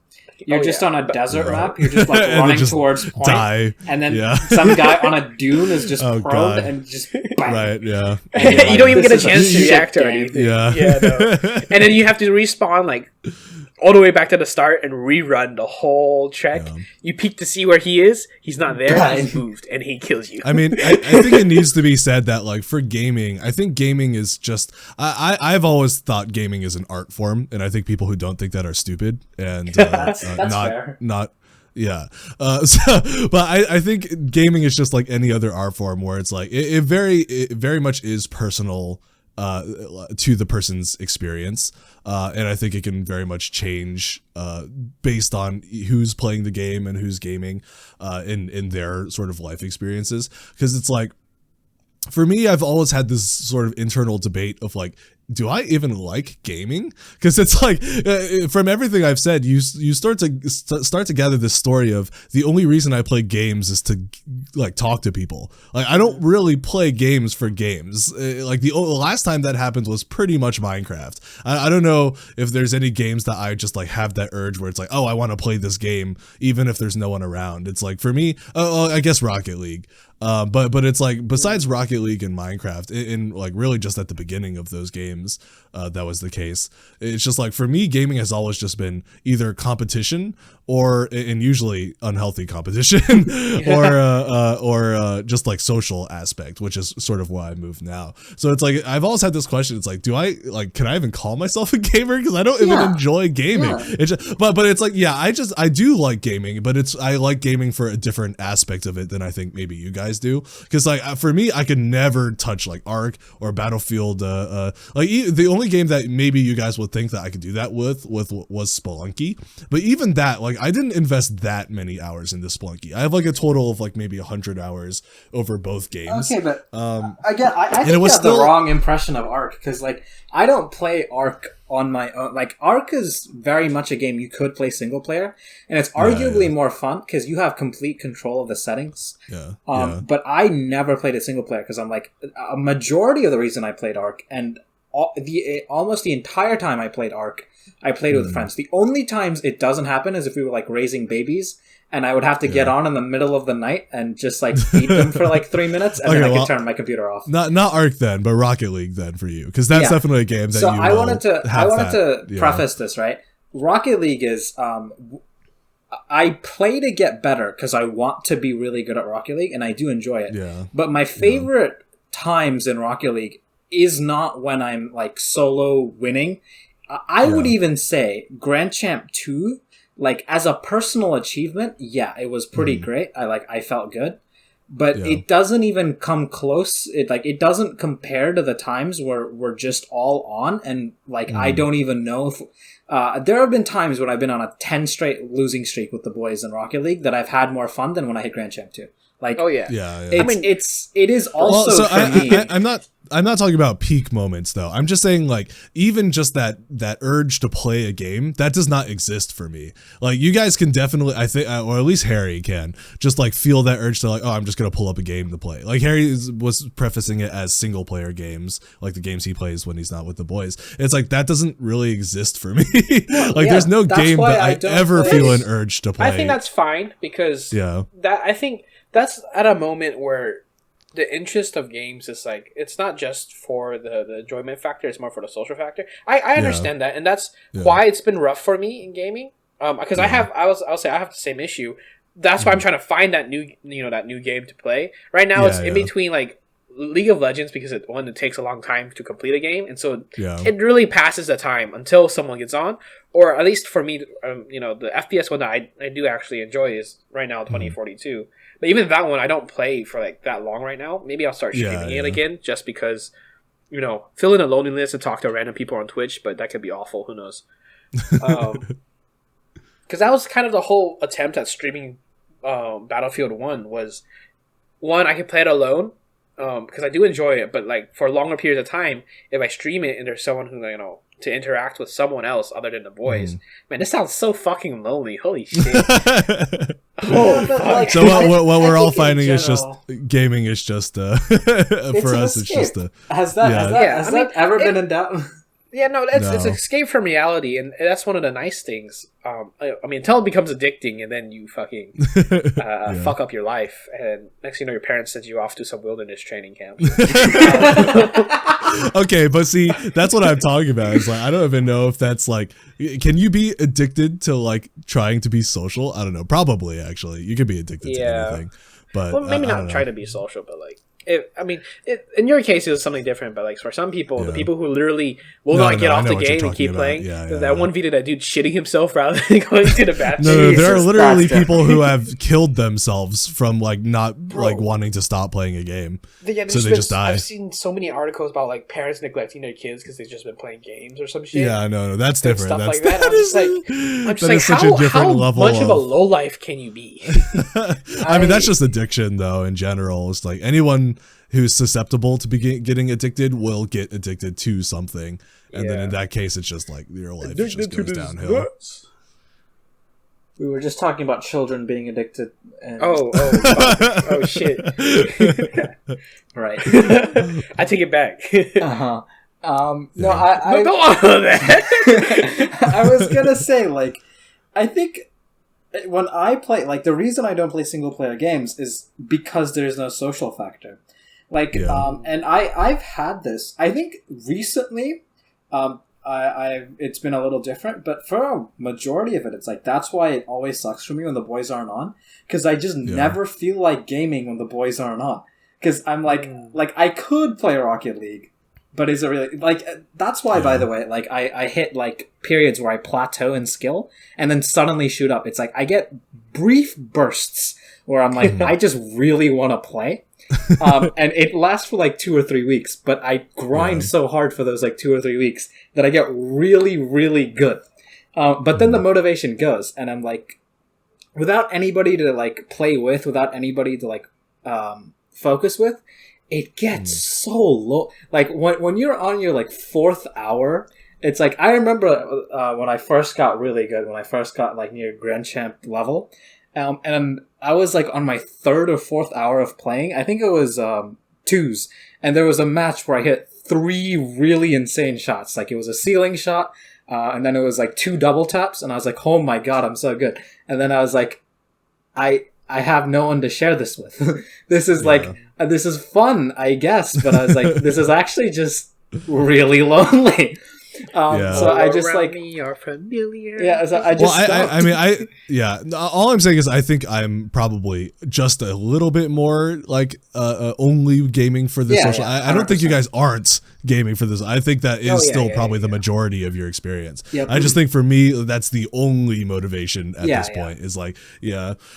You're just on a desert map. You're just like running towards point, and then some guy on a dune is just prone and just bang. Right. Yeah. You don't even get a chance to react or anything. Yeah. No. And then you have to respawn like all the way back to the start and rerun the whole trek. Yeah. You peek to see where he is. He's not there. He's moved, and he kills you. I mean, I think it needs to be said that, like, for gaming, I think gaming is just... I've always thought gaming is an art form, and I think people who don't think that are stupid. And that's fair. Yeah. But I think gaming is just like any other art form where it's like, it very much is personal to the person's experience. And I think it can very much change based on who's playing the game and who's gaming in their sort of life experiences. Because it's like, for me, I've always had this sort of internal debate of like, do I even like gaming? Because it's like, from everything I've said, you start to gather this story of the only reason I play games is to like talk to people. Like, I don't really play games for games. Like the last time that happened was pretty much Minecraft. I don't know if there's any games that I just like have that urge where it's like, oh, I want to play this game even if there's no one around. It's like, for me, I guess Rocket League. But it's like, besides Rocket League and Minecraft, in like really just at the beginning of those games, that was the case. It's just like, for me, gaming has always just been either competition and usually unhealthy competition or just like social aspect, which is sort of why I moved now. So it's like, I've always had this question. It's like, can I even call myself a gamer? Because I don't even enjoy gaming. It's just, but it's like, I do like gaming, but I like gaming for a different aspect of it than I think maybe you guys do. Because like, for me, I could never touch like Ark or Battlefield. Like the only game that maybe you guys would think that I could do that with was Spelunky. But even that, like, I didn't invest that many hours into Spelunky. I have like a total of like maybe 100 hours over both games. Okay, but again, I think you have the wrong impression of Ark, because like, I don't play Ark on my own. Like, Ark is very much a game you could play single player, and it's arguably more fun because you have complete control of the settings. But I never played it single player because I'm like, a majority of the reason I played Ark, and almost the entire time I played Ark, I played with friends. The only times it doesn't happen is if we were like raising babies and I would have to get on in the middle of the night and just like feed them for like 3 minutes, and then I could turn my computer off. Not Ark then, but Rocket League then for you, because that's definitely a game that so you. I wanted to preface this, right. Rocket League is I play to get better because I want to be really good at Rocket League, and I do enjoy it. Yeah. But my favorite times in Rocket League is not when I'm like solo winning. I would even say Grand Champ 2, like as a personal achievement, it was pretty great. I felt good. But it doesn't even come close. It doesn't compare to the times where we're just all on, and like I don't even know if there have been times when I've been on a 10 straight losing streak with the boys in Rocket League that I've had more fun than when I hit Grand Champ 2. Like, it is also for me. I'm not talking about peak moments though. I'm just saying like even just that urge to play a game that does not exist for me. Like you guys can definitely, I think, or at least Harry can just like feel that urge to like, oh, I'm just gonna pull up a game to play. Like Harry was prefacing it as single player games, like the games he plays when he's not with the boys. It's like that doesn't really exist for me. There's no game that I ever feel an urge to play. I think that's fine because I think that's at a moment where the interest of games is like, it's not just for the enjoyment factor, it's more for the social factor. I understand that, and that's why it's been rough for me in gaming. Because I'll say I have the same issue. That's why I'm trying to find that new game to play. Right now it's in between like League of Legends, because it takes a long time to complete a game, and so it really passes the time until someone gets on. Or at least for me, the FPS one that I do actually enjoy is right now 2042. But even that one, I don't play for like that long right now. Maybe I'll start streaming it again, just because, fill in a loneliness and talk to random people on Twitch, but that could be awful. Who knows? Because that was kind of the whole attempt at streaming Battlefield 1 was, one, I could play it alone, because I do enjoy it, but like for longer periods of time, if I stream it and there's someone who, to interact with someone else other than the boys. Man, this sounds so fucking lonely. Holy shit. So what we're all finding is just gaming is just for us it's just has that ever been in doubt? Yeah, no, it's an escape from reality, and that's one of the nice things. Until it becomes addicting, and then you fucking fuck up your life, and next thing you know, your parents send you off to some wilderness training camp. Okay, but see, that's what I'm talking about. It's like I don't even know if that's like, can you be addicted to like trying to be social? I don't know. Probably, actually, you could be addicted to anything. But maybe not try to be social, but like. In your case, it was something different, but like for some people, the people who literally will not get off the game and keep playing, that one video, that dude shitting himself rather than going to the bathroom. No, there are literally people who have killed themselves from like not like wanting to stop playing a game, so they just die. I've seen so many articles about like parents neglecting their kids because they've just been playing games or some shit. Yeah, no, that's different. Stuff like that. I'm just like, how much of a low life can you be? I mean, that's just addiction, though. In general, it's like anyone who's susceptible to getting addicted will get addicted to something, and then in that case, it's just like your life just goes downhill. We were just talking about children being addicted. And oh shit! Right. I take it back. No, I go on that. I was gonna say, like, I think when I play, like, the reason I don't play single player games is because there's no social factor. Like, and I've had this. I think recently, it's been a little different, but for a majority of it, it's like that's why it always sucks for me when the boys aren't on, because I just never feel like gaming when the boys aren't on. Because I'm like I could play Rocket League, but is it really like? That's why, by the way, like I hit like periods where I plateau in skill and then suddenly shoot up. It's like I get brief bursts where I'm like I just really want to play. And it lasts for like 2 or 3 weeks, but I grind so hard for those like 2 or 3 weeks that I get really, really good. But then the motivation goes, and I'm like, without anybody to like play with, without anybody to like focus with, it gets so low. Like when you're on your like 4th hour, it's like I remember when I first got really good, when I first got like near Grand Champ level. And I was like on my 3rd or 4th hour of playing. I think it was 2s, and there was a match where I hit 3 really insane shots. Like it was a ceiling shot, and then it was like 2 double taps, and I was like, "Oh my god, I'm so good!" And then I was like, I have no one to share this with. This is this is fun, I guess, but I was like, this is actually just really lonely. So I just like me are familiar. Yeah, so I just all I'm saying is I think I'm probably just a little bit more like only gaming for the social. I don't think you guys aren't gaming for this. I think that is still probably the majority of your experience. Yep. I just think for me that's the only motivation at this point is like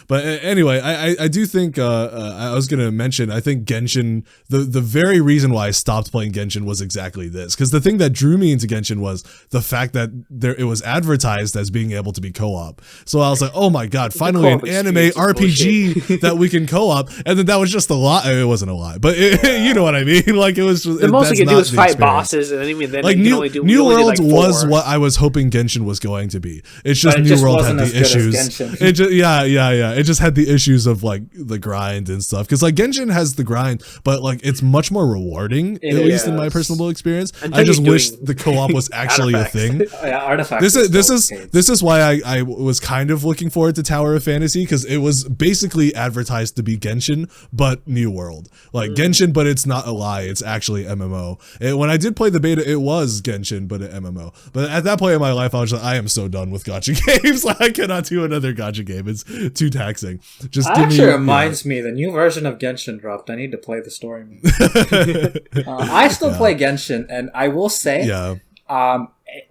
but anyway, I do think I was gonna mention, I think Genshin, the very reason why I stopped playing Genshin was exactly this, because the thing that drew me into Genshin was the fact that it was advertised as being able to be co-op. So I was like, oh my god, finally an anime RPG that we can co-op. And then that was just a lie. It wasn't a lie, but you know what I mean. Like it was just the most you can do is fight bosses, and then like you can only do New World like was what I was hoping Genshin was going to be. It's just New World had the issues. It just it just had the issues of like the grind and stuff. Because like Genshin has the grind, but like it's much more rewarding, at least in my personal experience. I just wish the co-op was actually a thing. Artifacts. This is why I was kind of looking forward to Tower of Fantasy, because it was basically advertised to be Genshin but New World. Like Genshin, but it's not a lie. It's actually MMO. And when I did play the beta, it was Genshin, but an MMO. But at that point in my life, I was like, I am so done with gacha games. I cannot do another gacha game. It's too taxing. Just that actually reminds me, the new version of Genshin dropped. I need to play the story mode. I still play Genshin, and I will say,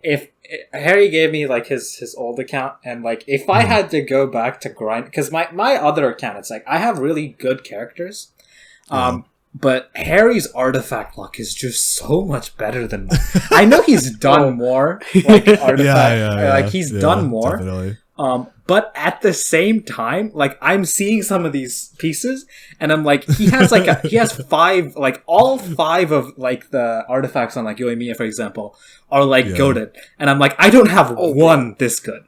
if Harry gave me like his old account, and like if I had to go back to grind, because my other account, it's like I have really good characters. But Harry's artifact luck is just so much better than mine. I know he's done more, like artifact, he's done more. Definitely. But at the same time, like I'm seeing some of these pieces, and I'm like, he has 5, like all 5 of like the artifacts on like Yoimiya, for example, are like goated, and I'm like, I don't have one this good.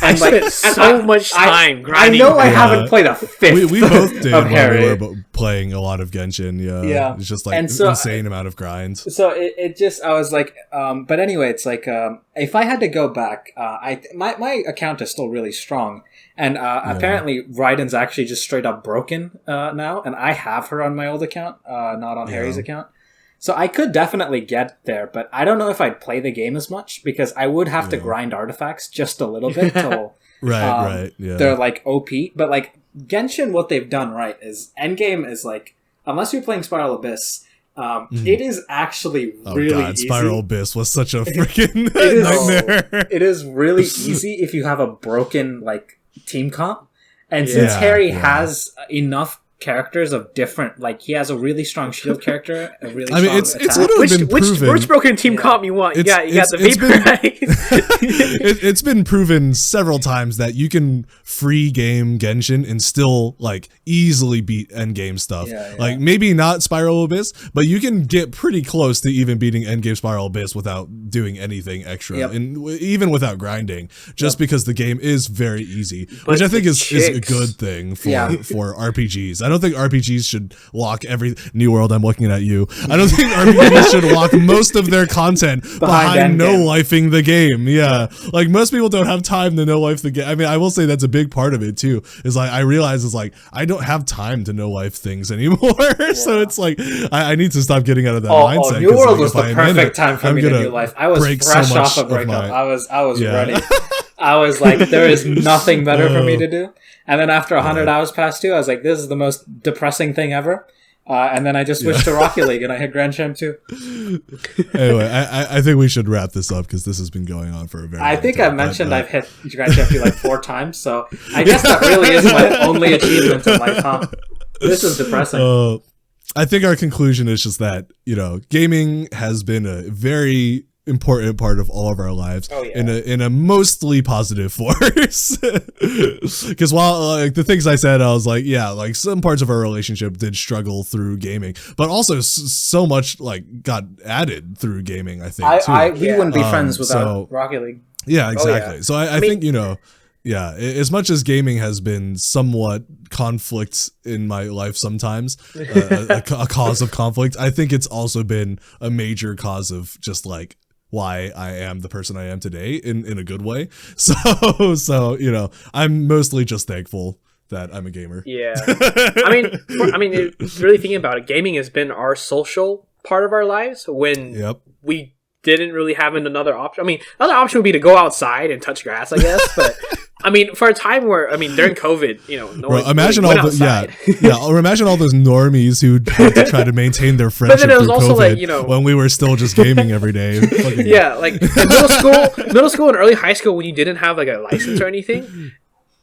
I spent so much time grinding. I know I haven't played a fifth. We both did of Harry. We were playing a lot of Genshin. Yeah. It's just like insane amount of grinds. So it just, I was like, but anyway, it's like, if I had to go back, my account is still really strong. And apparently Raiden's actually just straight up broken now. And I have her on my old account, not on Harry's account. So I could definitely get there, but I don't know if I'd play the game as much, because I would have to grind artifacts just a little bit till they're like OP. But like Genshin, what they've done right is endgame is like, unless you're playing Spiral Abyss, it is actually really easy. Spiral Abyss was such a freaking nightmare. It is really easy if you have a broken like team comp, and since Harry has enough characters of different, like he has a really strong shield character, a really strong it's literally been proven. Which broken team comp you want? You got the Vapor. It's been proven several times that you can free game Genshin and still like easily beat endgame stuff. Like maybe not Spiral Abyss, but you can get pretty close to even beating endgame Spiral Abyss without doing anything extra, and even without grinding, just because the game is very easy, which I think is a good thing for RPGs. I don't think RPGs should lock every New World. I'm looking at you. I don't think RPGs should lock most of their content behind no-lifing the game. Yeah, like most people don't have time to no-life the game. I mean, I will say that's a big part of it too. Is like I realize is like I don't have time to no-life things anymore. So it's like I need to stop getting out of that mindset. New World was the perfect time for me to new life. I was fresh off a breakup. I was ready. I was like, there is nothing better for me to do. And then after 100 hours passed too, I was like, this is the most depressing thing ever. And then I just switched to Rocket League and I hit Grand Champ 2. Anyway, I think we should wrap this up because this has been going on for a very long time. I think I mentioned I've hit Grand Champ 2 like 4 times. So I guess that really is my only achievement in life, huh? This is depressing. I think our conclusion is just that, gaming has been a very important part of all of our lives in a mostly positive force. Because while like the things I said, I was like, like some parts of our relationship did struggle through gaming, but also so much like got added through gaming. I think we wouldn't be friends without Rocket League. Yeah, exactly. So I think as much as gaming has been somewhat conflict in my life sometimes, a cause of conflict, I think it's also been a major cause of just like why I am the person I am today in a good way. So I'm mostly just thankful that I'm a gamer. Yeah. I mean, really thinking about it, gaming has been our social part of our lives when we didn't really have another option. I mean, another option would be to go outside and touch grass, I guess, but I mean, for a time where, I mean, during COVID, you know, no one imagine really all or imagine all those normies who had to try to maintain their friendship but then it was through also COVID, like, you know, when we were still just gaming every day. Yeah, like in middle school and early high school when you didn't have like a license or anything,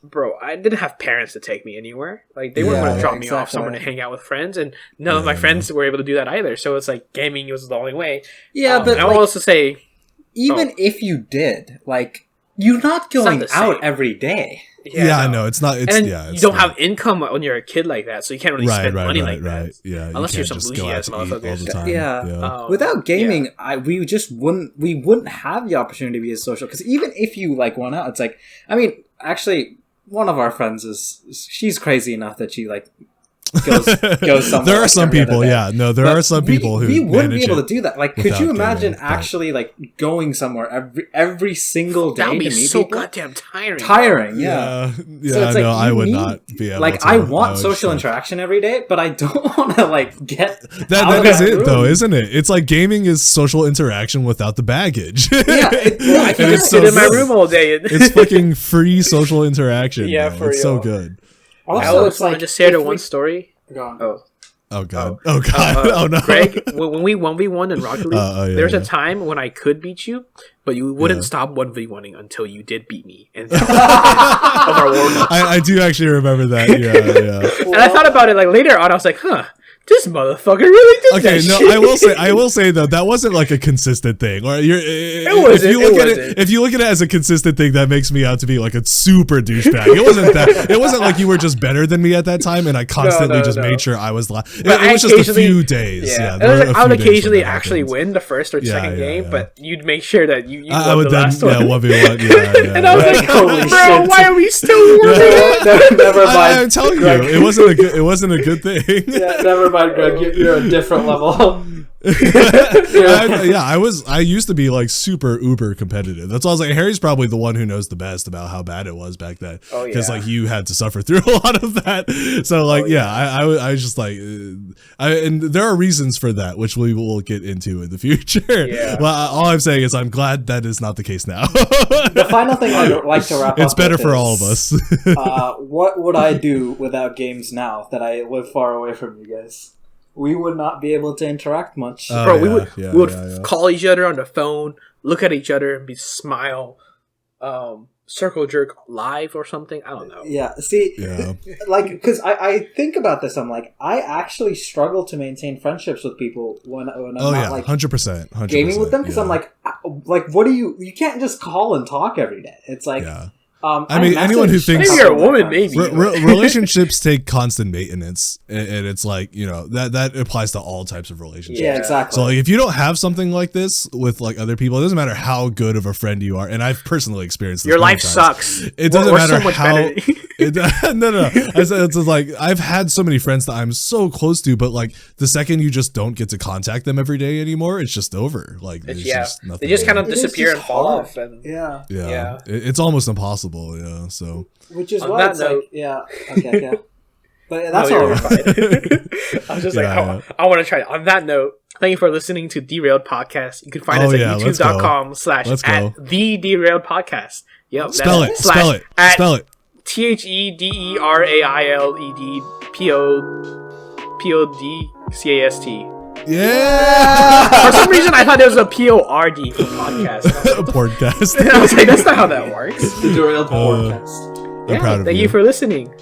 bro, I didn't have parents to take me anywhere. Like they weren't going to drop me off somewhere to hang out with friends, and none of my friends were able to do that either. So it's like gaming was the only way. Yeah, but I will also say, even if you did, like, you're not going out every day. Yeah, I know it's not. It's and you don't have income when you're a kid like that, so you can't really spend money like that. Right. Yeah, unless you're some bougie ass motherfucker. Yeah. Without gaming, we just wouldn't have the opportunity to be as social. Because even if you like went out, it's like, I mean, actually, one of our friends she's crazy enough that she like goes somewhere. There are some people, there are some people who we wouldn't be able to do that. Like, could you imagine actually like going somewhere every single day? That would be to meet so people? goddamn tiring. Yeah, so it's like, I would not be able like, to. I want social interaction every day, but I don't want to like get that is it room. Though, isn't it? It's like gaming is social interaction without the baggage. I can just sit in my room all day. It's fucking free social interaction. Yeah, man. for it's real. So good. Also, it's like, just share one story. Go on. Oh god. Oh no. Greg, when we 1v1 in Rocket League, there's a time when I could beat you, but you wouldn't stop 1v1ing until you did beat me. And of our warm-ups. I do actually remember that. Yeah. And I thought about it like later on. I was like, this motherfucker really did that shit. I will say though, that wasn't like a consistent thing. Or if you look at it as a consistent thing, that makes me out to be like a super douchebag. It wasn't that. It wasn't like you were just better than me at that time, and I constantly made sure I was. It was just a few days. Yeah, I would occasionally actually win the first or second game, but you'd make sure that you won the last one. 1v1. Yeah. And I was like, holy bro, why are we still working? Never mind. I'm telling you, it wasn't a good thing. Yeah, never mind. Greg, you're a different level. I used to be like super uber competitive. That's why I was like, Harry's probably the one who knows the best about how bad it was back then. Because like you had to suffer through a lot of that. So like, I was just like, and there are reasons for that, which we will get into in the future. Yeah. Well, all I'm saying is I'm glad that is not the case now. The final thing I'd like to wrap up it's better for all of us. What would I do without games now that I live far away from you guys? We would not be able to interact much. Bro, we would call each other on the phone, look at each other, and be smile, circle jerk live or something. I don't know. Yeah, see, like, because I think about this, I'm like, I actually struggle to maintain friendships with people when I'm not like 100% gaming with them, because I'm like, what do you can't just call and talk every day. It's like, I mean, anyone who thinks maybe you're a woman, maybe relationships take constant maintenance, and it's like, you know, that applies to all types of relationships. Yeah, exactly. So like, if you don't have something like this with like other people, it doesn't matter how good of a friend you are. And I've personally experienced this. Your life sucks. It doesn't matter how. No. It's like I've had so many friends that I'm so close to, but like the second you just don't get to contact them every day anymore, it's just over. Like just nothing. They just kind of disappear and fall off. And it's almost impossible. Yeah, so which is why it's like, okay. But that's all right. I was just like, I want to try it. On that note, thank you for listening to Derailed Podcast. You can find us at youtube.com/@the Derailed Podcast. Yep. Spell it. Spell it. THEDERAILEDPODCAST. Yeah. For some reason, I thought there was a PORD for podcast. Podcast. I was like, that's not how that works. The Derailed Podcast. I'm proud of you. Thank you for listening.